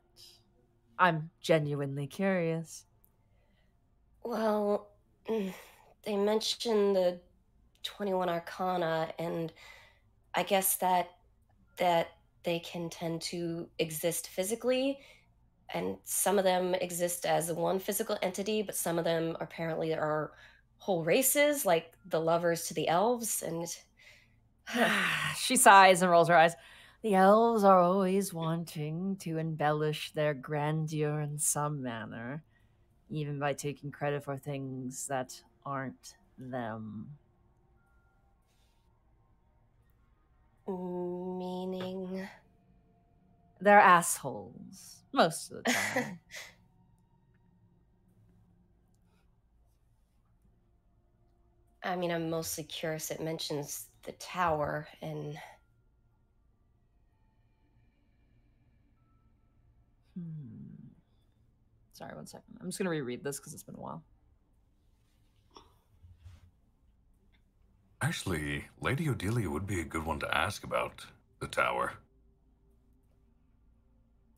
I'm genuinely curious. Well, they mentioned the 21 Arcana, and I guess that they can tend to exist physically, and some of them exist as one physical entity, but some of them apparently are whole races, like the lovers to the elves, and... She sighs and rolls her eyes. The elves are always wanting to embellish their grandeur in some manner, even by taking credit for things that aren't them. Meaning? They're assholes, most of the time. I mean, I'm mostly curious. It mentions the tower, and... Sorry, 1 second. I'm just going to reread this because it's been a while. Actually, Lady Odelia would be a good one to ask about the tower.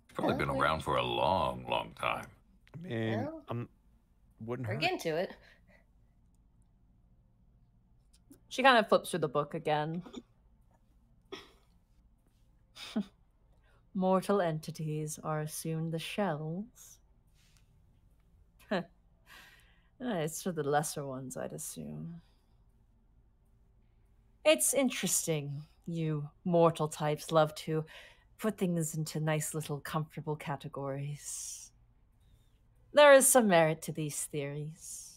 It's probably been around for a long, long time. I mean, Well, wouldn't we're hurt. getting to it. She kind of flips through the book again. mortal entities are soon the shells. It's for the lesser ones, I'd assume. It's interesting. You mortal types love to put things into nice little comfortable categories. There is some merit to these theories.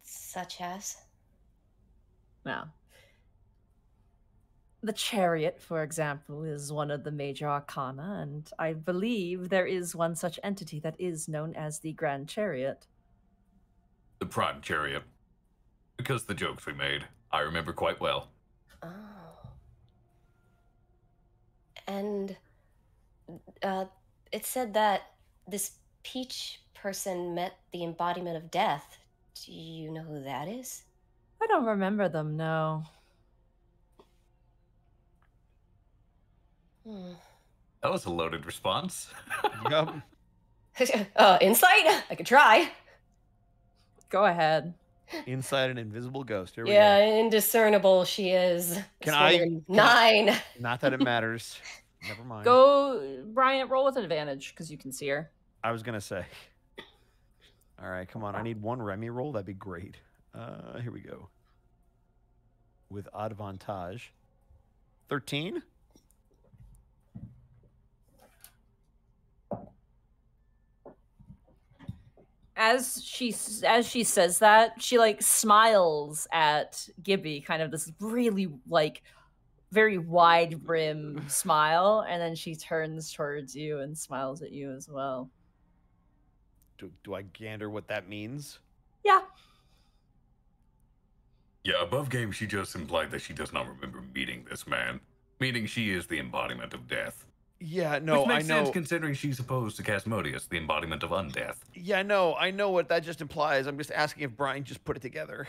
Such as? Now, the chariot, for example, is one of the major arcana, and I believe there is one such entity that is known as the Grand Chariot. The Prime Chariot. Because the jokes we made, I remember quite well. Oh. And it said that this peach person met the embodiment of death. Do you know who that is? I don't remember them, no. That was a loaded response. Yep. Insight? I could try. Go ahead. Inside an invisible ghost. Here we Yeah, go. indiscernible she is. Can It's I- another can 9. Not that it matters. Never mind. Go, Bryant, roll with advantage, because you can see her. I was gonna say. All right, come on. I need one Remy roll. That'd be great. Here we go. With advantage. 13. As she says that, she like smiles at Gibby, kind of this really like very wide brim smile, and then she turns towards you and smiles at you as well. Do I gander what that means? Yeah. Yeah, above game, she just implied that she does not remember meeting this man, meaning she is the embodiment of death. Yeah, no, Which I makes know. sense considering she's opposed to Casmodius, the embodiment of undeath. Yeah, no, I know what that just implies. I'm just asking if Brian just put it together.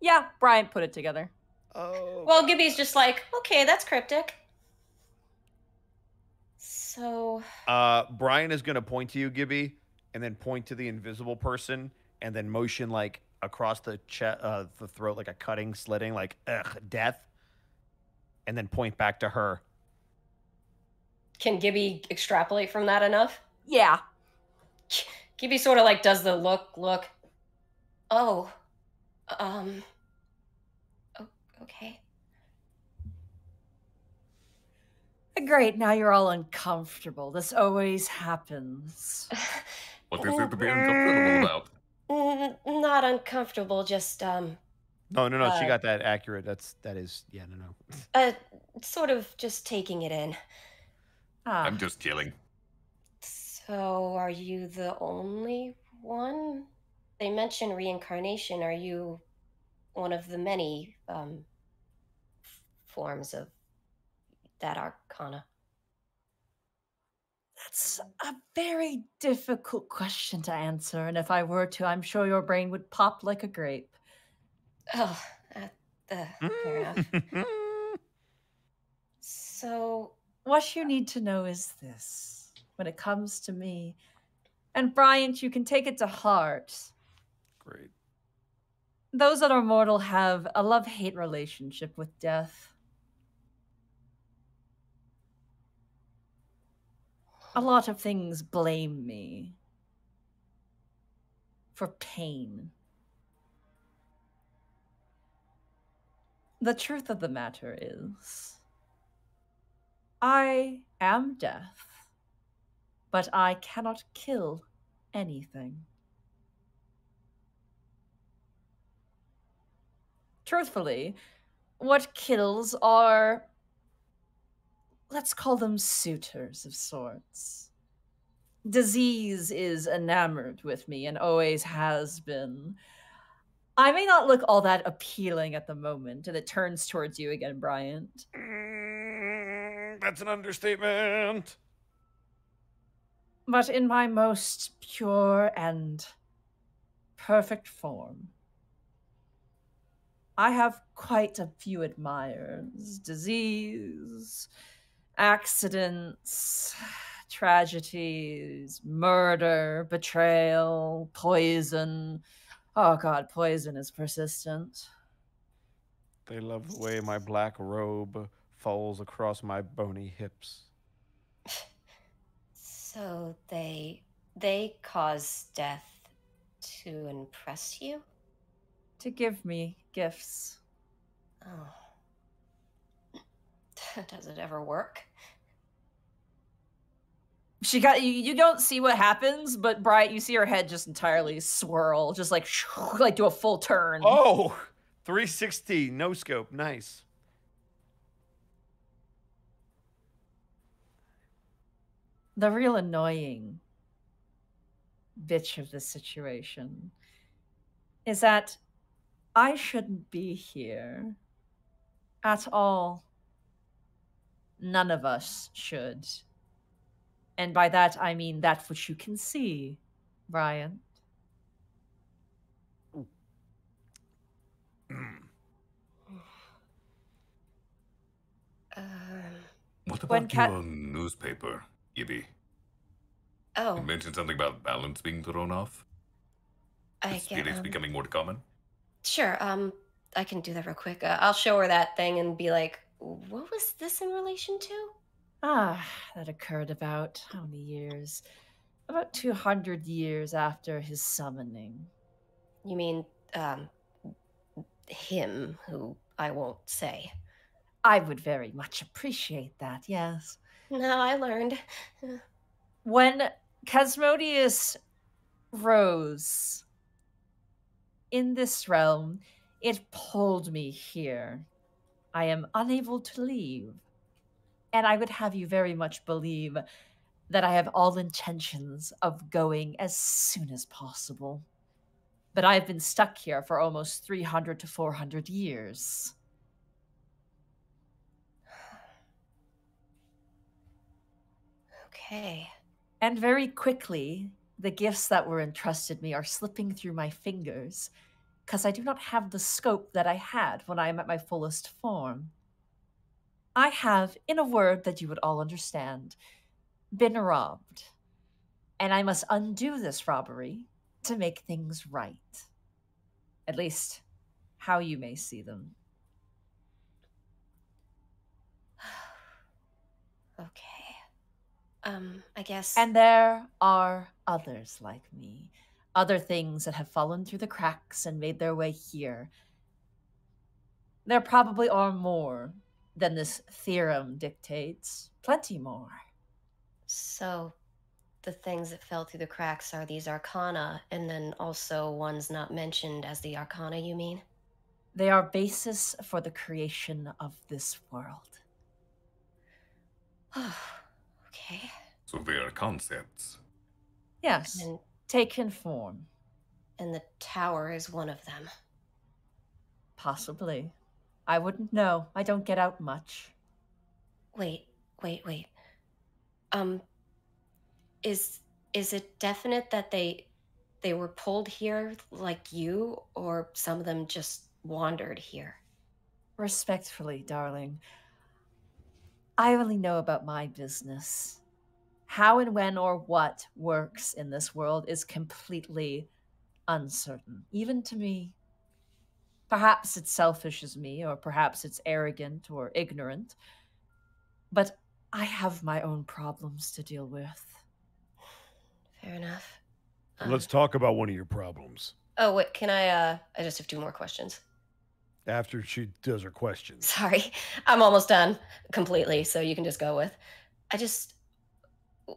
Yeah, Bryant put it together. Oh. Well, Gibby's just like, okay, that's cryptic. So, Brian is gonna point to you, Gibby, and then point to the invisible person, and then motion like across the the throat, like a cutting, slitting, like death, and then point back to her. can Gibby extrapolate from that enough? Yeah. Gibby sort of like does the look. Oh, okay. Great, now you're all uncomfortable. This always happens. What is it to be uncomfortable about? Not uncomfortable, just No, she got that accurate. That is, yeah, no. sort of just taking it in. I'm just chilling. So, are you the only one? They mention reincarnation. Are you one of the many forms of that arcana? That's a very difficult question to answer, and if I were to, I'm sure your brain would pop like a grape. Oh, fair enough. So, What you need to know is this. When it comes to me, and Bryant, you can take it to heart. Great. Those that are mortal have a love-hate relationship with death. A lot of things blame me for pain. The truth of the matter is, I am death, but I cannot kill anything. Truthfully, what kills are, let's call them suitors of sorts. Disease is enamored with me and always has been. I may not look all that appealing at the moment, and it turns towards you again, Bryant. That's an understatement. But in my most pure and perfect form, I have quite a few admirers. Disease, accidents, tragedies, murder, betrayal, poison. Oh god, poison is persistent. They love the way my black robe folds across my bony hips. So they cause death to impress you? To give me gifts. Oh. Does it ever work? She got you don't see what happens, but Bright, you see her head just entirely swirl, just like like do a full turn. Oh, 360, no scope, nice. The real annoying bitch of this situation is that I shouldn't be here at all. None of us should. And by that, I mean that which you can see, Brian. What When about Cat- your newspaper, Gibby? Oh, You mentioned something about balance being thrown off. I With get spirits becoming more common. Sure. I can do that real quick. I'll show her that thing and be like, "What was this in relation to?" That occurred about how many years? About 200 years after his summoning. You mean, him, who I won't say. I would very much appreciate that, yes. No, I learned. When Cosmodius rose in this realm, it pulled me here. I am unable to leave. And I would have you very much believe that I have all intentions of going as soon as possible. But I've been stuck here for almost 300 to 400 years. Okay. And very quickly, the gifts that were entrusted me are slipping through my fingers, because I do not have the scope that I had when I am at my fullest form. I have, in a word that you would all understand, been robbed. And I must undo this robbery to make things right. At least, how you may see them. Okay. I guess. And there are others like me. Other things that have fallen through the cracks and made their way here. There probably are more than this theorem dictates. Plenty more. So, the things that fell through the cracks are these arcana, and then also ones not mentioned as the arcana, you mean? They are basis for the creation of this world. Okay. So they are concepts. Yes, And, taken form. and the tower is one of them. Possibly. I wouldn't know. I don't get out much. Wait. Is it definite that they were pulled here like you, or some of them just wandered here? Respectfully, darling, I only know about my business. How and when or what works in this world is completely uncertain, even to me. Perhaps it's selfish as me, or perhaps it's arrogant or ignorant, but I have my own problems to deal with. Fair enough. Let's talk about one of your problems. Oh, wait, can I just have two more questions. After she does her questions. Sorry, I'm almost done completely, so you can just go with.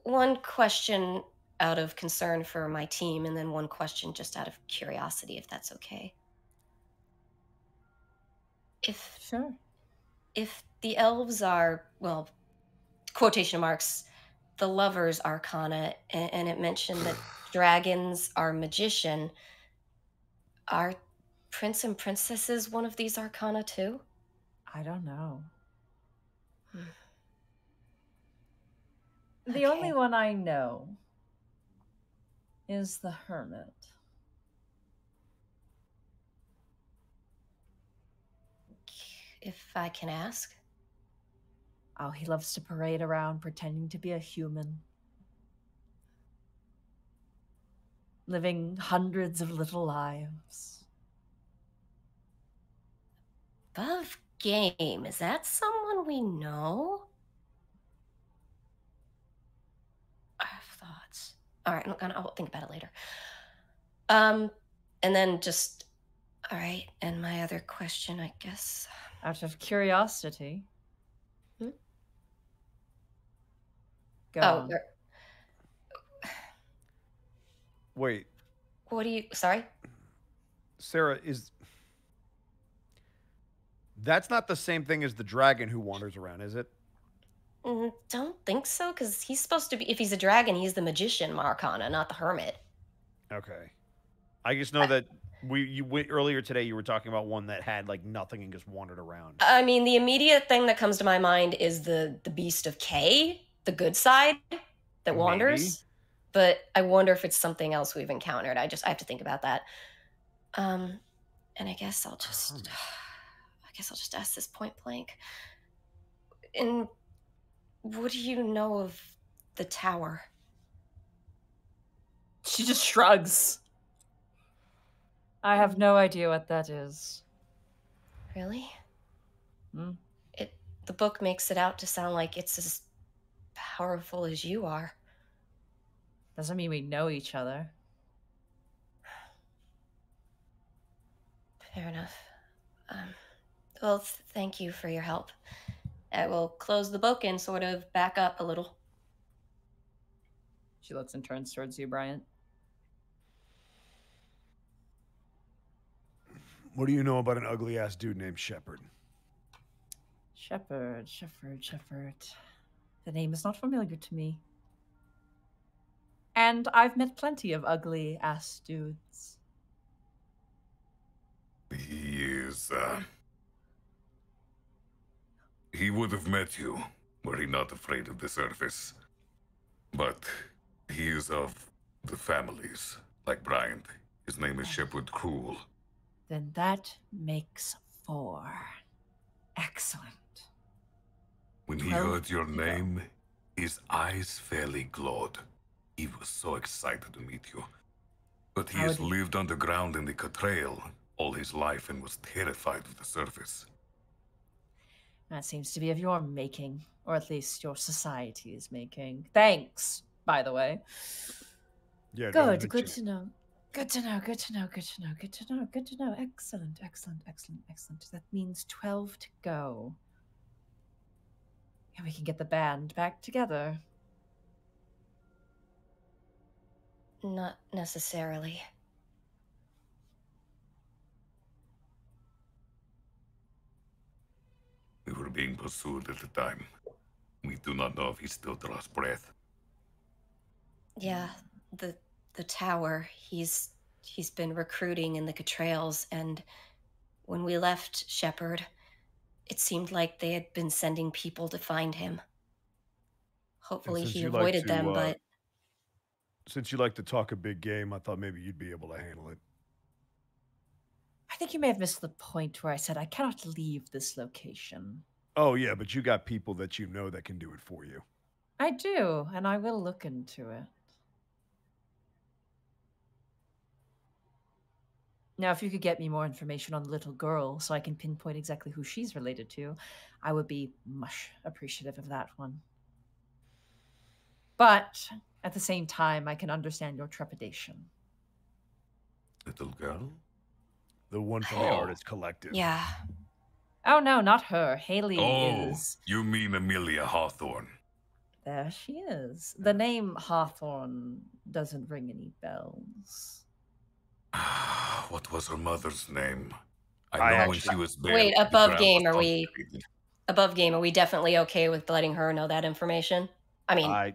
One question out of concern for my team, and then one question just out of curiosity, if that's okay. Sure. If the elves are, well, quotation marks, the lovers arcana, and it mentioned that dragons are magician, are prince and princesses one of these arcana too? I don't know. Hmm. The Okay. only one I know is the hermit. If I can ask. Oh, he loves to parade around pretending to be a human. Living hundreds of little lives. Above game. Is that someone we know? I have thoughts. All right, I'll think about it later. And then just, all right, and my other question, I guess. Out of curiosity. Hmm? Go Oh, on. Wait, what do you, sorry? Sarah, that's not the same thing as the dragon who wanders around, is it? Don't think so, because he's supposed to be, if he's a dragon, he's the magician Marcana, not the hermit. Okay. I just know that earlier today you were talking about one that had like nothing and just wandered around. I mean, the immediate thing that comes to my mind is the beast of K, the good side that wanders. Maybe. But I wonder if it's something else we've encountered. I have to think about that. And I guess I'll just ask this point blank. And what do you know of the tower? She just shrugs. I have no idea what that is. Really? Hmm? The book makes it out to sound like it's as powerful as you are. Doesn't mean we know each other. Fair enough. Well, thank you for your help. I will close the book and sort of back up a little. She looks and turns towards you, Bryant. What do you know about an ugly ass dude named Shepard? Shepard. The name is not familiar to me. And I've met plenty of ugly ass dudes. He is, he would have met you were he not afraid of the surface. But he is of the families, like Bryant. His name is Shepard Cruel. Then that makes 4. Excellent. When he heard your name, his eyes fairly glowed. He was so excited to meet you. But he has lived underground in the Catrail all his life and was terrified of the surface. That seems to be of your making, or at least your society is making. Thanks, by the way. Yeah. Good to know. Good to know. Excellent. That means 12 to go. And we can get the band back together. Not necessarily. We were being pursued at the time. We do not know if he still draws breath. Yeah, the tower. He's been recruiting in the Catrails, and when we left Shepard, it seemed like they had been sending people to find him. Hopefully he avoided them, but... Since you like to talk a big game, I thought maybe you'd be able to handle it. I think you may have missed the point where I said I cannot leave this location. Oh, yeah, but you got people that you know that can do it for you. I do, and I will look into it. Now, if you could get me more information on the little girl so I can pinpoint exactly who she's related to, I would be much appreciative of that one. But at the same time, I can understand your trepidation. Little girl? The one from the Artist Collective. Yeah. Oh, no, not her. Haley Oh, is... you mean Amelia Hawthorne. There she is. The name Hawthorne doesn't ring any bells. What was her mother's name? I know when she was buried. Wait, the above ground game, was above game, are we definitely okay with letting her know that information? I mean, I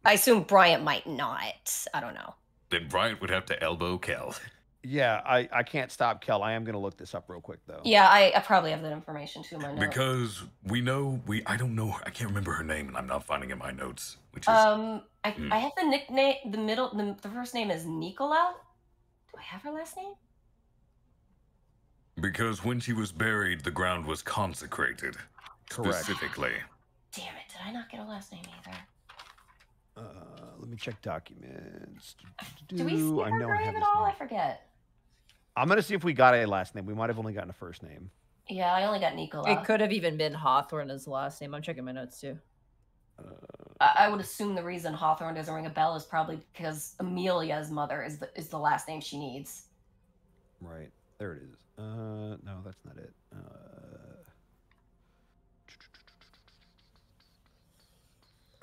assume Bryant might not. I don't know. Then Bryant would have to elbow Kel. Yeah, I can't stop Kel. I am going to look this up real quick, though. Yeah, I probably have that information too in my notes. Because I don't know, I can't remember her name, and I'm not finding it in my notes. Which is, I have the nickname, the first name is Nicola. Do I have her last name? because when she was buried, the ground was consecrated. Correct. Specifically. Damn it, did I not get a last name either? Let me check documents. Do we see her grave at all? I forget. I'm going to see if we got a last name. We might have only gotten a first name. Yeah, I only got Nicola. It could have even been Hawthorne as the last name. I'm checking my notes too. I would assume the reason Hawthorne doesn't ring a bell is probably because Amelia's mother is the last name she needs. Right. There it is. No, that's not it.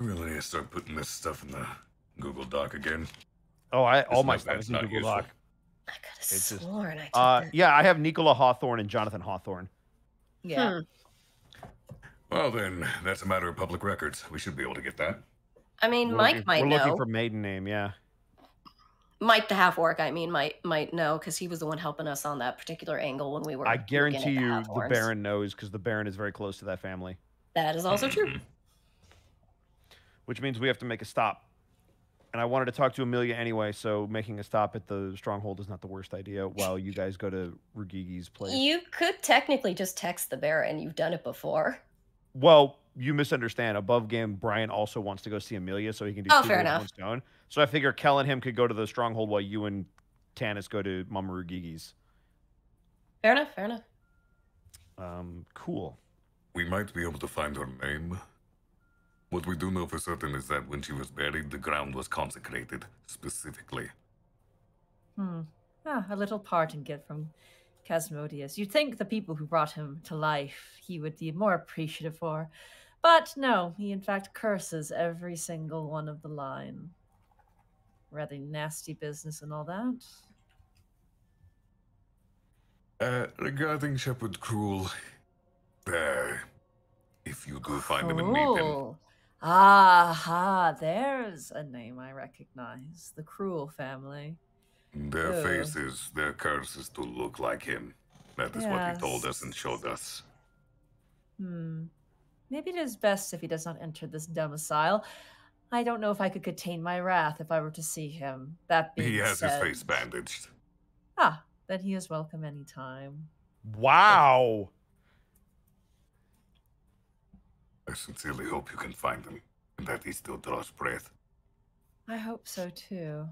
I really need to start putting this stuff in the Google Doc again. Oh, all my not- stuff that's is in not Google useful. Doc. I could have It's just- sworn I took that. Yeah, I have Nicola Hawthorne and Jonathan Hawthorne. Yeah. Well, then, that's a matter of public records. We should be able to get that. I mean, Mike might We're know. looking for maiden name, yeah. Mike the half orc, I mean, might know because he was the one helping us on that particular angle when we were. I looking guarantee at you the Hawthorns. Baron knows because the Baron is very close to that family. That is also true. Which means we have to make a stop. And I wanted to talk to Amelia anyway, so making a stop at the Stronghold is not the worst idea while you guys go to Rugigi's place. You could technically just text the Baron. You've done it before. Well, you misunderstand. Above game, Brian also wants to go see Amelia so he can do two fair birds, enough. one stone. So I figure Kel and him could go to the Stronghold while you and Tanis go to Mama Rugigi's. Fair enough. Fair enough. Cool. We might be able to find her name. What we do know for certain is that when she was buried, the ground was consecrated, specifically. A little parting gift from Casmodius. You'd think the people who brought him to life he would be more appreciative for. But no, he in fact curses every single one of the line. Rather nasty business and all that. Regarding Shepherd Cruel, if you do find him and meet him, Cruel. Aha, there's a name I recognize. The Cruel family. their Oh. faces, their curses to look like him. That is what he told us and showed us. Maybe it is best if he does not enter this domicile. I don't know if I could contain my wrath if I were to see him. That being He has said, his face bandaged. Then he is welcome anytime. Wow. I sincerely hope you can find him, and that he still draws breath. I hope so too.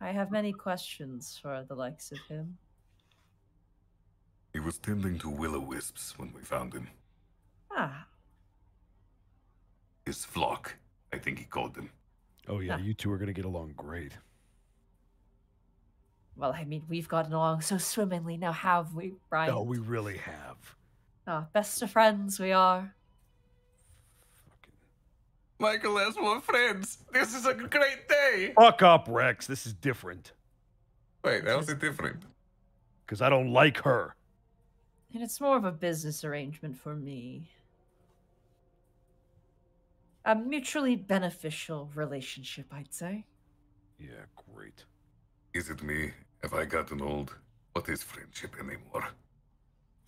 I have many questions for the likes of him. He was tending to will-o-wisps when we found him. His flock, I think he called them. Oh, yeah, you two are going to get along great. Well, I mean, we've gotten along so swimmingly now, have we, Brian? No, we really have. Best of friends we are. Michael has more friends. This is a great day. Fuck up, Rex. This is different. Wait, how's it different? Because I don't like her. And it's more of a business arrangement for me. A mutually beneficial relationship, I'd say. Yeah, great. Is it me? Have I gotten old? What is friendship anymore?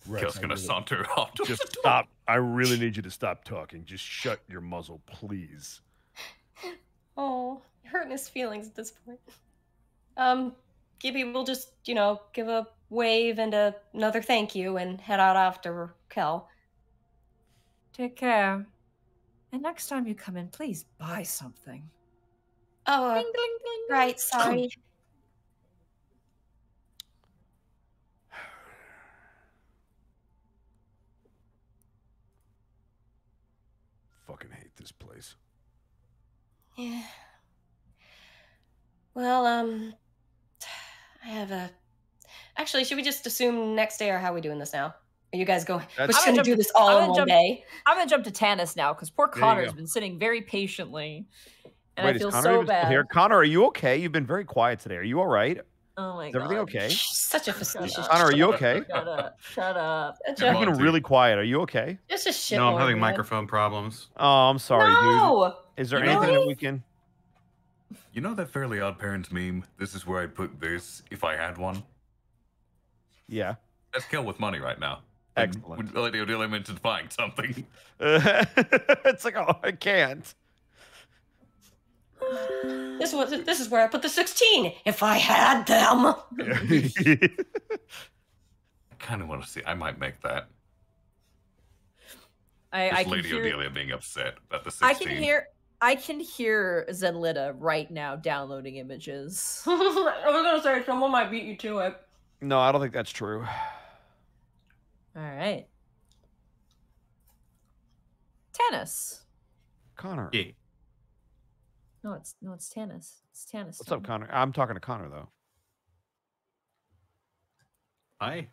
Rex, Kel's gonna saunter off. just stop. I really need you to stop talking. Just shut your muzzle, please. Oh, you're hurting his feelings at this point. Gibby will just, give a wave and another thank you and head out after Kel. Take care. And next time you come in, please buy something. Oh, Ding, ding, ding. right, sorry. Fucking hate this place. Yeah. Well, I have a... Actually, should we just assume next day, or how are we doing this now? Are you guys going... We're just I'm going to gonna do jump- this all I'm in gonna one jump- day. I'm gonna jump to Tanis now because poor There you Connor's go. been sitting very patiently, and Wait, I is feel Connor so even still bad. here? Connor, are you okay? You've been very quiet today. Are you all right? Oh my Is god! everything okay? She's such a facetious... Connor, are you okay? Shut up! Shut up! Such You've a- been really quiet. Are you okay? It's just shit. No, I'm having microphone problems. Oh, I'm sorry, No! dude. Is there You know anything what? that we can... You know that Fairly Odd Parents meme? This is where I'd put this if I had one. Yeah. That's Kel with money right now. Excellent. Would deal him into buying something. It's like, oh, I can't. This is where I put the 16. If I had them. I kind of want to see. I might make that. I Just can Lady hear. Odelia being upset about the 16. I can hear Zenlita right now downloading images. I was gonna say someone might beat you to it. No, I don't think that's true. All right. Tannis. Connor. Yeah. No, it's Tannis. It's Tannis. What's up, Connor? I'm talking to Connor though. Hi.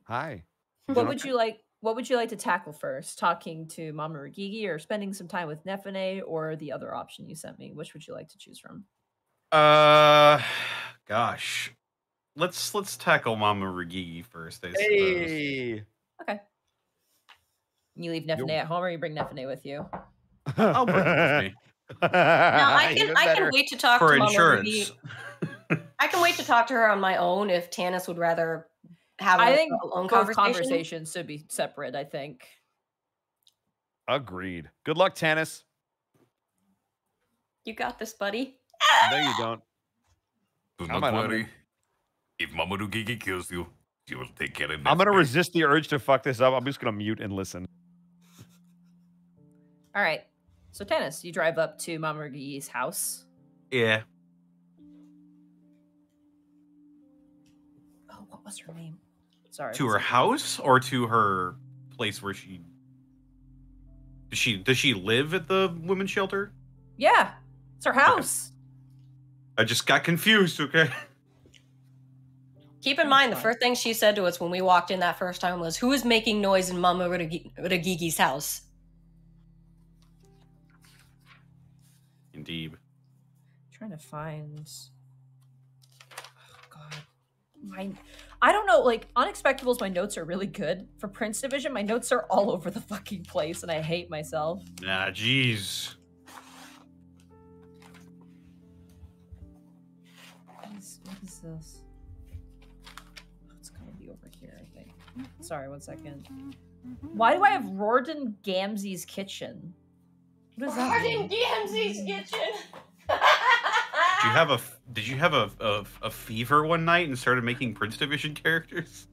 Hi. What would you like? What would you like to tackle first? Talking to Mama Regigi or spending some time with Nefene, or the other option you sent me? Which would you like to choose from? Gosh. Let's tackle Mama Regigi first, I suppose. Hey. Okay. You leave Nefene at home, or you bring Nefene with you? I'll bring it with me. No, I Even can better. wait to talk For to Mama insurance. Ruby. I can wait to talk to her on my own if Tannis would rather have I a think own both conversation. conversations should be separate. I think. Agreed. Good luck, Tannis. You got this, buddy. No, you don't. Do I'm not gonna- worry. If Mamoru Gigi kills you, she will take care of I'm gonna Nefene. resist the urge to fuck this up. I'm just gonna mute and listen. All right. So Tannis, you drive up to Mama Regigi's house. Yeah. Oh, what was her name? Sorry. To her house or to her place where she does she live at the women's shelter? Yeah, it's her house. I just got confused, okay? Keep in mind, the first thing she said to us when we walked in that first time was, "Who is making noise in Mama Ragigi's house?" Indeed. Trying to find. Oh, God. I don't know. Like Unexpectables, my notes are really good. For Prince Division, my notes are all over the fucking place, and I hate myself. Nah, jeez. What is this? Oh, it's gonna be over here, I think. Sorry, 1 second. Why do I have Rorden Gamzee's kitchen? What does that mean? Gamzee's kitchen. Did you have a fever one night and started making Prince Division characters?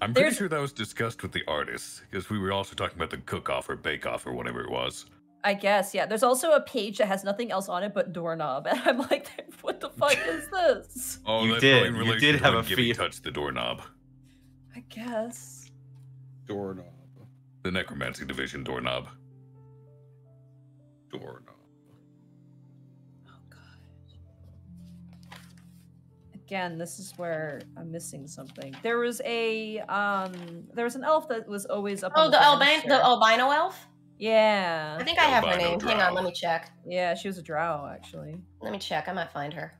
I'm pretty There's- sure that was discussed with the artists, because we were also talking about the cook-off or bake-off or whatever it was. I guess, yeah. There's also a page that has nothing else on it but doorknob, and I'm like, what the fuck is this? Oh, You that's did. probably in You relation did to have when a Gibby fee- touched the doorknob. I guess. Doorknob. The Necromancy Division doorknob. Doorknob. Oh god. Again, this is where I'm missing something. There was an elf that was always up. Oh, on the banister. albino elf? Yeah. I think I have her Albino name. Hang on, drow. let me check. Yeah, she was a drow actually. Let me check. I might find her.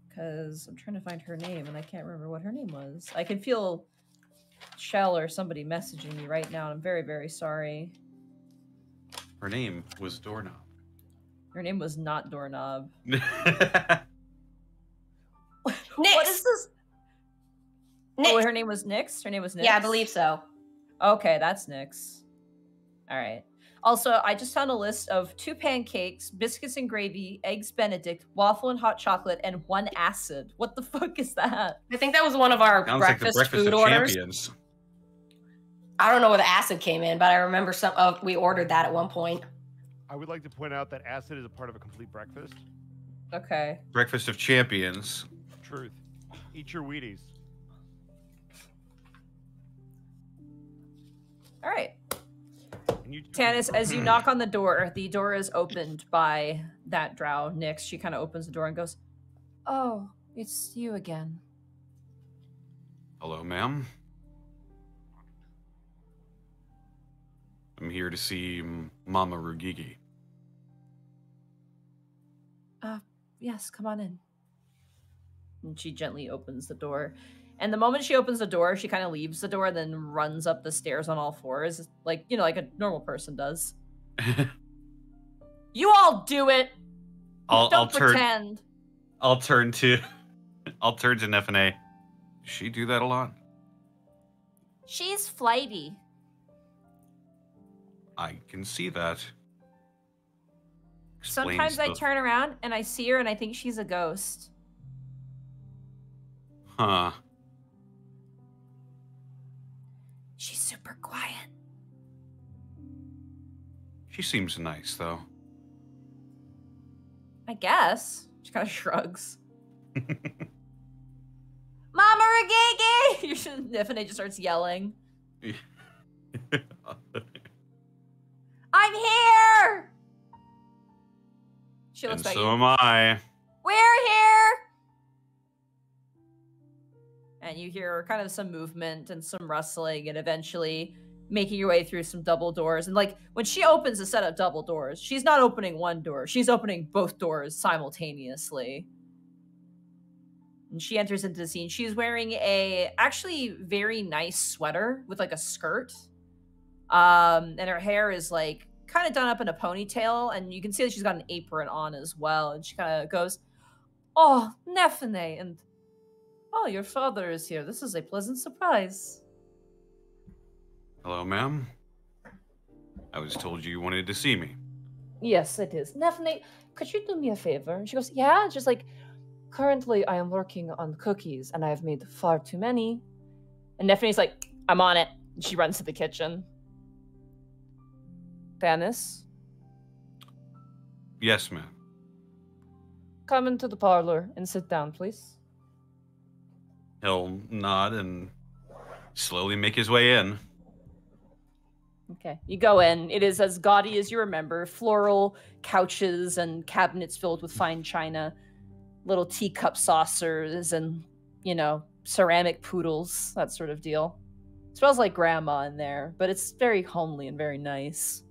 Because I'm trying to find her name and I can't remember what her name was. I can feel Shell or somebody messaging me right now, and I'm very, very sorry. Her name was Doorknob. Her name was not Doorknob. Nix. What is this? Nix. Oh, her name was Nyx? Her name was Nyx? Yeah, I believe so. Okay, that's Nyx. All right. Also, I just found a list of 2 pancakes, biscuits and gravy, eggs Benedict, waffle and hot chocolate, and 1 acid. What the fuck is that? I think that was one of our Sounds like the breakfast breakfast food of orders. champions. I don't know where the acid came in, but I remember we ordered that at one point. I would like to point out that acid is a part of a complete breakfast. Okay. Breakfast of champions. Truth. Eat your Wheaties. All right. And you- Tannis, as you knock on the door is opened by that drow, Nyx. She kind of opens the door and goes, "Oh, it's you again." Hello, ma'am. I'm here to see Mama Rugigi. Yes, come on in. And she gently opens the door. And the moment she opens the door, she kind of leaves the door and then runs up the stairs on all fours, like, you know, like a normal person does. You all do it! Don't pretend. I'll turn to Nefene. Does she do that a lot? She's flighty. I can see that. Sometimes I Explains the- turn around and I see her and I think she's a ghost. Huh. She's super quiet. She seems nice, though. I guess. She kind of shrugs. Mama Moragege! Nefene just starts yelling. I'm here! She looks And back so at you. am I. We're here! And you hear kind of some movement and some rustling, and eventually making your way through some double doors. And like when she opens a set of double doors, she's not opening one door, she's opening both doors simultaneously. And she enters into the scene. She's wearing a actually very nice sweater with like a skirt. And her hair is like kind of done up in a ponytail, and you can see that she's got an apron on as well. And she kind of goes, "Oh, Nefene, and oh, your father is here. This is a pleasant surprise." Hello, ma'am. I was told you wanted to see me. Yes, it is. Nefene, could you do me a favor? And she goes, yeah. She's like, currently I am working on cookies and I have made far too many. And Nefene's like, I'm on it. And she runs to the kitchen. Dennis, Yes, ma'am. come into the parlor and sit down, please. He'll nod and slowly make his way in. Okay, you go in. It is as gaudy as you remember. Floral couches and cabinets filled with fine china, little teacup saucers and, you know, ceramic poodles, that sort of deal. It smells like grandma in there, but it's very homely and very nice.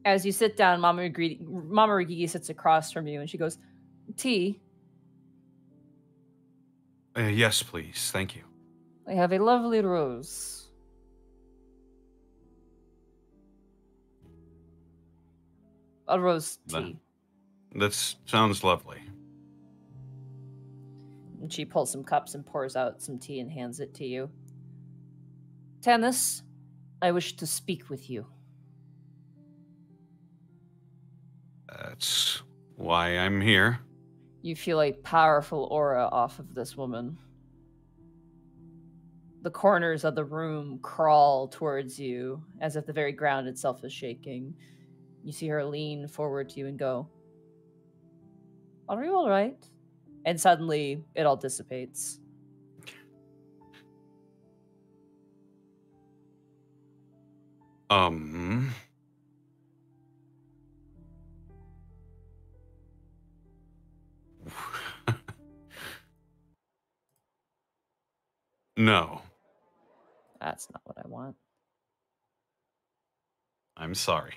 As you sit down, Mama Rigigi sits across from you and she goes, tea? Yes, please. Thank you. I have a lovely rose. A rose tea. That sounds lovely. And she pulls some cups and pours out some tea and hands it to you. Tannis, I wish to speak with you. That's why I'm here. You feel a powerful aura off of this woman. The corners of the room crawl towards you as if the very ground itself is shaking. You see her lean forward to you and go, "Are you all right?" And suddenly it all dissipates. No. That's not what I want. I'm sorry.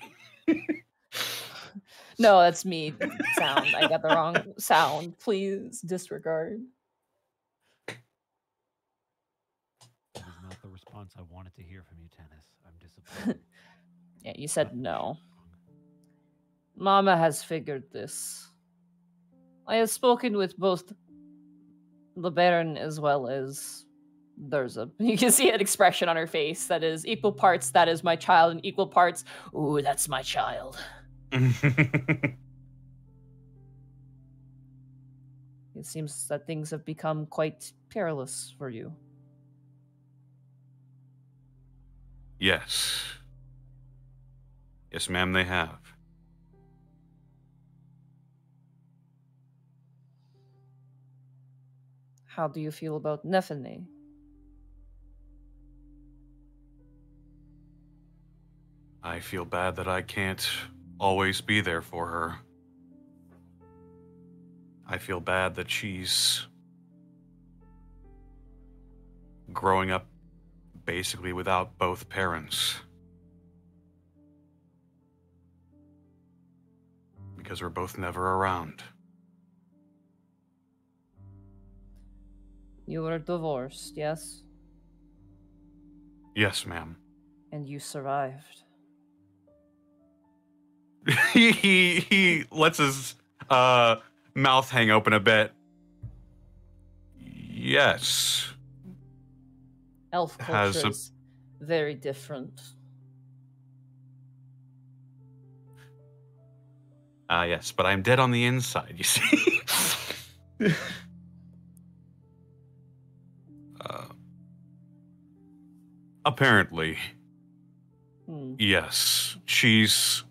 No, that's me. Sound. I got the wrong sound. Please disregard. That is not the response I wanted to hear from you, Tannis. I'm disappointed. Yeah, you said no. Mama has figured this. I have spoken with both the Baron as well as Durza. You can see an expression on her face that is equal parts, that is my child, and equal parts, ooh, that's my child. It seems that things have become quite perilous for you. Yes. Yes, ma'am, they have. How do you feel about Nefene? I feel bad that I can't always be there for her. I feel bad that she's growing up basically without both parents. Because we're both never around. You were divorced, yes? Yes, ma'am. And you survived. he lets his mouth hang open a bit. Yes. Elf culture is very different. Yes, but I'm dead on the inside, you see. Apparently, yes. She's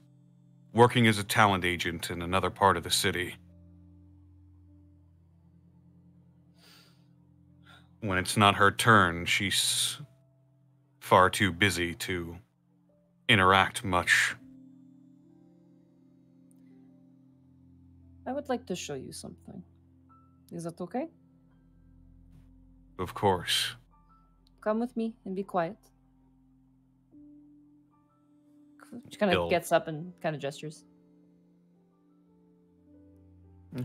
working as a talent agent in another part of the city. when it's not her turn, she's far too busy to interact much. I would like to show you something. Is that okay? Of course. Come with me and be quiet. She kind of He'll- gets up and kind of gestures.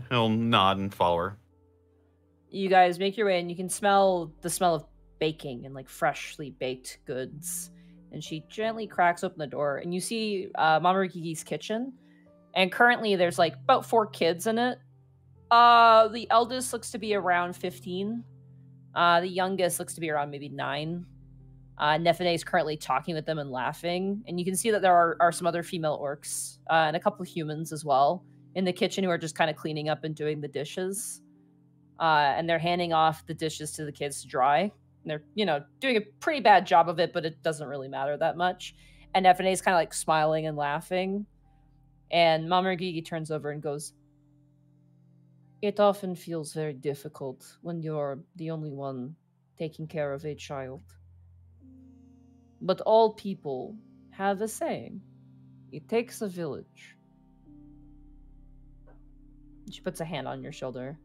He'll nod and follow her. You guys make your way and you can smell the smell of baking and like freshly baked goods. And she gently cracks open the door and you see Mama Rikiki's kitchen. And currently there's like about 4 kids in it. The eldest looks to be around 15. The youngest looks to be around maybe 9. Nefene is currently talking with them and laughing. And you can see that there are some other female orcs and a couple of humans as well in the kitchen who are just kind of cleaning up and doing the dishes. And they're handing off the dishes to the kids to dry. And they're, doing a pretty bad job of it, but it doesn't really matter that much. And Nefene is kind of like smiling and laughing. And Mama Gigi turns over and goes, "It often feels very difficult when you're the only one taking care of a child. But all people have a saying. It takes a village." She puts a hand on your shoulder.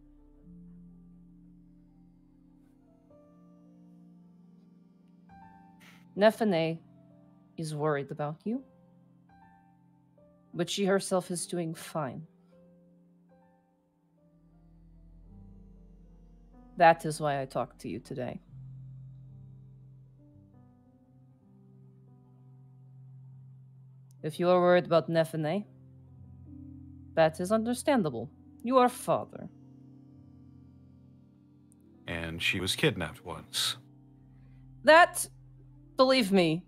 Nefene is worried about you, but she herself is doing fine. That is why I talked to you today. If you are worried about Nefene, that is understandable. You are father. And she was kidnapped once. That, believe me,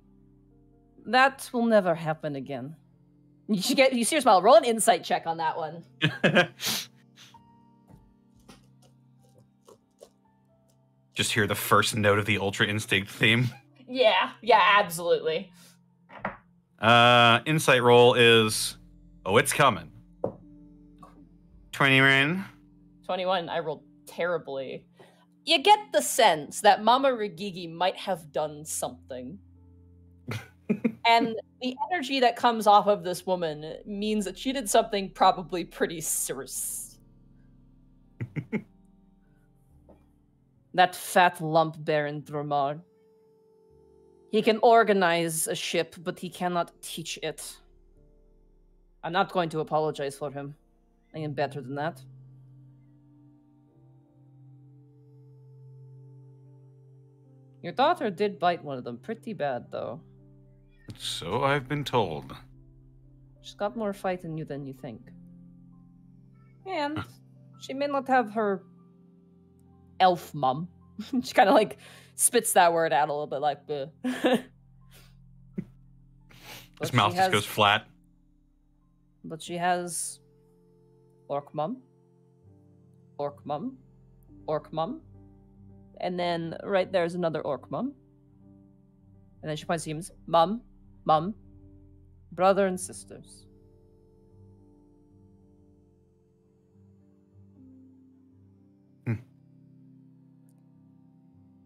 that will never happen again. You see her smile. Roll an insight check on that one. Just hear the first note of the Ultra Instinct theme. Yeah, absolutely. Insight roll is, it's coming. 21. 21, I rolled terribly. You get the sense that Mama Rigigi might have done something. And the energy that comes off of this woman means that she did something probably pretty serious. That fat lump Baron Dromar. He can organize a ship, but he cannot teach it. I'm not going to apologize for him. I am better than that. Your daughter did bite one of them pretty bad, though. So I've been told. She's got more fight in you than you think. And she may not have her elf mum. She kind of like spits that word out a little bit like the. His mouth just goes flat. But she has orc mum, orc mum, orc mum, and then right there's another orc mum. And then she points to humans. Mum, mum, brother and sisters.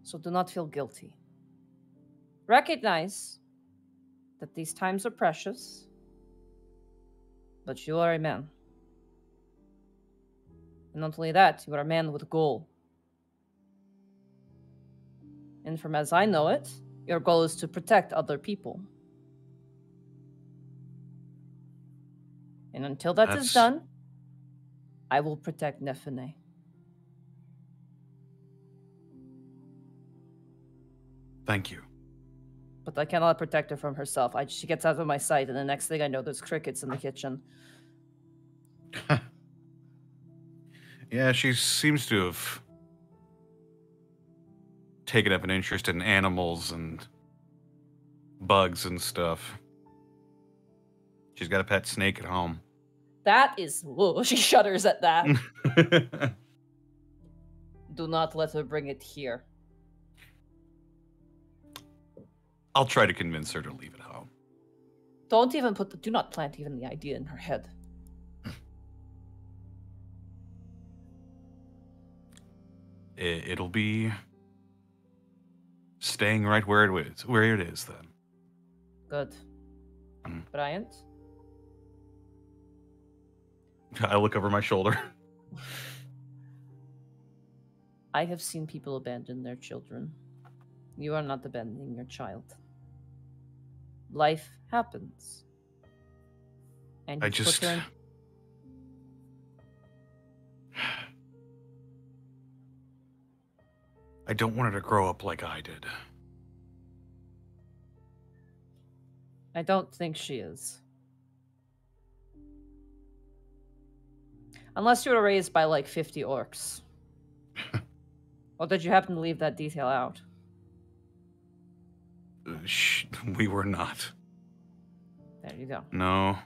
So do not feel guilty. Recognize that these times are precious, but you are a man. And not only that, you are a man with a goal. And from as I know it, your goal is to protect other people. And until that is done, I will protect Nefene. Thank you. But I cannot protect her from herself. She gets out of my sight, and the next thing I know, there's crickets in the kitchen. Yeah, she seems to have taken up an interest in animals and bugs and stuff. She's got a pet snake at home. That is... Whoa, she shudders at that. Do not let her bring it here. I'll try to convince her to leave it home. Don't even do not plant even the idea in her head. It'll be staying right where it is then. Good. Bryant? I look over my shoulder. I have seen people abandon their children. You are not abandoning your child. Life happens. And I you just... put her in... I don't want her to grow up like I did. I don't think she is. Unless you were raised by like 50 orcs. Or did you happen to leave that detail out? We were not. There you go. No.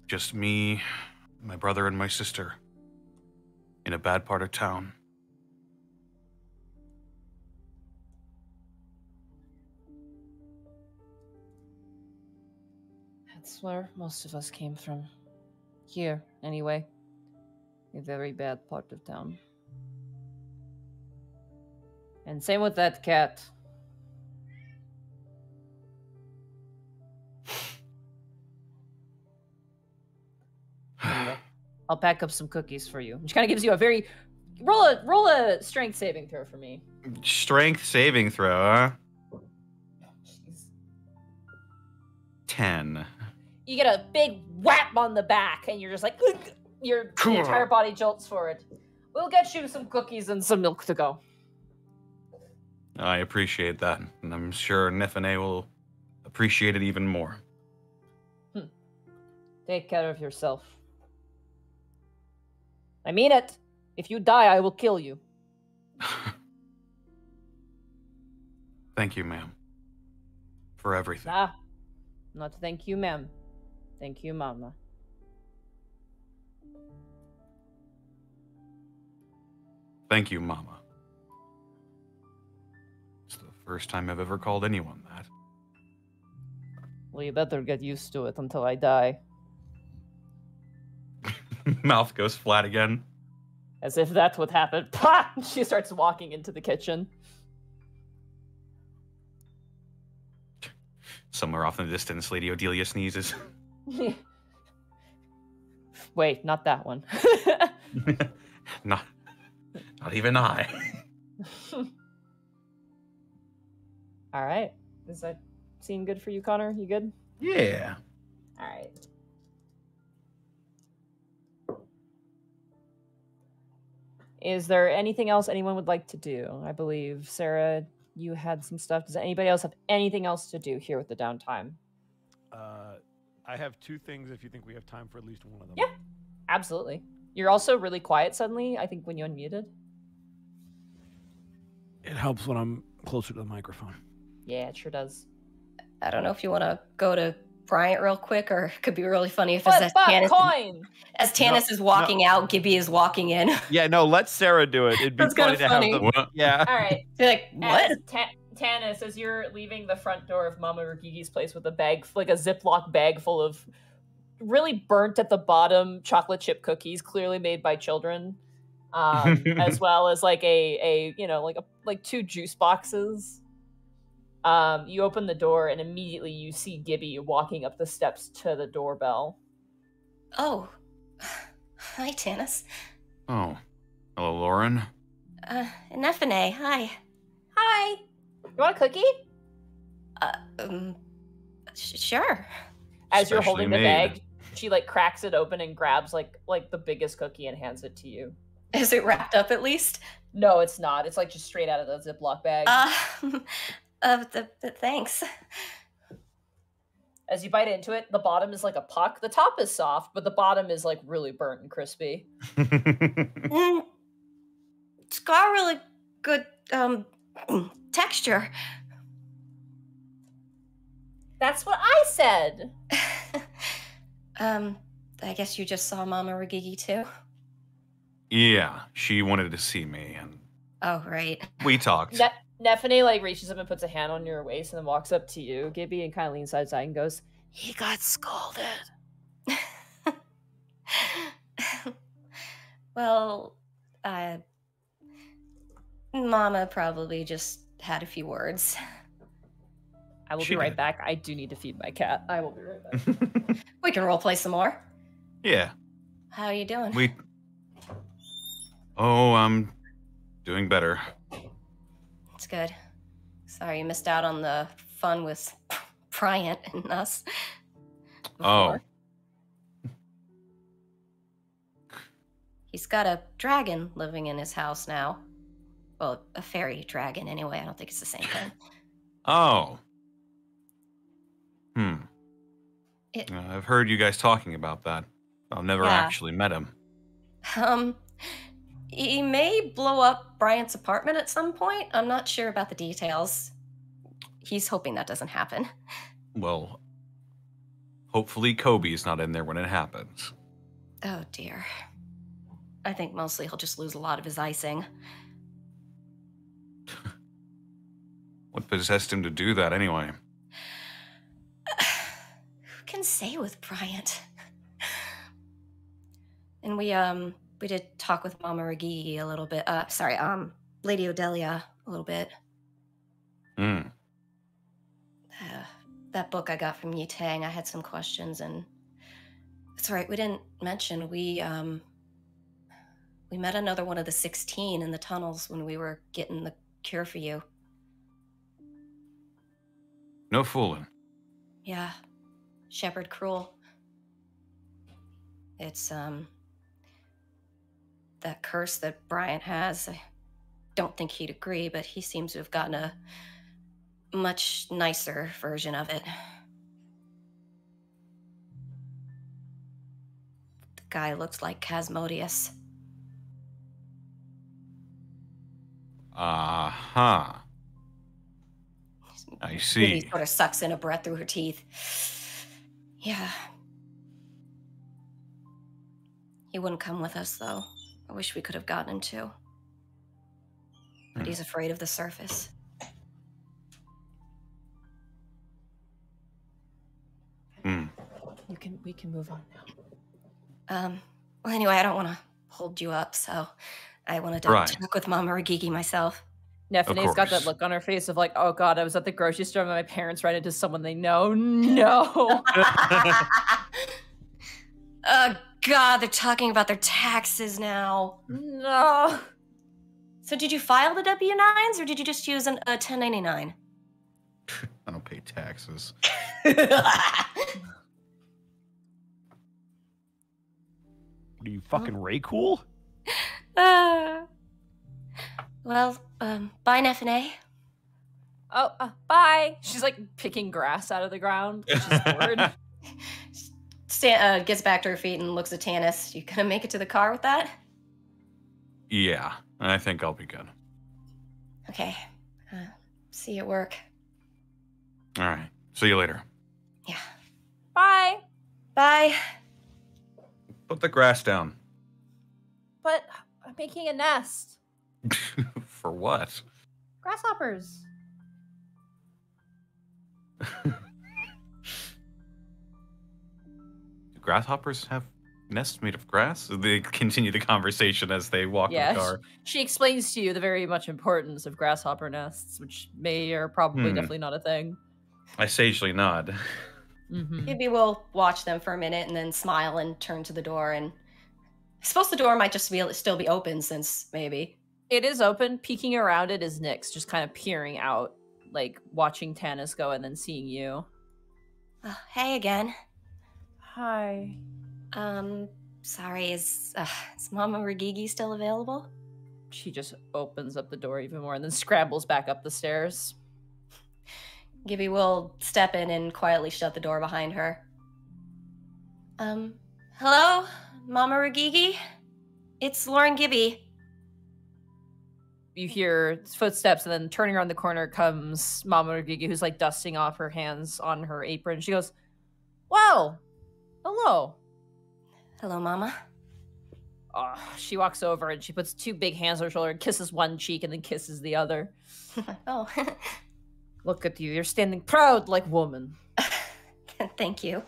Just me, my brother, and my sister. In a bad part of town. That's where most of us came from. Here, anyway. A very bad part of town. And same with that cat. I'll pack up some cookies for you. Which kind of gives you a very... Roll a strength saving throw for me. Strength saving throw, huh? Jeez. 10. You get a big whap on the back, and you're just like... Ugh! Your entire body jolts forward. We'll get you some cookies and some milk to go. I appreciate that, and I'm sure Nefene will appreciate it even more. Take care of yourself. I mean it. If you die, I will kill you. Thank you, ma'am. For everything. Ah, not thank you, ma'am. Thank you, mama. Thank you, mama. It's the first time I've ever called anyone that. Well, you better get used to it until I die. Mouth goes flat again. As if that would happen. Pah! She starts walking into the kitchen. Somewhere off in the distance, Lady Odelia sneezes. Wait, not that one. Not even I. All right. Is that scene good for you, Connor? You good? Yeah. All right. Is there anything else anyone would like to do? I believe, Sarah, you had some stuff. Does anybody else have anything else to do here with the downtime? I have two things if you think we have time for at least one of them. Yeah, absolutely. You're also really quiet suddenly, I think, when you unmuted. It helps when I'm closer to the microphone. Yeah, it sure does. I don't know if you want to go to Bryant real quick, or it could be really funny if But Tannis, as Tannis No, is walking out, Gibby is walking in. Yeah, no, let Sarah do it. It'd be That's funny kinda to have funny. them. Yeah. All right. You're like, what? As Tannis, as you're leaving the front door of Mama Rugigi's place with a bag, like a Ziploc bag full of really burnt at the bottom chocolate chip cookies, clearly made by children, as well as like like two juice boxes. You open the door and immediately you see Gibby walking up the steps to the doorbell. Oh, hi, Tannis. Oh. Hello, Lauren. Nefene, hi. Hi. You want a cookie? Sure. As you're Specially holding the made. bag, she like cracks it open and grabs like the biggest cookie and hands it to you. Is it wrapped up at least? No, it's not. It's like just straight out of the Ziploc bag. Thanks. As you bite into it, the bottom is like a puck. The top is soft, but the bottom is like really burnt and crispy. It's got really good texture. That's what I said. I guess you just saw Mama Rugigi too? Yeah, she wanted to see me, and Oh, right. we talked. Nefene like reaches up and puts a hand on your waist and then walks up to you, Gibby, and kind of leans side to side and goes, "He got scolded." Well, Mama probably just had a few words. I will She be right did. back. I do need to feed my cat. I will be right back. We can roleplay some more. Yeah. How are you doing? I'm doing better. It's good. Sorry you missed out on the fun with Bryant and us. Oh. He's got a dragon living in his house now. Well, a fairy dragon anyway. I don't think it's the same thing. Oh. It- I've heard you guys talking about that. I've never Yeah. actually met him. He may blow up Bryant's apartment at some point. I'm not sure about the details. He's hoping that doesn't happen. Well, hopefully Kobe's not in there when it happens. Oh dear. I think mostly he'll just lose a lot of his icing. What possessed him to do that anyway? Who can say with Bryant? And we did talk with Mama Ragi a little bit. Lady Odelia a little bit. That book I got from Yitang, I had some questions, and that's right, we didn't mention we met another one of the 16 in the tunnels when we were getting the cure for you. No fooling. Yeah. Shepherd Cruel. It's that curse that Bryant has. I don't think he'd agree, but he seems to have gotten a much nicer version of it. The guy looks like Casmodius. Uh-huh. I see. Really sort of sucks in a breath through her teeth. Yeah. He wouldn't come with us, though. I wish we could have gotten him to. But he's afraid of the surface. We can move on now. Well, anyway, I don't want to hold you up, so I wanted to talk with Mama Ragigi myself. Nephine's got that look on her face of like, oh god, I was at the grocery store and my parents ran into someone they know. No. Oh god, they're talking about their taxes now. No. So did you file the W-9s or did you just use a 1099? I don't pay taxes. What are you, fucking Ray Cool? Well, bye, Nephine. Oh, bye. She's like picking grass out of the ground. She's bored. Gets back to her feet and looks at Tanis. You gonna make it to the car with that? Yeah, I think I'll be good. Okay. See you at work. All right. See you later. Yeah. Bye. Bye. Put the grass down. But I'm making a nest. For what? Grasshoppers. Do grasshoppers have nests made of grass? They continue the conversation as they walk in the car. She explains to you the very much importance of grasshopper nests, which may or probably definitely not a thing. I sagely nod. Maybe we'll watch them for a minute and then smile and turn to the door. And I suppose the door might just still be open since maybe. It is open. Peeking around it is Nyx, just kind of peering out, like watching Tanis go and then seeing you. Oh, hey again. Hi. Sorry, is Mama Ragigi still available? She just opens up the door even more and then scrambles back up the stairs. Gibby will step in and quietly shut the door behind her. Hello, Mama Ragigi? It's Lauren Gibby. You hear footsteps and then turning around the corner comes Mama Ragigi, who's like dusting off her hands on her apron. She goes, "Well, hello." Hello, Mama. She walks over and she puts two big hands on her shoulder and kisses one cheek and then kisses the other. Oh. Look at you. You're standing proud like woman. Thank you.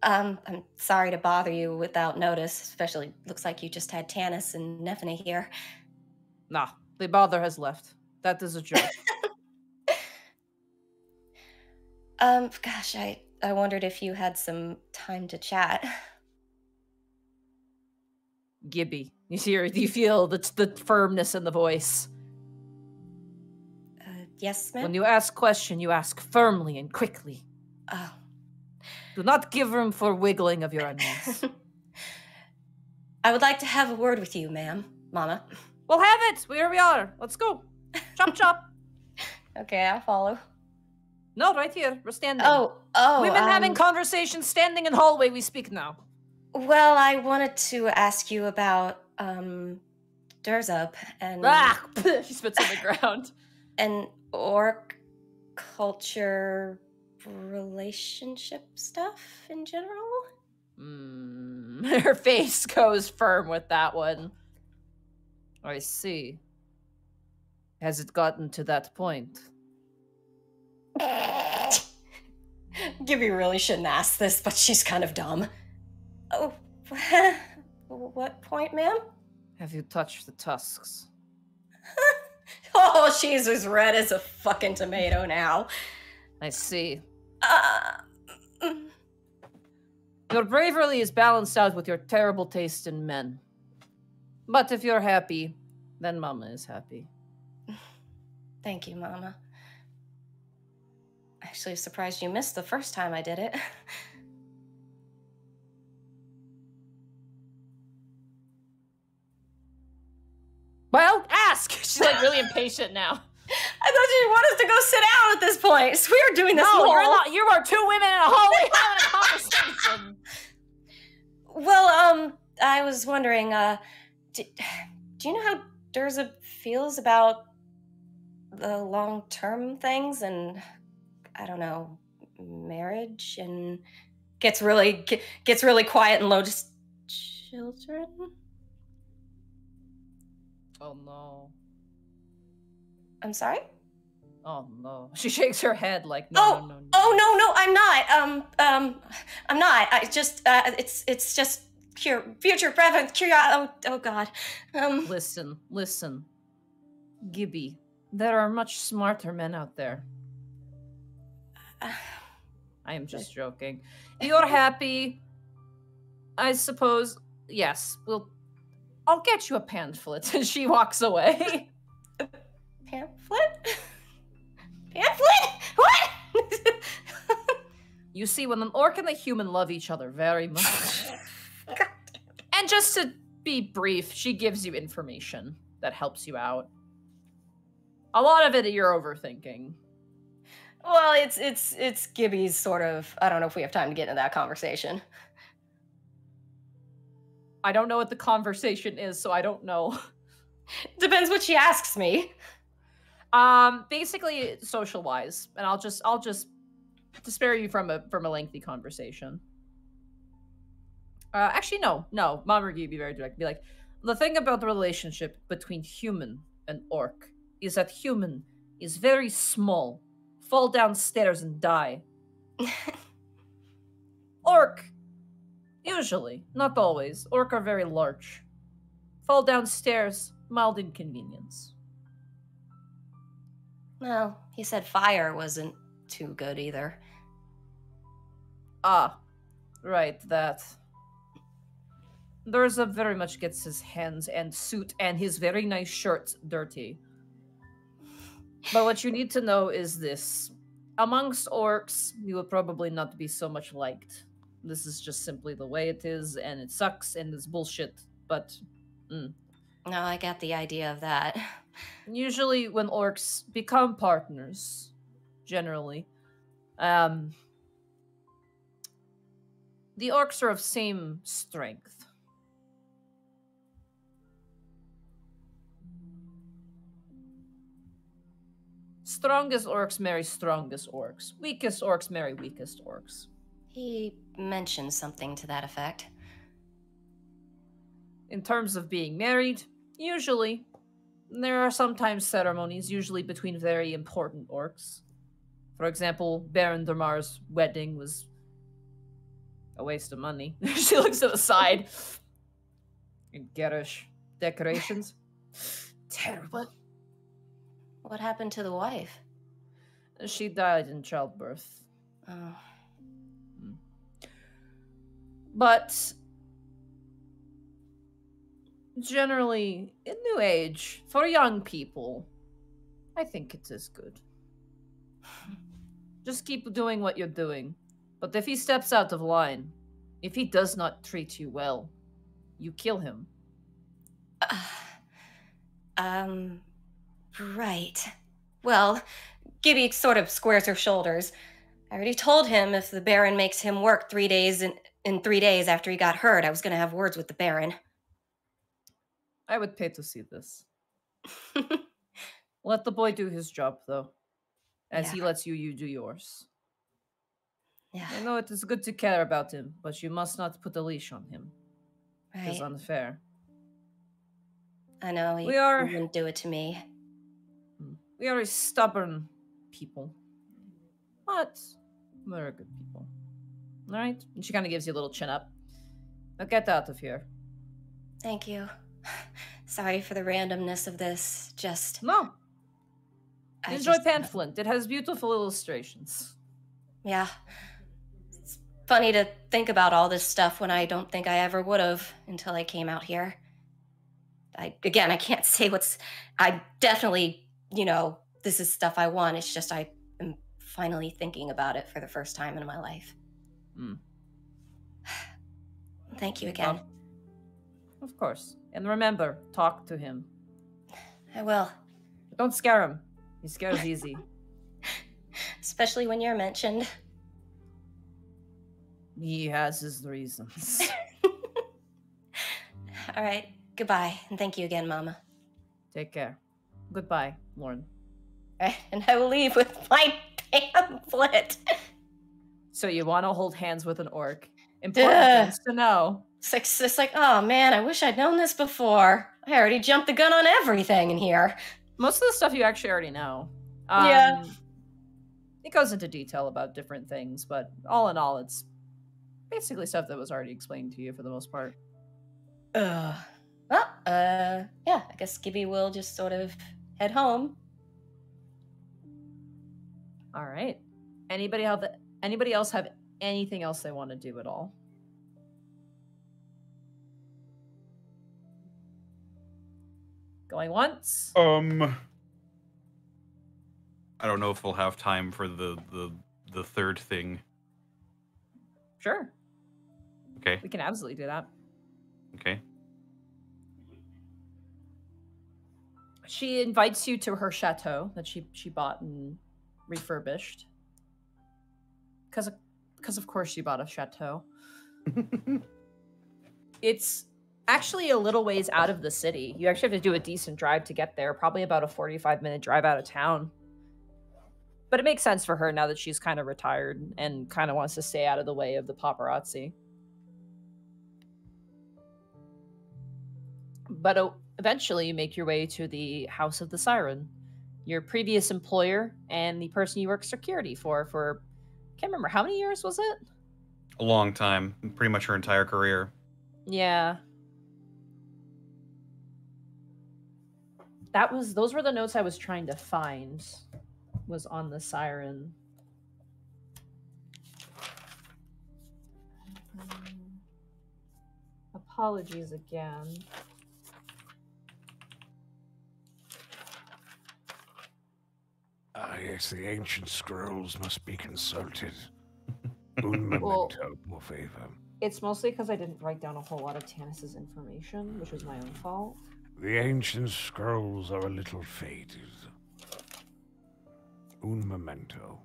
I'm sorry to bother you without notice, especially looks like you just had Tanis and Nephina here. Nah, the bother has left. That is a joke. Gosh, I wondered if you had some time to chat. Gibby. You feel the firmness in the voice. Yes, ma'am? When you ask question, you ask firmly and quickly. Oh. Do not give room for wiggling of your onions. I would like to have a word with you, ma'am. Mama. We'll have it! Here we are. Let's go. Chop chop. Okay, I'll follow. No, right here. We're standing. Oh. We've been having conversations standing in hallway. We speak now. Well, I wanted to ask you about, Durzup and... She spits on the ground. And orc culture relationship stuff in general? Her face goes firm with that one. I see. Has it gotten to that point? Gibby really shouldn't ask this, but she's kind of dumb. Oh, what point, ma'am? Have you touched the tusks? Oh, she's as red as a fucking tomato now. I see. Your bravery is balanced out with your terrible taste in men. But if you're happy, then Mama is happy. Thank you, Mama. Actually, surprised you missed the first time I did it. Well, ask! She's like really impatient now. I thought you wanted us to go sit down at this point. So we were doing this No, whole... you're not. You are two women in a hallway having a conversation. Well, I was wondering, do you know how Durza feels about the long-term things and, I don't know, marriage and gets really quiet and low, just children? Oh no. I'm sorry? Oh no. She shakes her head like no. Oh no, I'm not. I'm not. I just it's just future preference curiosity. Oh god. Listen. Gibby, there are much smarter men out there. I am just joking. You're happy. I suppose. Yes, I'll get you a pamphlet. And she walks away. Pamphlet? Pamphlet? What? You see, when an orc and a human love each other very much. And just to be brief, she gives you information that helps you out. A lot of it you're overthinking. Well, it's Gibby's sort of... I don't know if we have time to get into that conversation. I don't know what the conversation is, so I don't know. Depends what she asks me. Basically social-wise, and I'll just to spare you from a lengthy conversation. Actually, no. Mama would be very direct. Be like, the thing about the relationship between human and orc is that human is very small, fall downstairs and die. Orc, usually, not always. Orc are very large. Fall downstairs, mild inconvenience. Well, he said fire wasn't too good either. Ah, right, that. Durza very much gets his hands and suit and his very nice shirts dirty. But what you need to know is this. Amongst orcs, you will probably not be so much liked. This is just simply the way it is, and it sucks, and it's bullshit, but... No, I got the idea of that. Usually when orcs become partners, generally, the orcs are of same strength. Strongest orcs marry strongest orcs. Weakest orcs marry weakest orcs. He mentioned something to that effect. In terms of being married, usually, there are sometimes ceremonies, usually between very important orcs. For example, Baron Damar's wedding was A waste of money. She looks to the side. And garish decorations. Terrible. What happened to the wife? She died in childbirth. Oh. But generally, in New Age, for young people, I think it is good. Just keep doing what you're doing. But if he steps out of line, if he does not treat you well, you kill him. Right. Well, Gibby sort of squares her shoulders. I already told him if the Baron makes him work 3 days in 3 days after he got hurt, I was going to have words with the Baron. I would pay to see this. Let the boy do his job, though. As he lets you do yours. Yeah. I know it is good to care about him, but you must not put a leash on him. Right. It is unfair. I know, he wouldn't do it to me. We are a stubborn people. But we're good people. Alright? And she kind of gives you a little chin up. Now get out of here. Thank you. Sorry for the randomness of this. Just... No. Enjoy Panflint. It has beautiful illustrations. Yeah. It's funny to think about all this stuff when I don't think I ever would have until I came out here. I can't say I definitely, this is stuff I want. It's just I am finally thinking about it for the first time in my life. Thank you again. Of course. And remember, talk to him. I will. But don't scare him. He scares easy. Especially when you're mentioned. He has his reasons. All right. Goodbye. And thank you again, Mama. Take care. Goodbye, Lauren. And I will leave with my pamphlet. So you want to hold hands with an orc. Important things to know. It's like, oh man, I wish I'd known this before. I already jumped the gun on everything in here. Most of the stuff you actually already know. Yeah. It goes into detail about different things, but all in all, it's basically stuff that was already explained to you for the most part. Yeah, I guess Gibby will just sort of head home. All right. Anybody else have anything else they want to do at all? Going once? I don't know if we'll have time for the third thing. Sure. Okay. We can absolutely do that. Okay. She invites you to her chateau that she bought and refurbished. Because of course she bought a chateau. It's actually a little ways out of the city. You actually have to do a decent drive to get there. Probably about a 45-minute drive out of town. But it makes sense for her now that she's kind of retired and kind of wants to stay out of the way of the paparazzi. But eventually you make your way to the House of the Siren. Your previous employer and the person you work security for can't remember, how many years was it? A long time. Pretty much her entire career. Yeah. Those were the notes I was trying to find. Was on the Siren. Apologies again. Yes, the ancient scrolls must be consulted. Un memento, por favor. It's mostly because I didn't write down a whole lot of Tanis's information, which was my own fault. The ancient scrolls are a little faded. Un memento.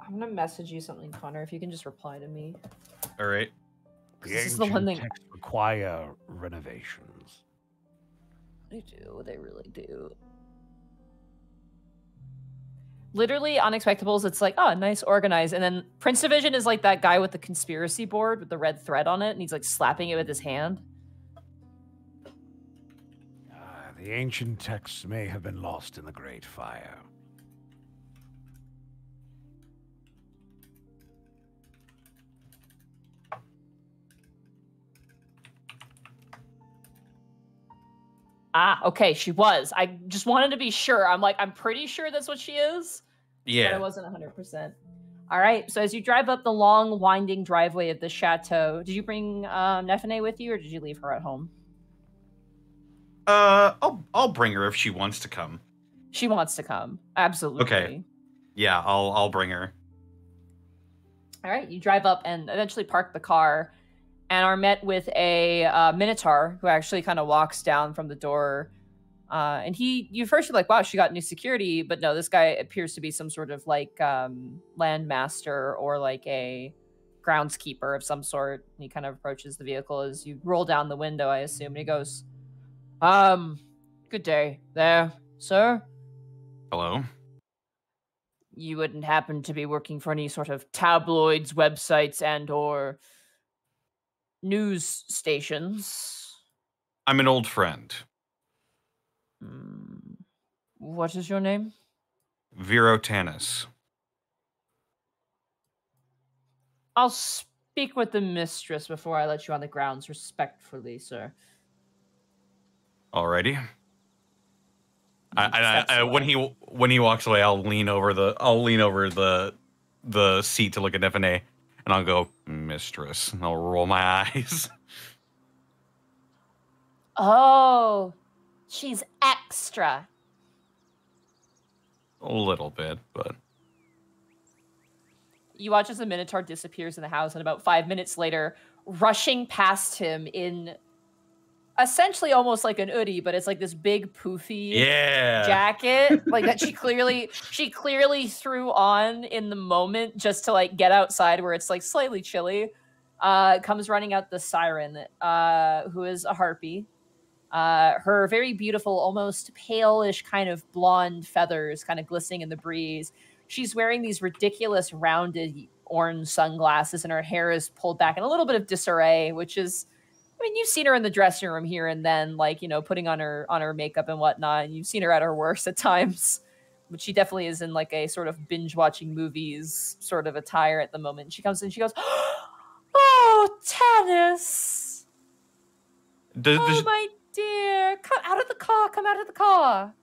I'm gonna message you something, Connor, if you can just reply to me. All right. The This is ancient the one thing texts require renovations. They do, they really do. Literally, Unexpectables, it's like, oh, nice, organized. And then Prince Division is like that guy with the conspiracy board with the red thread on it, and he's like slapping it with his hand. The ancient texts may have been lost in the Great Fire. Ah, okay, she was. I just wanted to be sure. I'm pretty sure that's what she is. Yeah. But I wasn't 100%. All right, so as you drive up the long, winding driveway of the chateau, did you bring Nefene with you, or did you leave her at home? I'll bring her if she wants to come. She wants to come. Absolutely. Okay. Yeah, I'll bring her. All right, you drive up and eventually park the car and are met with a Minotaur who actually kind of walks down from the door. And you first are like, wow, she got new security, but no, this guy appears to be some sort of like landmaster or like a groundskeeper of some sort. And he kind of approaches the vehicle as you roll down the window, I assume. And he goes, good day there, sir. Hello. You wouldn't happen to be working for any sort of tabloids, websites, and or news stations? I'm an old friend. What is your name? Vero Tanis. I'll speak with the mistress before I let you on the grounds, respectfully, sir. Alrighty. When he walks away, I'll lean over the seat to look at Nefene, and I'll go, mistress, and I'll roll my eyes. Oh, she's extra. A little bit, but... You watch as the Minotaur disappears in the house, and about 5 minutes later, rushing past him in essentially almost like an hoodie, but it's like this big poofy jacket, like that she clearly threw on in the moment just to like get outside where it's like slightly chilly. Comes running out the siren, who is a harpy. Her very beautiful, almost palish kind of blonde feathers kind of glistening in the breeze. She's wearing these ridiculous rounded orange sunglasses, and her hair is pulled back in a little bit of disarray, which is, I mean, you've seen her in the dressing room here and then, like, you know, putting on her makeup and whatnot. And you've seen her at her worst at times, but she definitely is in like a sort of binge watching movies sort of attire at the moment. She comes in, she goes, "Oh, Tanis! My dear, come out of the car! Come out of the car!"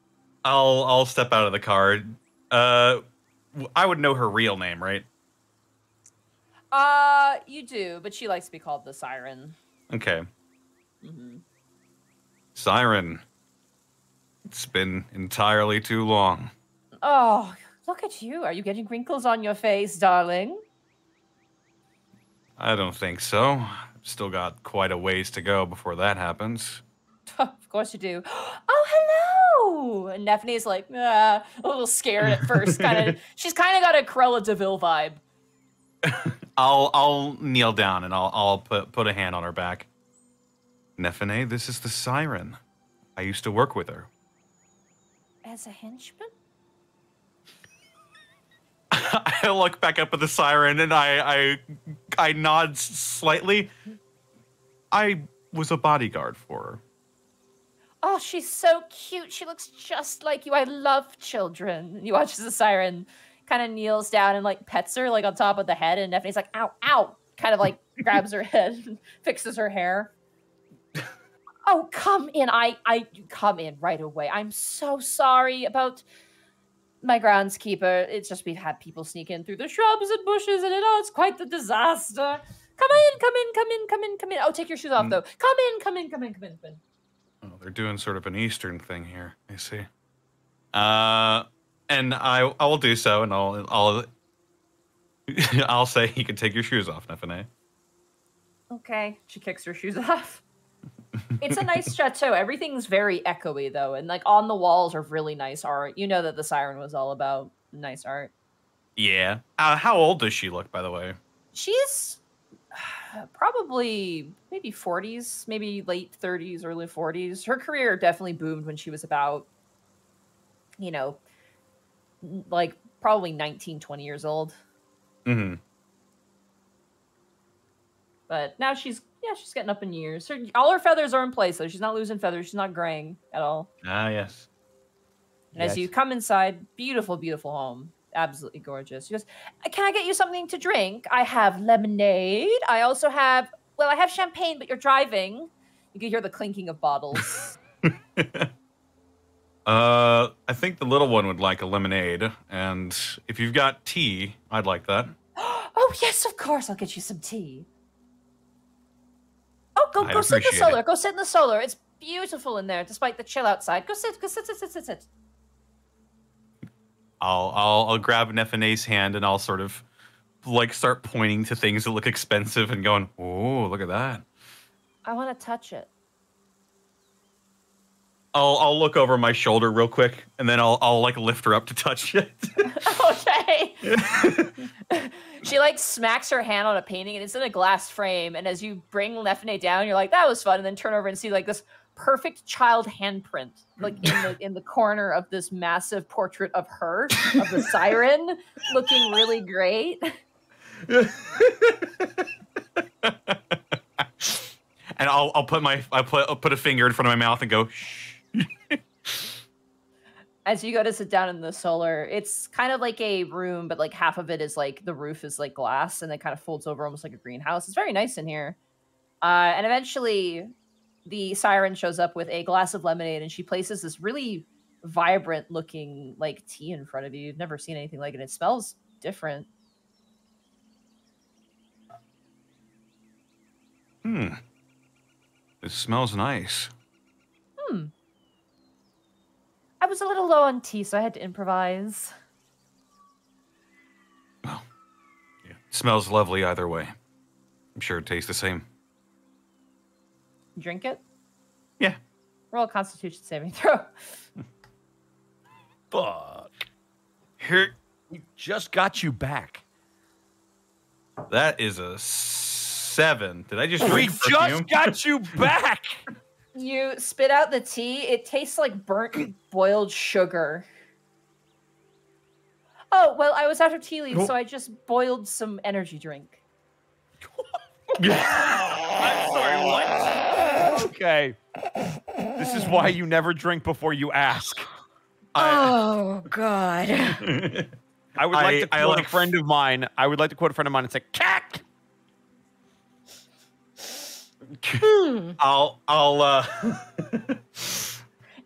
I'll step out of the car. I would know her real name, right? You do, but she likes to be called the Siren. Okay. Siren. It's been entirely too long. Oh, look at you. Are you getting wrinkles on your face, darling? I don't think so. I've still got quite a ways to go before that happens. Of course you do. Oh, hello! And Nefene's like, a little scared at first. She's kind of got a Cruella de Vil vibe. I'll kneel down and I'll put a hand on her back. Nefene, this is the Siren. I used to work with her. As a henchman? I look back up at the Siren and I nod slightly. I was a bodyguard for her. Oh, she's so cute. She looks just like you. I love children. And you watch as the Siren kind of kneels down and like pets her like on top of the head, and Nefene's like, ow, ow, kind of like grabs her head and fixes her hair. Oh, come in. I come in right away. I'm so sorry about my groundskeeper. It's just we've had people sneak in through the shrubs and bushes, and it's quite the disaster. Come in. Oh, take your shoes off though. Come in. Oh, they're doing sort of an Eastern thing here. I see. And I will do so, and I'll say you can take your shoes off, Nefene. Okay. She kicks her shoes off. It's a nice chateau. Everything's very echoey though, and like on the walls are really nice art. You know that the Siren was all about nice art. Yeah. How old does she look, by the way? She's probably maybe 40s, maybe late 30s, early 40s. Her career definitely boomed when she was about, you know, like probably 19, 20 years old. Mm-hmm. But now she's getting up in years. All her feathers are in place, though. She's not losing feathers. She's not graying at all. Ah, yes. And as you come inside, beautiful, beautiful home. Absolutely gorgeous. She goes, "Can I get you something to drink? I have lemonade. I also have, I have champagne, but you're driving." You can hear the clinking of bottles. I think the little one would like a lemonade, and if you've got tea, I'd like that. Oh yes, of course. I'll get you some tea. Oh, I'd go sit in the appreciate solar. it. Go sit in the solar. It's beautiful in there, despite the chill outside. Go sit. Sit. I'll grab Nephine's hand and I'll sort of like start pointing to things that look expensive and going, "Oh, look at that." I want to touch it. I'll look over my shoulder real quick and then I'll like lift her up to touch it. Okay. She like smacks her hand on a painting and it's in a glass frame. And as you bring Nephine down, you're like, that was fun. And then turn over and see like this perfect child handprint, like in the corner of this massive portrait of her, of the siren, looking really great. And I'll put a finger in front of my mouth and go, shh. As you go to sit down in the solar, it's kind of like a room, but like half of it is like the roof is like glass and it kind of folds over almost like a greenhouse. It's very nice in here. And eventually the siren shows up with a glass of lemonade and she places this really vibrant looking like tea in front of you. You've never seen anything like it. It smells different. It smells nice. I was a little low on tea, so I had to improvise. Well, yeah, it smells lovely either way. I'm sure it tastes the same. Drink it? Yeah. Roll a Constitution saving throw. Fuck. Here, we just got you back. That is a 7. Did I just We drink perfume? just got you back. You spit out the tea. It tastes like burnt boiled sugar. Oh, well, I was out of tea leaves, so I just boiled some energy drink. I'm sorry, what? Okay. This is why you never drink before you ask. Oh, God. I would like to quote a friend of mine. I would like to quote a friend of mine and say, "Cack." I'll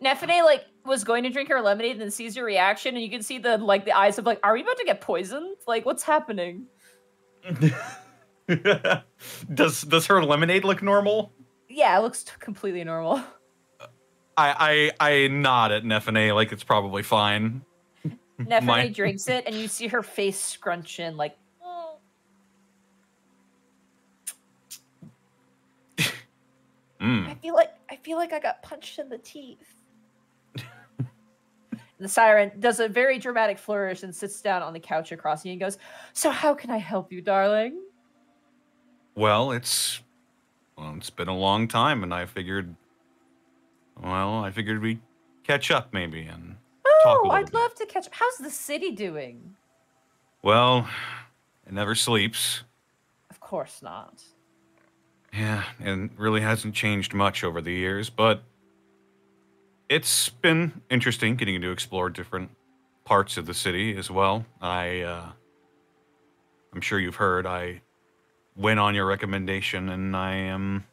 Nephine like was going to drink her lemonade and then sees your reaction, and you can see the eyes of like, are we about to get poisoned? Like, what's happening? Does her lemonade look normal? Yeah, it looks completely normal. I nod at Nephine like it's probably fine. Nephine drinks it, and you see her face scrunch in like. I feel like I got punched in the teeth. The siren does a very dramatic flourish and sits down on the couch across you and goes, "So how can I help you, darling?" Well, it's been a long time, and I figured we'd catch up maybe and talk a little I'd bit. love to catch up. How's the city doing? Well, it never sleeps. Of course not. Yeah, and really hasn't changed much over the years, but it's been interesting getting to explore different parts of the city as well. I'm sure you've heard I went on your recommendation, and I am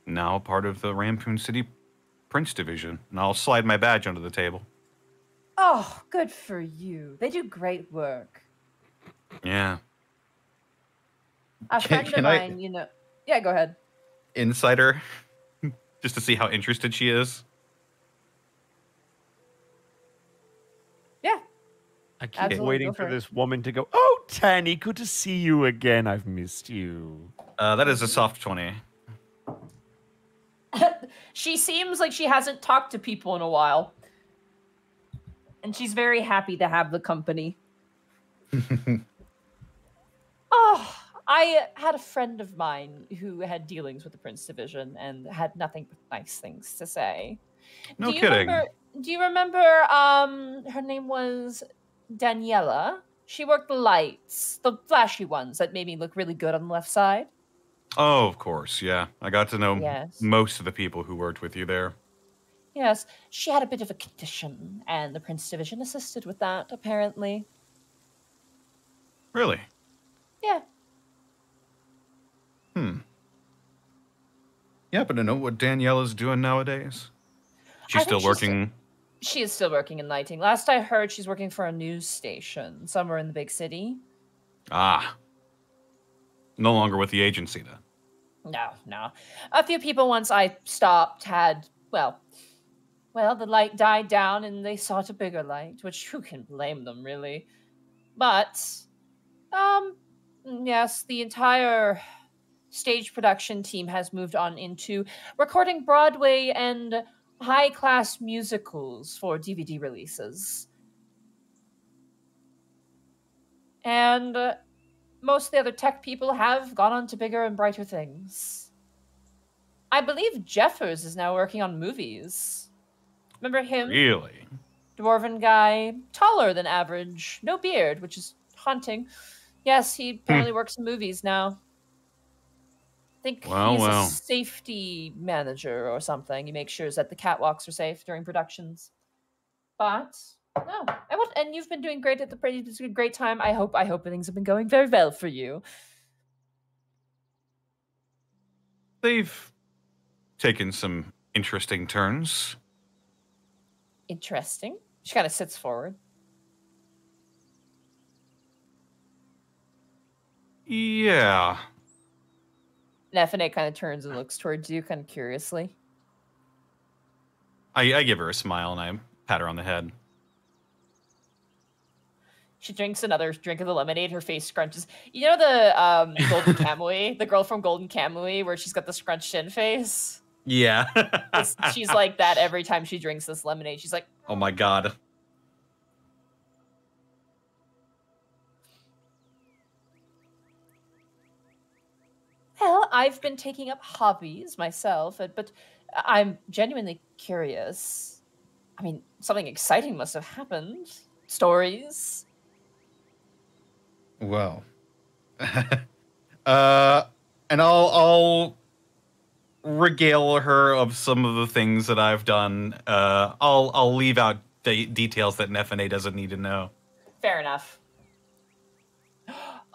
now part of the Rampoon City Prince Division, and I'll slide my badge under the table. Oh, good for you. They do great work. Yeah. A friend of mine, you know. Yeah, go ahead. Insider, just to see how interested she is. Yeah. I keep Absolutely, waiting go for for it. this woman to go, "Oh, Tanny, good to see you again. I've missed you." That is a soft 20. She seems like she hasn't talked to people in a while. And she's very happy to have the company. Oh, I had a friend of mine who had dealings with the Prince Division and had nothing but nice things to say. No kidding. Do you remember, her name was Daniela? She worked the lights, the flashy ones that made me look really good on the left side. Oh, of course, yeah. I got to know Yes. most of the people who worked with you there. Yes, she had a bit of a condition, and the Prince Division assisted with that, apparently. Really? Yeah. You happen to know what Daniela's doing nowadays? She's I think still working. She is still working in lighting. Last I heard, she's working for a news station somewhere in the big city. Ah. No longer with the agency, then. No. A few people once I stopped had, well, the light died down and they sought a bigger light, which who can blame them, really? But, yes, the entire stage production team has moved on into recording Broadway and high-class musicals for DVD releases. And most of the other tech people have gone on to bigger and brighter things. I believe Jeffers is now working on movies. Remember him? Really? Dwarven guy, taller than average, no beard, which is haunting. Yes, he apparently works in movies now. I think he's a safety manager or something. He makes sure that the catwalks are safe during productions. But no, and you've been doing great at the party. It's a great time. I hope things have been going very well for you. They've taken some interesting turns. Interesting. She kind of sits forward. Yeah. Nefene kind of turns and looks towards you, kind of curiously. I give her a smile and I pat her on the head. She drinks another drink of the lemonade. Her face scrunches. You know the Golden Kamui, the girl from Golden Kamui, where she's got the scrunched chin face? Yeah. She's like that every time she drinks this lemonade. She's like, oh my god. well, I've been taking up hobbies myself, but I'm genuinely curious. I mean, something exciting must have happened. Stories. Well. And I'll regale her of some of the things that I've done. I'll leave out details that Nefene doesn't need to know. Fair enough.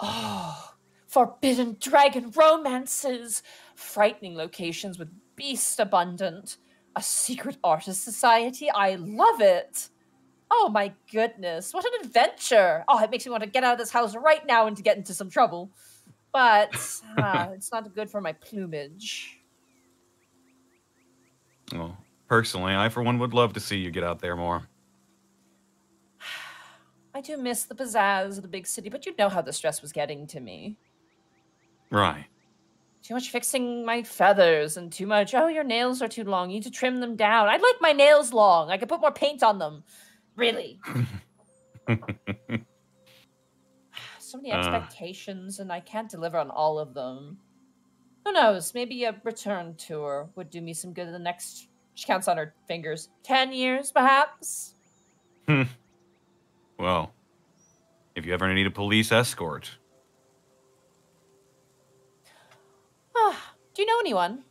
Oh, forbidden dragon romances, frightening locations with beast abundant, a secret artist society. I love it. Oh my goodness, what an adventure. Oh, it makes me want to get out of this house right now and to get into some trouble. But it's not good for my plumage. Well, personally, I for one would love to see you get out there more. I do miss the pizzazz of the big city, but you know how the stress was getting to me. Right. Too much fixing my feathers and too much, oh, your nails are too long. You need to trim them down. I'd like my nails long. I could put more paint on them. Really. So many expectations, and I can't deliver on all of them. Who knows? Maybe a return tour would do me some good in the next, she counts on her fingers, 10 years, perhaps? Well, if you ever need a police escort. Do you know anyone?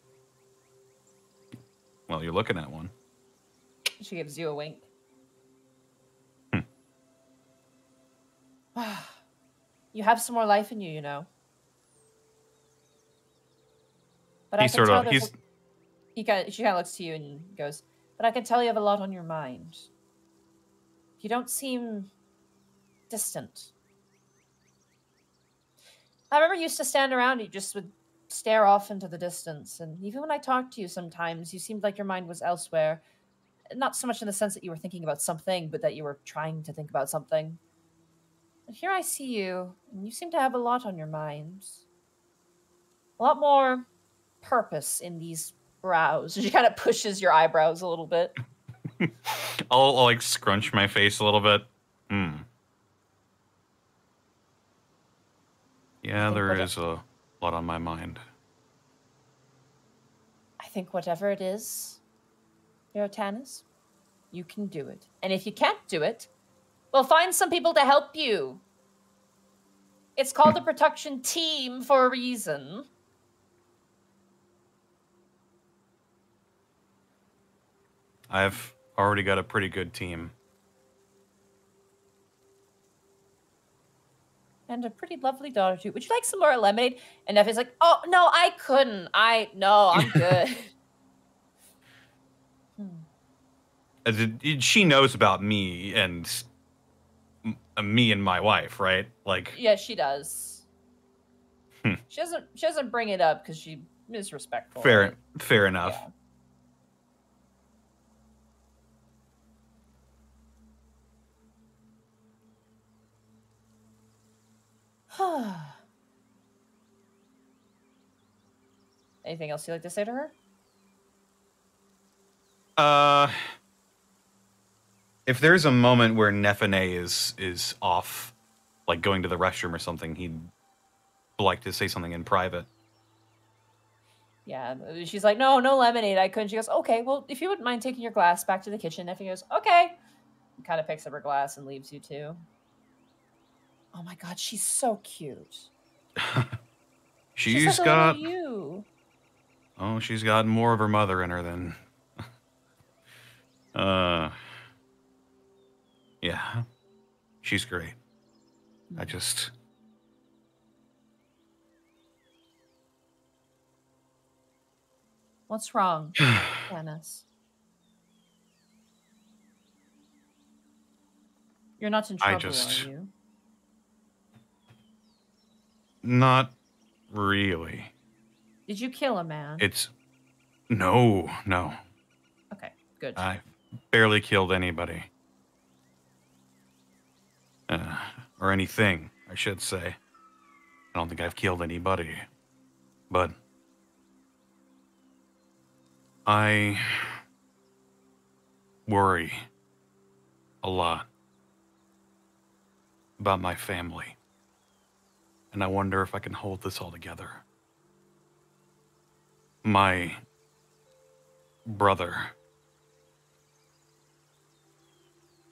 Well, you're looking at one. She gives you a wink. You have some more life in you, you know. But He she kind of looks to you and goes, but I can tell you have a lot on your mind. You don't seem distant. I remember you used to stand around, you just would stare off into the distance, and even when I talked to you sometimes, you seemed like your mind was elsewhere. Not so much in the sense that you were thinking about something, but that you were trying to think about something. And here I see you, and you seem to have a lot on your mind. A lot more purpose in these brows. She kind of pushes your eyebrows a little bit. I'll like scrunch my face a little bit. Yeah, there is a lot on my mind. I think whatever it is, Erotanis, you can do it. And if you can't do it, well, find some people to help you. It's called a production team for a reason. I've already got a pretty good team. And a pretty lovely daughter, too. Would you like some more lemonade? And Neffy's like, oh, no, I couldn't. No, I'm good. She knows about me and me and my wife, right? Like, Yeah, she does. Hmm. She doesn't bring it up because she is respectful. fair Right? enough. Yeah. Anything else you'd like to say to her? If there's a moment where Nephane is off, like going to the restroom or something, he'd like to say something in private. Yeah, she's like, no lemonade. I couldn't. She goes, okay, well, if you wouldn't mind taking your glass back to the kitchen. Effie goes, okay. And kind of picks up her glass and leaves you too. Oh my god, she's so cute. She's like a got little you. Oh, she's got more of her mother in her than yeah. She's great. I just What's wrong, Janice? You're not in trouble, are you? Not really. Did you kill a man? No. Okay, good. I barely killed anybody. Or anything, I should say. I don't think I've killed anybody. But I worry a lot about my family. And I wonder if I can hold this all together. My brother,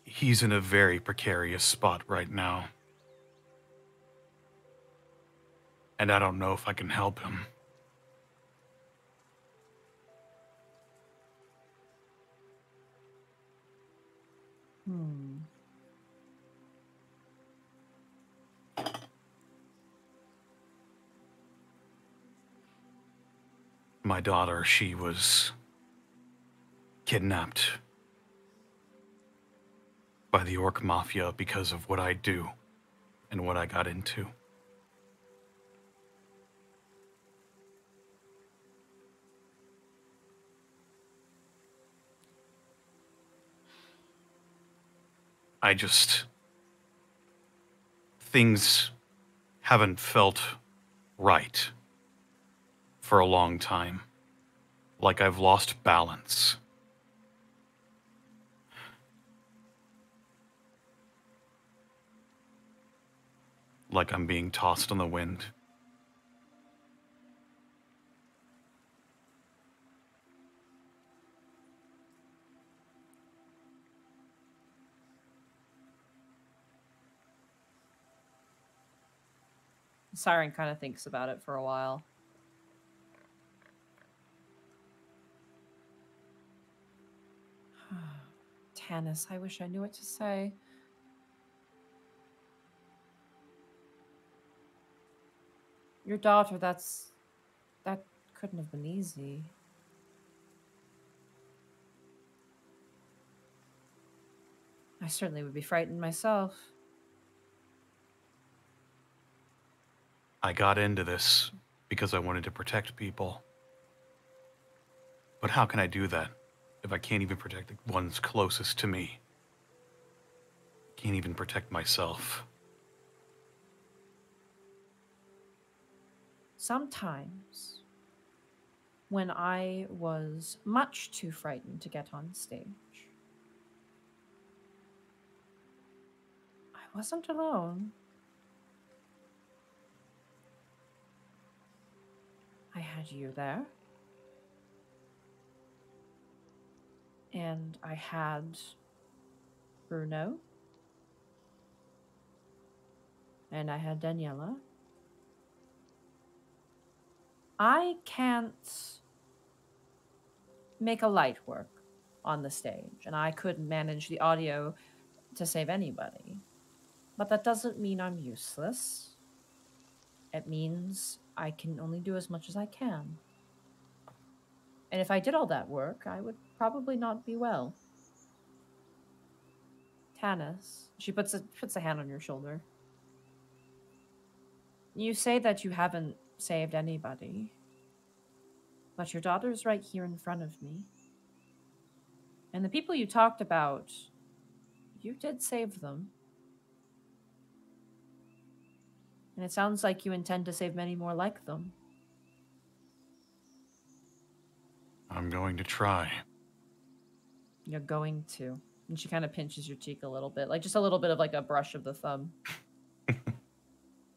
he's in a very precarious spot right now. And I don't know if I can help him. My daughter, she was kidnapped by the Orc Mafia because of what I do and what I got into. Things haven't felt right for a long time. Like I've lost balance. Like I'm being tossed on the wind. Siren kind of thinks about it for a while. Tanis, I wish I knew what to say. Your daughter, that couldn't have been easy. I certainly would be frightened myself. I got into this because I wanted to protect people. But how can I do that if I can't even protect the ones closest to me? Can't even protect myself. Sometimes, when I was much too frightened to get on stage, I wasn't alone. I had you there. And I had Bruno. And I had Daniela. I can't make a light work on the stage, and I couldn't manage the audio to save anybody. But that doesn't mean I'm useless. It means I can only do as much as I can. And if I did all that work, I would probably not be well. Tannis. She puts a hand on your shoulder. You say that you haven't saved anybody. But your daughter's right here in front of me. And the people you talked about, you did save them. And it sounds like you intend to save many more like them. I'm going to try. You're going to. And she kind of pinches your cheek a little bit, like just a little bit of like a brush of the thumb.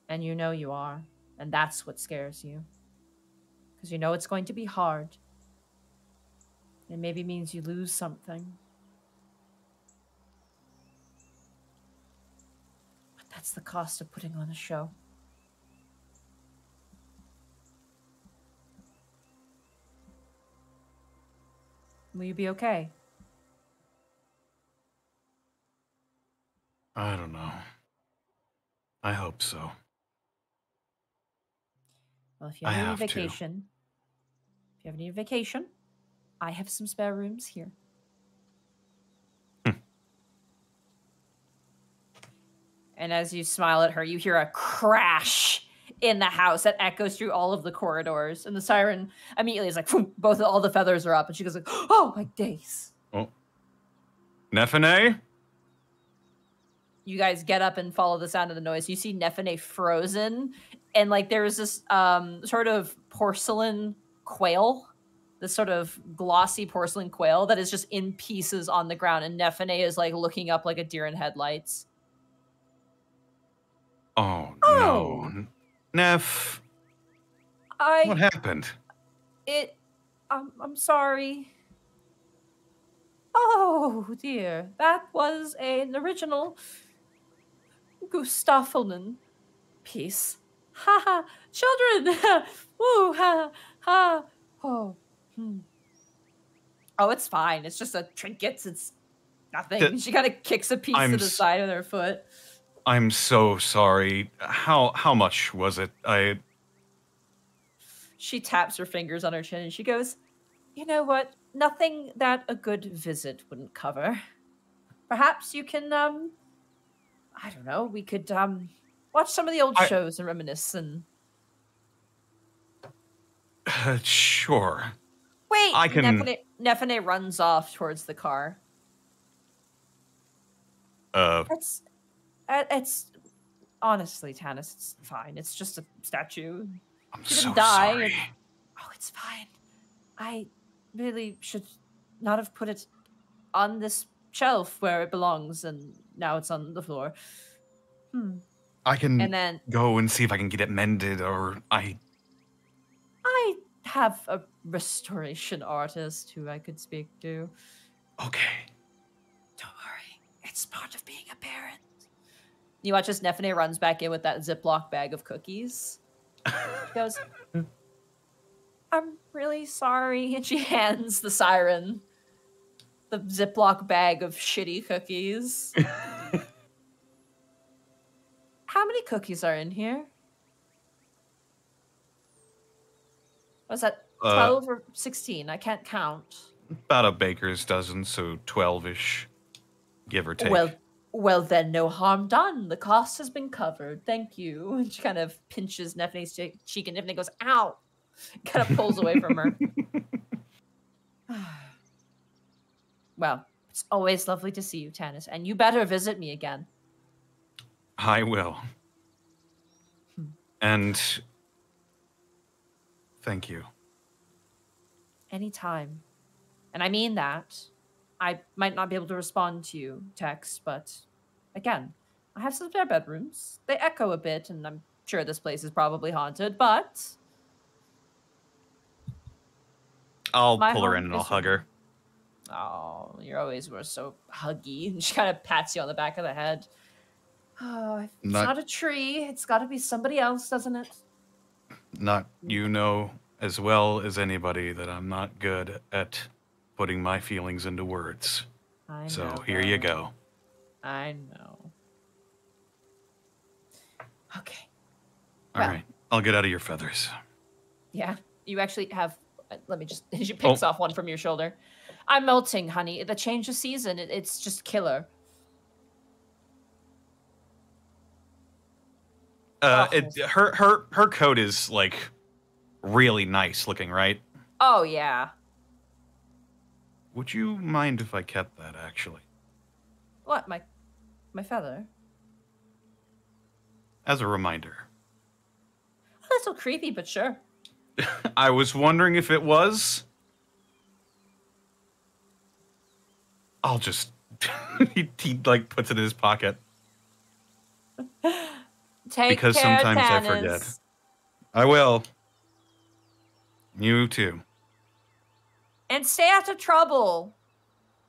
And you know you are. And that's what scares you. Because you know it's going to be hard. It maybe means you lose something. But that's the cost of putting on a show. Will you be okay? I don't know. I hope so. Well, if you have any vacation, I have some spare rooms here. And as you smile at her, you hear a crash in the house that echoes through all of the corridors. And the siren immediately is like, "Phoom," all the feathers are up. And she goes like, "Oh, my days." Oh. Nephene? You guys get up and follow the sound of the noise. You see Nephene frozen. And like there's this sort of porcelain quail. This sort of glossy porcelain quail that is just in pieces on the ground. And Nephene is like looking up like a deer in headlights. Oh. No. Neff. What happened? I'm sorry. Oh dear. That was an original Gustaffelman piece. Ha ha. Children. Woo ha ha. Oh. Oh, it's fine. It's just a trinket. It's nothing. She kind of kicks a piece to the side of her foot. I'm so sorry. How much was it? She taps her fingers on her chin and she goes, "You know what? Nothing that a good visit wouldn't cover. Perhaps you can, I don't know, we could, watch some of the old shows and reminisce and..." Sure. Wait! I can... Nephene runs off towards the car. It's honestly, Tannis, it's fine. It's just a statue. I'm she didn't so die. sorry. Oh, it's fine. I really should not have put it on this shelf where it belongs, and now it's on the floor. I can and then, go and see if I can get it mended, or I have a restoration artist who I could speak to. Okay. Don't worry. It's part of being a parent. You watch as Nephene runs back in with that Ziploc bag of cookies. She goes, "I'm really sorry." And she hands the siren the Ziploc bag of shitty cookies. How many cookies are in here? Was that 12 or 16? I can't count. About a baker's dozen, so 12-ish, give or take. Well, then no harm done. The cost has been covered. Thank you. And she kind of pinches Nephene's cheek, and Nephene goes, "Ow!" Kind of pulls away from her. Well, it's always lovely to see you, Tannis, and you better visit me again. I will. And thank you. Anytime. And I mean that. I might not be able to respond to you, text, but again, I have some spare bedrooms. They echo a bit, and I'm sure this place is probably haunted, but... I'll pull her in and I'll hug her. Oh, you always were so huggy. And she kind of pats you on the back of the head. Oh, it's not a tree. It's got to be somebody else, doesn't it? Not you know as well as anybody that I'm not good at putting my feelings into words. I know. So here you go. I know. Okay. All right. I'll get out of your feathers. Yeah. You actually have... Let me just... She picks off one from your shoulder. I'm melting, honey. The change of season, it's just killer. Her coat is like really nice looking, right? Oh yeah. Would you mind if I kept that, actually? What, my feather? As a reminder. Oh, that's so creepy, but sure. I was wondering if it was. I'll just... he like puts it in his pocket. Take because care, sometimes I Tannis. forget. I will. You too. And stay out of trouble.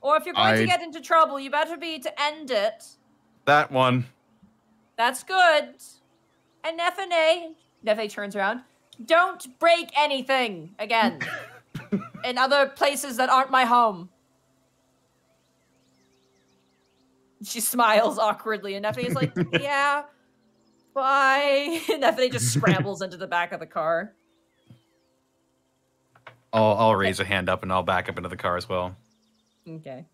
Or if you're going to I- get into trouble, you better be to end it. That one. That's good. And Nefe turns around. Don't break anything again. In other places that aren't my home. She smiles awkwardly, and Nefe is like, yeah, bye. And Nefe just scrambles into the back of the car. I'll raise a hand up and I'll back up into the car as well. Okay.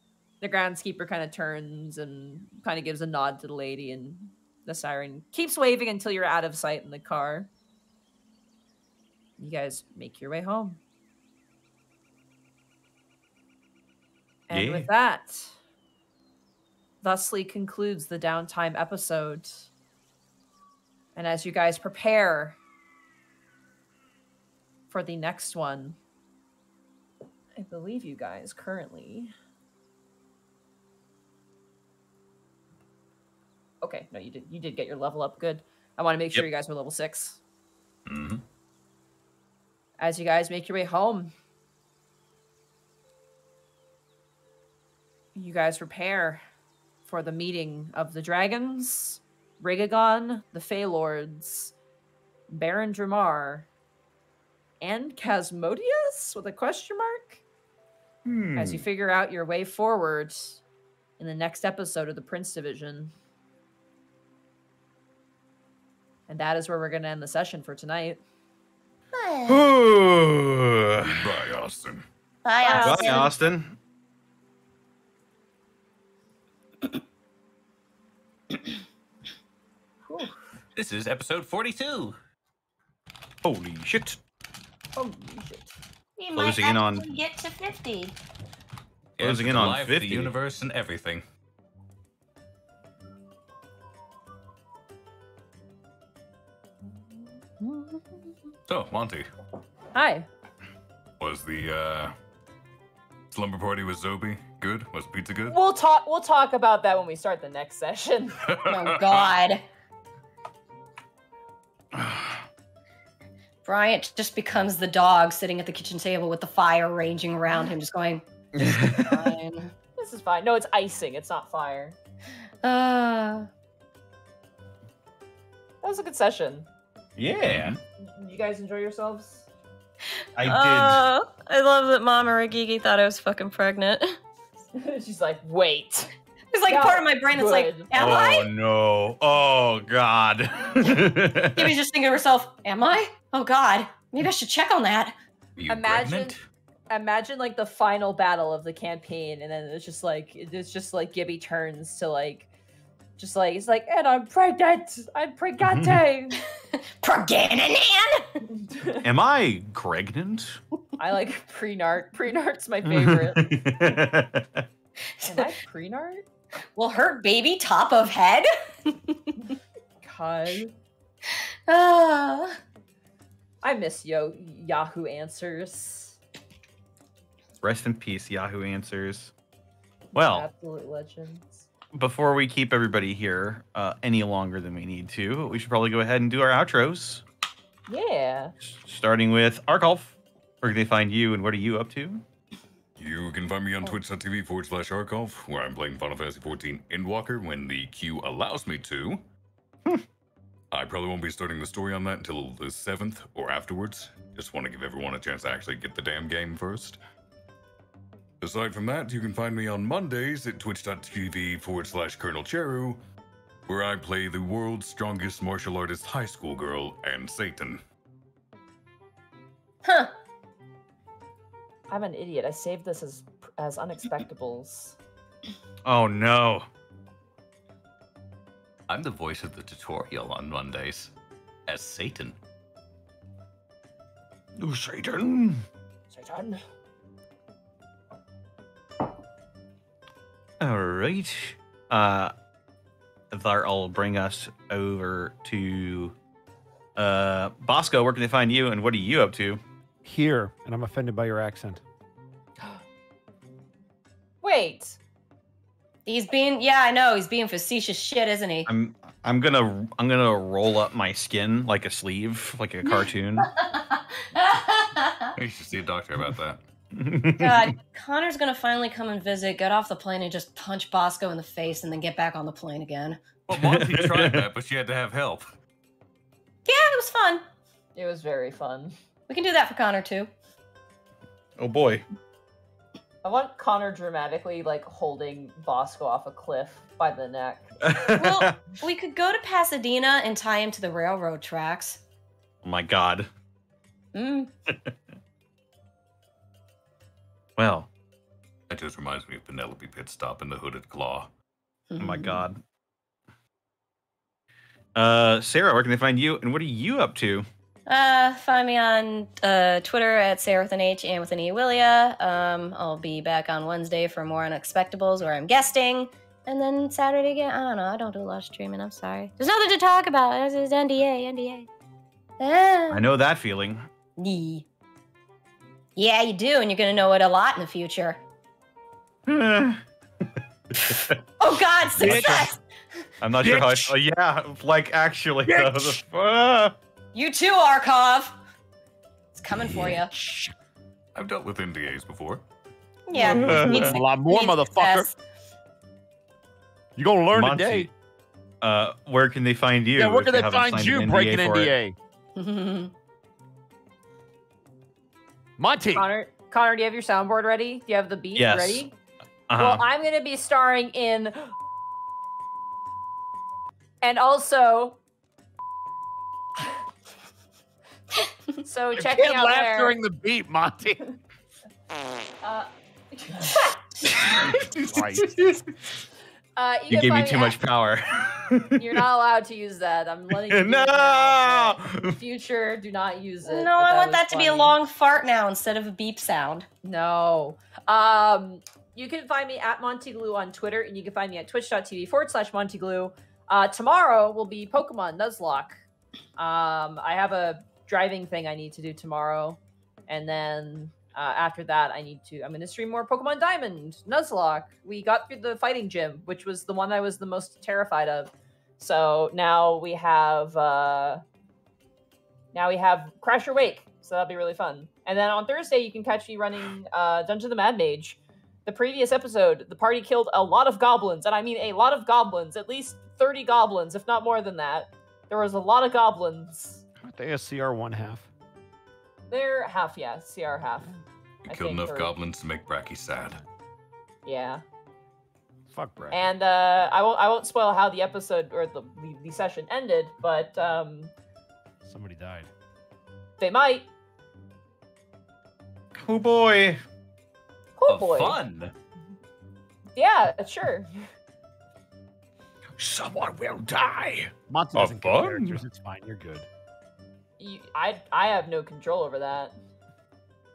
The groundskeeper kind of turns and kind of gives a nod to the lady, and the siren keeps waving until you're out of sight in the car. You guys make your way home. And with that, thusly concludes the downtime episode. And as you guys prepare for the next one, I believe you guys currently... Okay, no, you did get your level up. Good. I want to make sure you guys were level 6. Mm-hmm. As you guys make your way home, you guys prepare for the meeting of the dragons, Rigagon, the Fey Lords, Baron Dramar, and Chasmodius with a question mark? As you figure out your way forward in the next episode of the Prince Division. And that is where we're going to end the session for tonight. Bye, Austin. Bye, Austin. Bye, Austin. This is episode 42. Holy shit. Holy shit. We Closing might in on- actually get to 50. Closing in the on life, 50. The universe and everything. So, Monty, Hi. Was the slumber party with Zobi good? Was pizza good? We'll talk about that when we start the next session. Oh God. Bryant just becomes the dog sitting at the kitchen table with the fire raging around him, just going, fine. This is fine. No, it's icing. It's not fire. Uh, That was a good session. Yeah. You guys enjoy yourselves? I did. I love that Mama Ragigi thought I was fucking pregnant. She's like, wait. it's like Yeah, part of my brain that's like, good. am Oh I? no. Oh god. Gibby's just thinking to herself, am I? Oh God, maybe I should check on that. you Imagine- pregnant? Imagine like the final battle of the campaign, and then it's just like Gibby turns to like, he's like, and I'm pregnant. I'm pregnant. Pregnant. Am I pregnant? I like Prenart. Prenart's my favorite. Am I Prenart? Will her baby top of head? God. Ah. I miss Yahoo Answers. Rest in peace, Yahoo Answers. Well, Absolute legends. before we keep everybody here any longer than we need to, we should probably go ahead and do our outros. Yeah. Starting with Arkolf. Where can they find you and what are you up to? You can find me on twitch.tv/Arkolf, where I'm playing Final Fantasy XIV Endwalker when the queue allows me to. I probably won't be starting the story on that until the 7th or afterwards. Just want to give everyone a chance to actually get the damn game first. Aside from that, you can find me on Mondays at twitch.tv/Colonel Cheru, where I play the world's strongest martial artist high school girl and Satan. Huh. I'm an idiot. I saved this as Unexpectables. Oh no. I'm the voice of the tutorial on Mondays. As Satan. Ooh, Satan. Satan. All right. That'll bring us over to Bosco. Where can they find you, and what are you up to? Here, and I'm offended by your accent. Wait. He's being, yeah, I know, he's being facetious shit, isn't he? I'm gonna roll up my skin like a sleeve, like a cartoon. You should see a doctor about that. God, Connor's gonna finally come and visit, get off the plane, and just punch Bosco in the face, and then get back on the plane again. Well, Monty tried that, but she had to have help. Yeah, it was fun. It was very fun. We can do that for Connor too. Oh boy. I want Connor dramatically like holding Bosco off a cliff by the neck. Well, we could go to Pasadena and tie him to the railroad tracks. Oh my god. Mm. Well. That just reminds me of Penelope Pit Stop in the Hooded Claw. Oh my god. Sarah, where can they find you, and what are you up to? Find me on Twitter at Sarah with an H and with an E Willia. I'll be back on Wednesday for more Unexpectables where I'm guesting. And then Saturday again, I don't know. I don't do a lot of streaming. I'm sorry. There's nothing to talk about. It's NDA. I know that feeling. Yeah, you do, and you're gonna know it a lot in the future. Oh God, success! I'm not sure how I... Oh, yeah, like, actually, though. You too, Arkhov. It's coming for you. I've dealt with NDAs before. Yeah. A lot more, motherfucker. You're gonna learn Monty, today. Where can they find you? Yeah, where can if they find you breaking NDA? Monty. Connor, do you have your soundboard ready? Do you have the beat Yes. ready? Well, I'm going to be starring in... And also... So You check me can't out laugh there. during the beat, Monty. You gave me too much power. You're not allowed to use that. I'm letting you No! In the future, do not use it. No, I want that to be a long fart now instead of a beep sound. No. You can find me at Montyglue on Twitter, and you can find me at twitch.tv/Montyglue. Tomorrow will be Pokemon Nuzlocke. I have a driving thing I need to do tomorrow, and then after that, I'm going to stream more Pokemon Diamond, Nuzlocke. We got through the fighting gym, which was the one I was the most terrified of. So now we have Crash or Wake, so that'll be really fun. And then on Thursday, you can catch me running Dungeon of the Mad Mage. The previous episode, the party killed a lot of goblins, and I mean a lot of goblins, at least 30 goblins, if not more than that. There was a lot of goblins. Aren't they a CR1 half? They're half, yeah, CR half. You killed enough goblins to make Bracky sad. Yeah. Fuck Bracky. And I won't spoil how the episode or the session ended, but Somebody died. they might. Oh boy. Oh boy. Fun. Yeah, sure. Someone will die. Monty doesn't kill characters. It's fine. You're good. I have no control over that.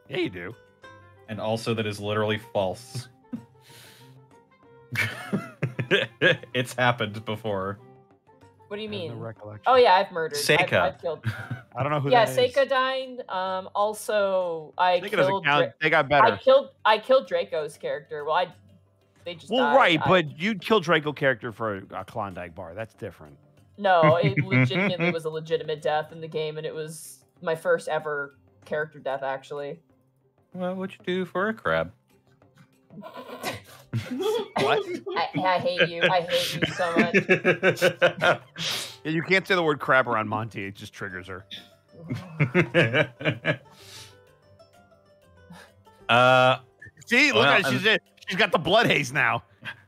Yeah, you do. And also, that is literally false. It's happened before. What do you mean? No recollection. Oh yeah, I've murdered. Seika. I've killed. I don't know who Yeah, that Seika is. died. Also, I Seika doesn't killed. count. They got better. I killed Draco's character. Well, they just Well, died. right, but you'd kill Draco character for a Klondike bar. That's different. No, it legitimately was a legitimate death in the game, and it was my first ever character death, actually. Well, what'd you do for a crab? What? I hate you. I hate you so much. Yeah, you can't say the word crab around Monty. It just triggers her. See, look at her. She's got the blood haze now.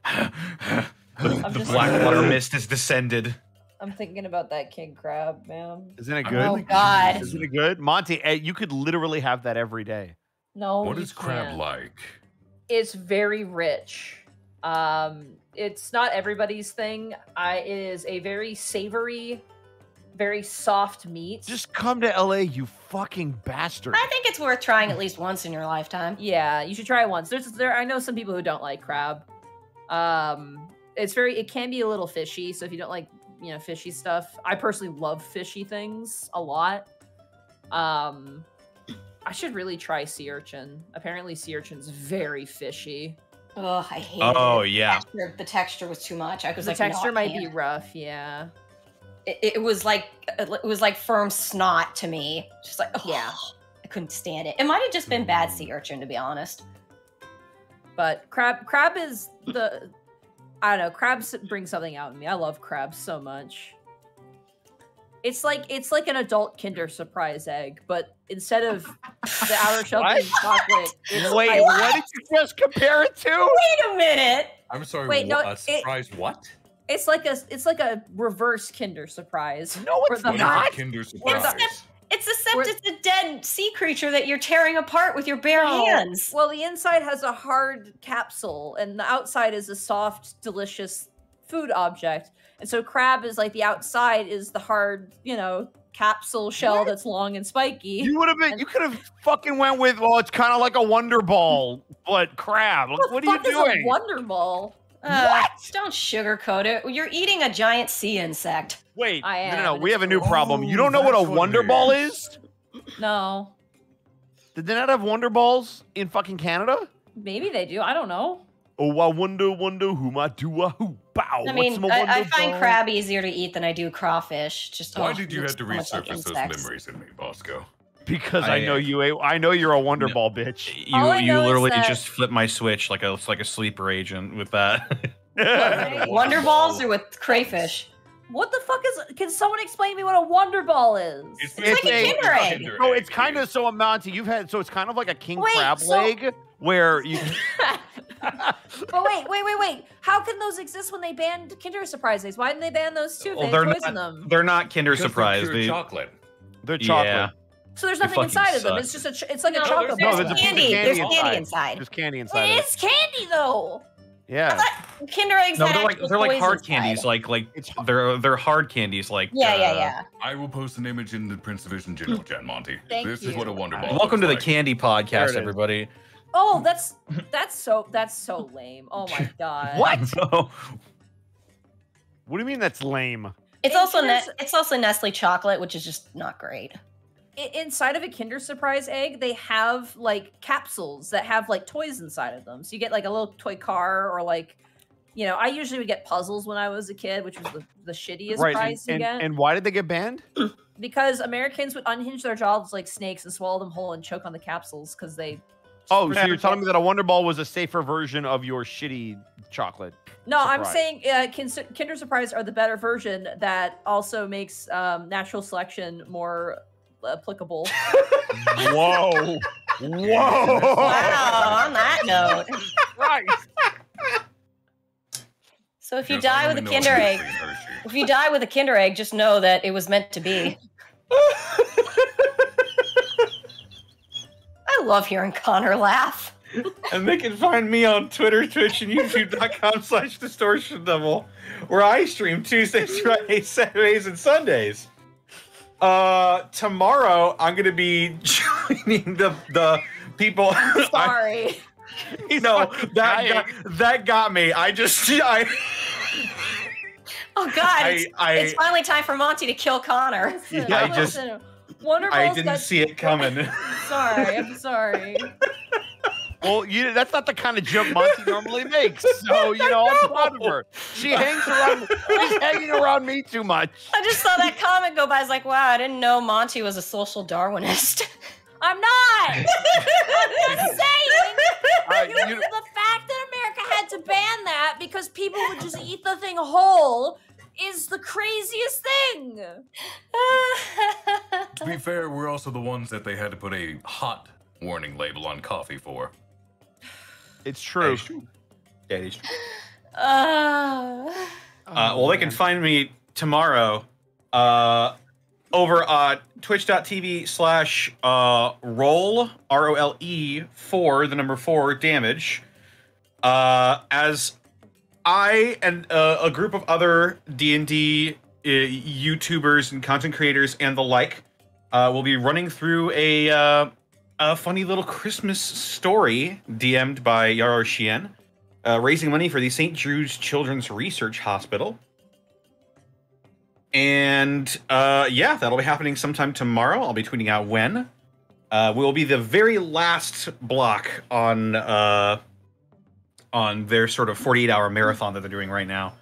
The Blackwater mist has descended. I'm thinking about that king crab, man. Isn't it good? Oh, God. Isn't it good? Monty, you could literally have that every day. No, What you is crab can't. like? It's very rich. It's not everybody's thing. It is a very savory very soft meat. Just come to LA, you fucking bastard. I think it's worth trying at least once in your lifetime. Yeah, you should try it once. I know some people who don't like crab. It can be a little fishy, so if you don't like, fishy stuff, I personally love fishy things a lot. I should really try sea urchin. Apparently sea urchin's very fishy. Oh, I hate it. Oh, yeah. The texture was too much. The texture might be rough, yeah. It was like firm snot to me. Just like, yeah, I couldn't stand it. It might have just been bad sea urchin, to be honest. But crab is I don't know, crabs bring something out in me. I love crabs so much. It's like an adult Kinder Surprise egg, but instead of the outer shell being chocolate, Wait, what did you just compare it to? Wait a minute. I'm sorry. Wait, no, a surprise? What? It's like a reverse Kinder Surprise. No, it's not. Kinder Surprise. Except it's a dead sea creature that you're tearing apart with your bare hands. Well, the inside has a hard capsule, and the outside is a soft, delicious food object. And so crab is like the outside is the hard, capsule shell that's long and spiky. You could have fucking went with, well, it's kind of like a Wonder Ball, but crab. What are you doing? A Wonder Ball. What? Don't sugarcoat it. You're eating a giant sea insect. Wait, I am, no, and we it's have a new cool. problem. You don't know what a Wonder Ball is? No. Did they not have Wonder Balls in fucking Canada? Maybe they do. I don't know. Oh, I wonder who might do a who bow. I mean, I find crab easier to eat than I do crawfish. Why did you have to resurface those memories in me, Bosco? Because I know you. I know you're a Wonder Ball bitch. You literally just flip my switch like a sleeper agent with that. Wonder Balls or with crayfish? What the fuck is? Can someone explain to me what a Wonder Ball is? It's like a Kinder egg. No, it's kind of so Monty. It's kind of like a king crab leg where you. But wait. How can those exist when they banned Kinder Surprise eggs? Why didn't they ban those too? Well, they poisoned them. They're not Kinder Surprise. They're chocolate. They're chocolate. Yeah. So there's nothing inside of them. It's just it's like a chocolate ball. There's candy. There's candy inside. There's candy inside. It is candy though. Yeah. Kinder eggs. No, they're like hard candies. Like they're hard candies. Like yeah. I will post an image in the Prince Division general chat, Monty. This is what a Wonder Ball. Welcome to the looks Candy Podcast, everybody. Oh, that's so lame. Oh my god. What? What do you mean that's lame? It's also Nestle chocolate, which is just not great. Inside of a Kinder Surprise egg, they have like capsules that have like toys inside of them. So you get like a little toy car, or like, I usually would get puzzles when I was a kid, which was the shittiest prize you get. And why did they get banned? Because Americans would unhinge their jaws like snakes and swallow them whole and choke on the capsules because they. Oh, so you're telling me that a Wonder Ball was a safer version of your shitty chocolate? No, surprise. I'm saying Kinder Surprise are the better version that also makes natural selection more applicable. Whoa. Wow, on that note. Right. So if you die with a Kinder egg, just know that it was meant to be. I love hearing Connor laugh. And they can find me on Twitter, Twitch, and YouTube.com/Distortion Double, where I stream Tuesdays, Fridays, Saturdays, and Sundays. Tomorrow I'm gonna be joining the people. Sorry. That got me. Oh God! It's finally time for Monty to kill Connor. Listen, I didn't see it coming. I'm sorry. Well, that's not the kind of joke Monty normally makes. So, I'm proud of her. She's hanging around me too much. I just saw that comment go by. I was like, wow, I didn't know Monty was a social Darwinist. I'm not. I'm just saying. The fact that America had to ban that because people would just eat the thing whole is the craziest thing. To be fair, we're also the ones that they had to put a hot warning label on coffee for. It's true. Yeah, it's true. Well, they can find me tomorrow over at twitch.tv/roll, ROLE, 4 damage. As I and a group of other D&D YouTubers and content creators and the like. We'll be running through a funny little Christmas story DM'd by Yaro Shien, raising money for the St. Jude's Children's Research Hospital. And yeah, that'll be happening sometime tomorrow. I'll be tweeting out when. Will be the very last block on their sort of 48-hour marathon that they're doing right now.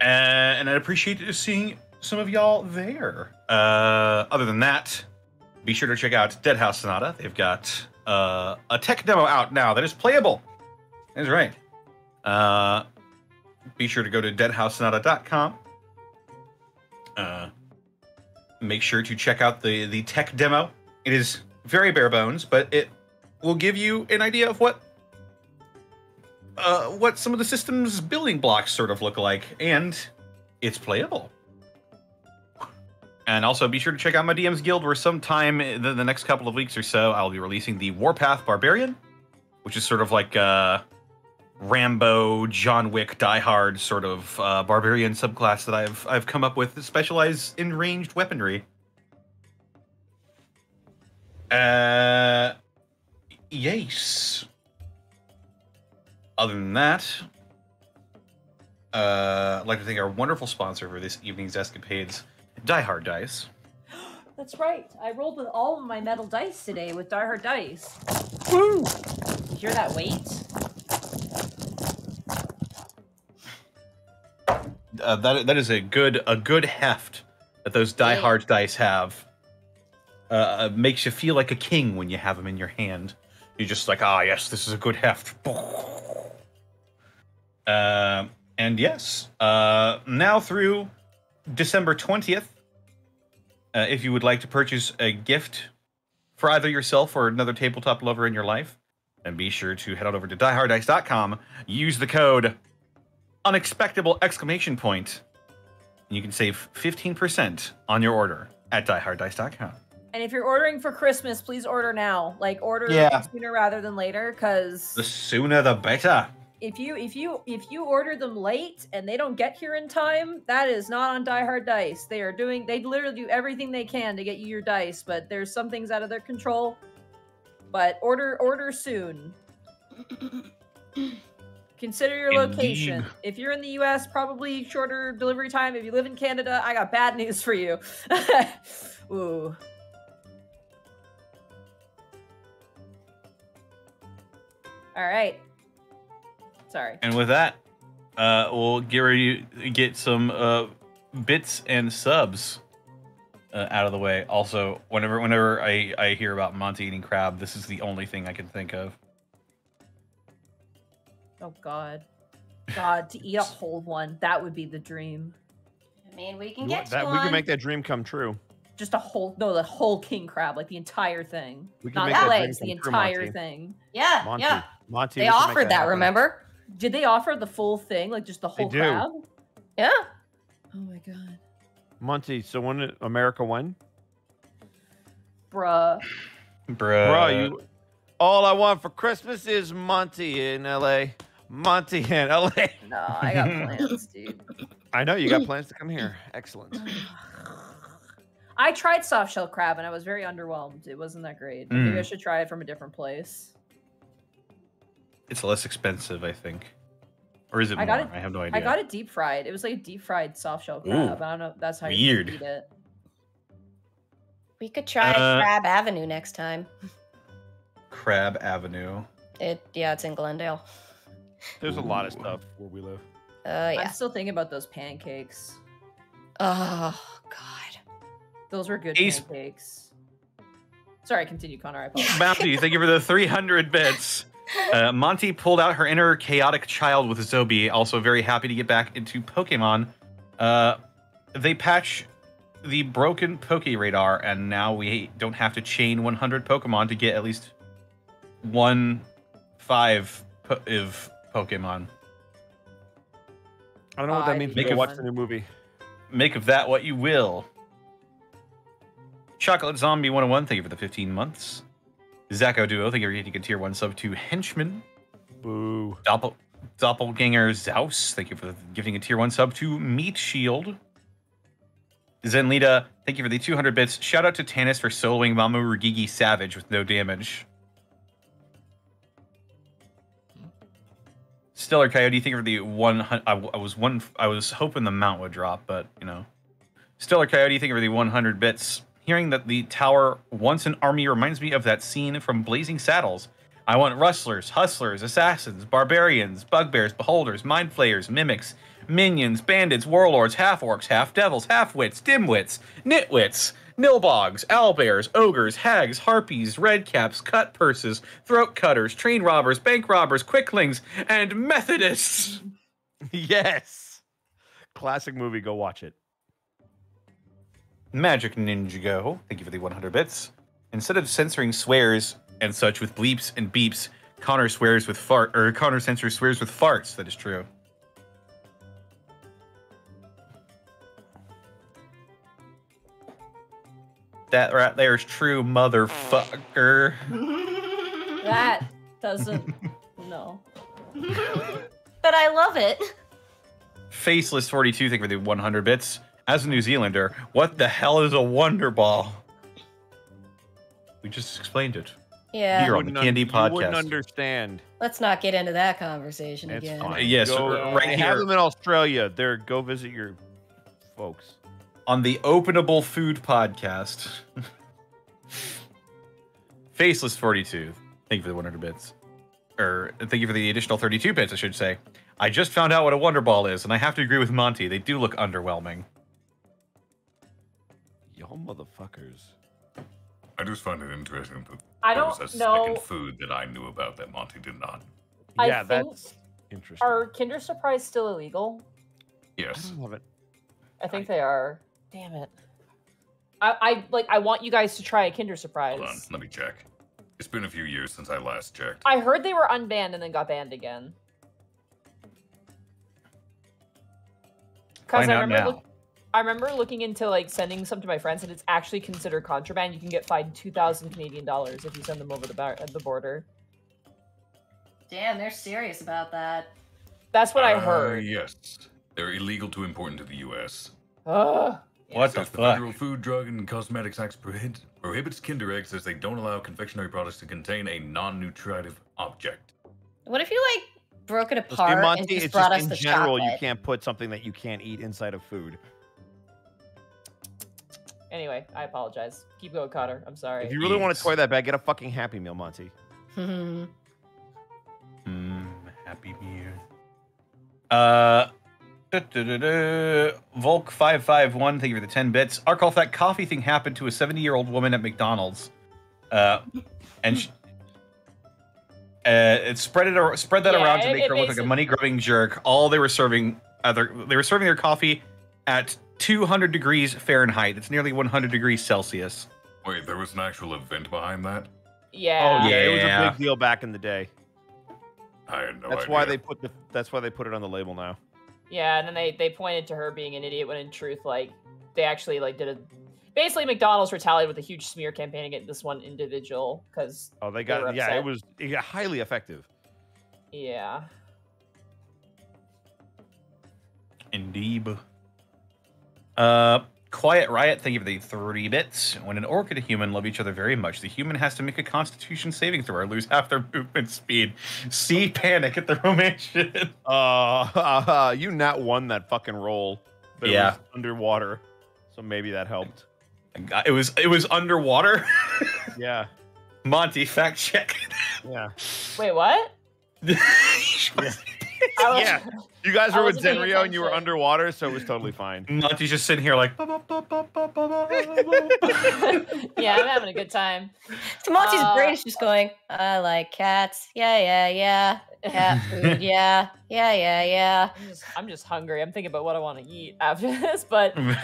And I'd appreciate seeing some of y'all there. Other than that, be sure to check out Dead House Sonata. They've got a tech demo out now that is playable. That's right. Be sure to go to deadhousesonata.com. Make sure to check out the tech demo. It is very bare bones, but it will give you an idea of what some of the system's building blocks sort of look like, and it's playable. And also be sure to check out my DM's Guild, where sometime in the next couple of weeks or so, I'll be releasing the Warpath Barbarian, which is sort of like Rambo, John Wick, Die Hard sort of barbarian subclass that I've come up with that specialize in ranged weaponry. Yes. Other than that, I'd like to thank our wonderful sponsor for this evening's escapades, Die Hard Dice. That's right. I rolled with all of my metal dice today with Die Hard Dice. Woo! You hear that weight? That is a good heft that those Die Hard dice have. Makes you feel like a king when you have them in your hand. You're just like, ah, yes, this is a good heft. And yes, now through December 20th, if you would like to purchase a gift for either yourself or another tabletop lover in your life, then be sure to head on over to dieharddice.com, use the code Unexpectable ! And you can save 15% on your order at dieharddice.com. And if you're ordering for Christmas, please order now. Like, order sooner rather than later, because the sooner the better. If you order them late and they don't get here in time, that is not on Die Hard Dice. They literally do everything they can to get you your dice, but there's some things out of their control. But order soon. Consider your location. If you're in the US, probably shorter delivery time. If you live in Canada, I got bad news for you. Ooh. All right. Sorry. And with that, we'll get ready to get some bits and subs out of the way. Also, whenever I hear about Monty eating crab, this is the only thing I can think of. Oh God, to eat a whole one, that would be the dream. I mean, we can get that. one. We can make that dream come true. Just the whole king crab, like the entire thing. We can Not make the that legs, dream the come true, entire Monty. thing. Yeah, Monty, they offered that, remember? Did they offer the full thing, like just the whole crab? Yeah. Oh my God. Monty, so when America won? Bruh, you. All I want for Christmas is Monty in LA. Monty in LA. No, I got plans, dude. I know you got plans to come here. Excellent. I tried soft shell crab and I was very underwhelmed. It wasn't that great. Maybe I should try it from a different place. It's less expensive, I think. Or is it more? I have no idea. I got it deep fried. It was like a deep fried soft shell crab. I don't know if that's how you eat it. We could try Crab Avenue next time. Crab Avenue. It's in Glendale. There's a lot of stuff where we live. Yeah. I'm still thinking about those pancakes. Oh God, those were good pancakes. Sorry, continue, Connor. I apologize. Bounty, thank you for the 300 bits. Monty pulled out her inner chaotic child with Zobi. Also very happy to get back into Pokemon. They patch the broken Poke Radar, and now we don't have to chain 100 Pokemon to get at least 5 Pokemon. I don't know what that means. Make watch the new movie. Make of that what you will. Chocolate Zombie 101, thank you for the 15 months. Zacko Duo, thank you for getting a tier 1 sub to Henchman. Boo. Doppelganger Zaus, thank you for giving a tier 1 sub to Meat Shield. Zenlita, thank you for the 200 bits. Shout out to Tannis for soloing Mamu Rugigi Savage with no damage. Stellar Coyote, thank you for the 100. I was hoping the mount would drop, but you know. Stellar Coyote, thank you for the 100 bits. Hearing that the tower once an army reminds me of that scene from Blazing Saddles. I want rustlers, hustlers, assassins, barbarians, bugbears, beholders, mind flayers, mimics, minions, bandits, warlords, half-orcs, half-devils, half-wits, dimwits, nitwits, nilbogs, owlbears, ogres, hags, harpies, redcaps, cut purses, throat cutters, train robbers, bank robbers, quicklings, and Methodists. Yes. Classic movie. Go watch it. Magic Ninja Go, thank you for the 100 bits. Instead of censoring swears and such with bleeps and beeps, Connor swears with Connor censors swears with farts. That is true. That right there's true, motherfucker. That doesn't. No. But I love it. Faceless 42, thank you for the 100 bits. As a New Zealander, what the hell is a Wonder Ball? We just explained it. Yeah. Here on the Candy You Podcast. wouldn't understand. Let's not get into that conversation It's again. fine. Yes, Go, right they here. have them in Australia. There, go visit your folks. On the Openable Food Podcast. Faceless 42, thank you for the 100 bits. Or thank you for the additional 32 bits, I should say. I just found out what a Wonder Ball is, and I have to agree with Monty. They do look underwhelming. Y'all motherfuckers. I just find it interesting that I there don't was a know. second food that I knew about that Monty did not. I Yeah, think- that's interesting. Are Kinder Surprise still illegal? I Yes. don't love it. I think they are. Damn it. I want you guys to try a Kinder Surprise. Hold on, let me check. It's been a few years since I last checked. I heard they were unbanned and then got banned again. Because Find out now. I remember looking into like sending some to my friends, and it's actually considered contraband. You can get fined 2,000 Canadian dollars if you send them over the border. Damn, they're serious about that. That's what I heard. Yes. They're illegal to import into the U.S. Ugh. What the The fuck? Federal Food, Drug, and Cosmetics Act prohibits Kinder Eggs as they don't allow confectionery products to contain a non-nutritive object. What if you like broke it See, apart Monty, and just it's brought just us in the general, you chocolate? can't put something that you can't eat inside of food. Anyway, I apologize. Keep going, Connor. I'm sorry. If you really want to toy that bag, get a fucking Happy Meal, Monty. Happy Meal. Volk551, thank you for the 10 bits. Arkolf, that coffee thing happened to a 70-year-old woman at McDonald's. And it spread that around to make her look like a money-grubbing jerk. All they were serving, their coffee at 200 degrees Fahrenheit. It's nearly 100 degrees Celsius. Wait, there was an actual event behind that? Yeah. Oh yeah, it was a Yeah. big deal back in the day. I had no That's idea. why they put it on the label now. Yeah, and then they pointed to her being an idiot when in truth, like, they actually, like, basically McDonald's retaliated with a huge smear campaign against this one individual, because Oh, they were got upset. it was highly effective. Yeah. Indeed. Quiet Riot, thank you for the 30 bits. When an orc and a human love each other very much, the human has to make a constitution saving throw or lose half their movement speed. See Panic at the romance shit. You not won that fucking roll. But Yeah. It was underwater. So maybe that helped. It was underwater. Yeah. Monty, fact check. Yeah. Wait, what? I was- Yeah. You guys I were with wasn't paying Zenryo and you were attention. underwater, so it was totally fine. Monty's just sitting here like. Yeah, I'm having a good time. So Monty's brain is just going, I like cats. Yeah. Cat food. Yeah. I'm just hungry. I'm thinking about what I want to eat after this, but already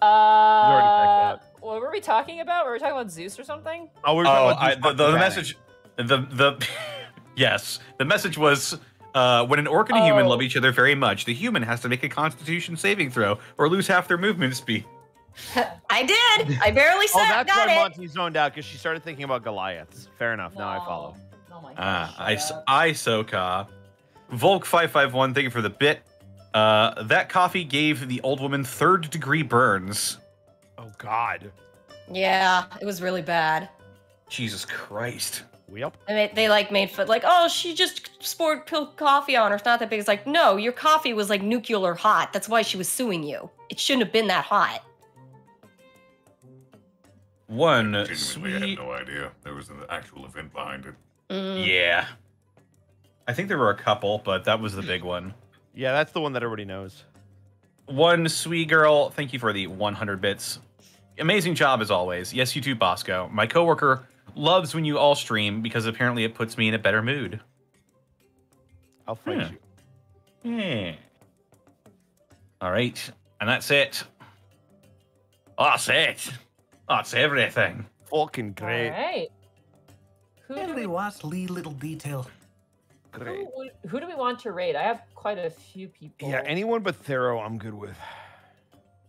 packed what were we talking about? Were we talking about Zeus or something? Oh, we're talking about the message. Yes, the message was. When an orc and a human love each other very much, the human has to make a constitution saving throw or lose half their movement speed. I did. I barely said that's got why it. Monty zoned out because she started thinking about Goliaths. Fair enough. Now I follow. Oh my gosh. Isoka. Volk551, thank you for the bit. That coffee gave the old woman 3rd-degree burns. Oh, God. Yeah, it was really bad. Jesus Christ. Yep. And they like made fun, like, oh, she just poured coffee on her. It's not that big. It's like, no, your coffee was like nuclear hot. That's why she was suing you. It shouldn't have been that hot. Genuinely, I Sweet. had no idea there was an actual event behind it. Yeah. I think there were a couple, but that was the big one. Yeah, that's the one that everybody knows. One sweet girl, thank you for the 100 bits. Amazing job as always. Yes, you too, Bosco. My coworker loves when you all stream because apparently it puts me in a better mood. I'll fight you. Yeah. All right, and that's it. That's it. That's everything. Fucking great. All right. Who do Every we, last little detail. Great. who do we want to raid? I have quite a few people. Yeah, anyone but Thero I'm good with.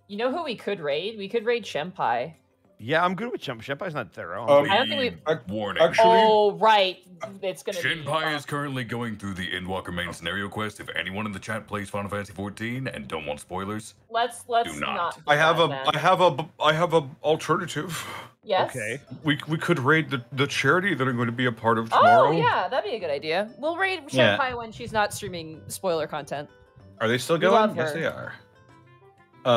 You know who we could raid? We could raid Shempai. Yeah, I'm good with Shenpai's not Thero. I don't think we. Warning. Oh, right. It's gonna be. Shinpai is currently going through the Endwalker main scenario quest. If anyone in the chat plays Final Fantasy XIV and don't want spoilers, Let's do not. not. do I have that, a alternative. Yes. Okay. We could raid the charity that I'm going to be a part of Oh tomorrow. yeah, that'd be a good idea. We'll raid Yeah. Shempai when she's not streaming spoiler content. Are they still We going? love Yes, her. they are.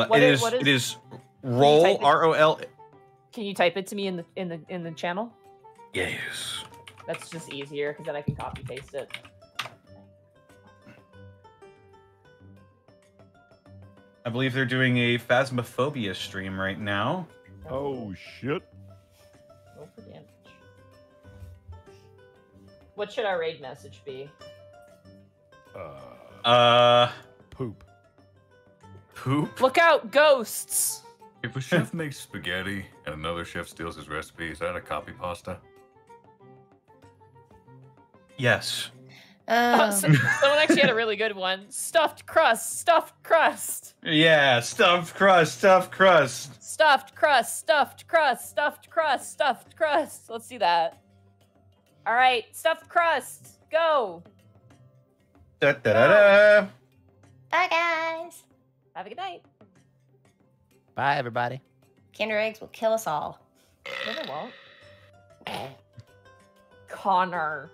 What It is- is. what is- It is type roll it? ROL. Can you type it to me in the channel? Yes. That's just easier because then I can copy paste it. I believe they're doing a Phasmophobia stream right now. Oh, shit. Roll for damage. What should our raid message be? Poop. Poop. Look out, ghosts! if a chef makes spaghetti and another chef steals his recipe, is that a copy pasta? Yes. Someone actually had a really good one. Stuffed crust, stuffed crust. Yeah. Stuffed crust. Stuffed crust. Stuffed crust, stuffed crust, stuffed crust, stuffed crust. Let's do that. All right, stuffed crust, go. Da, da, da, da. Bye, guys. Have a good night. Bye, everybody. Kinder eggs will kill us all. No, they won't. Connor.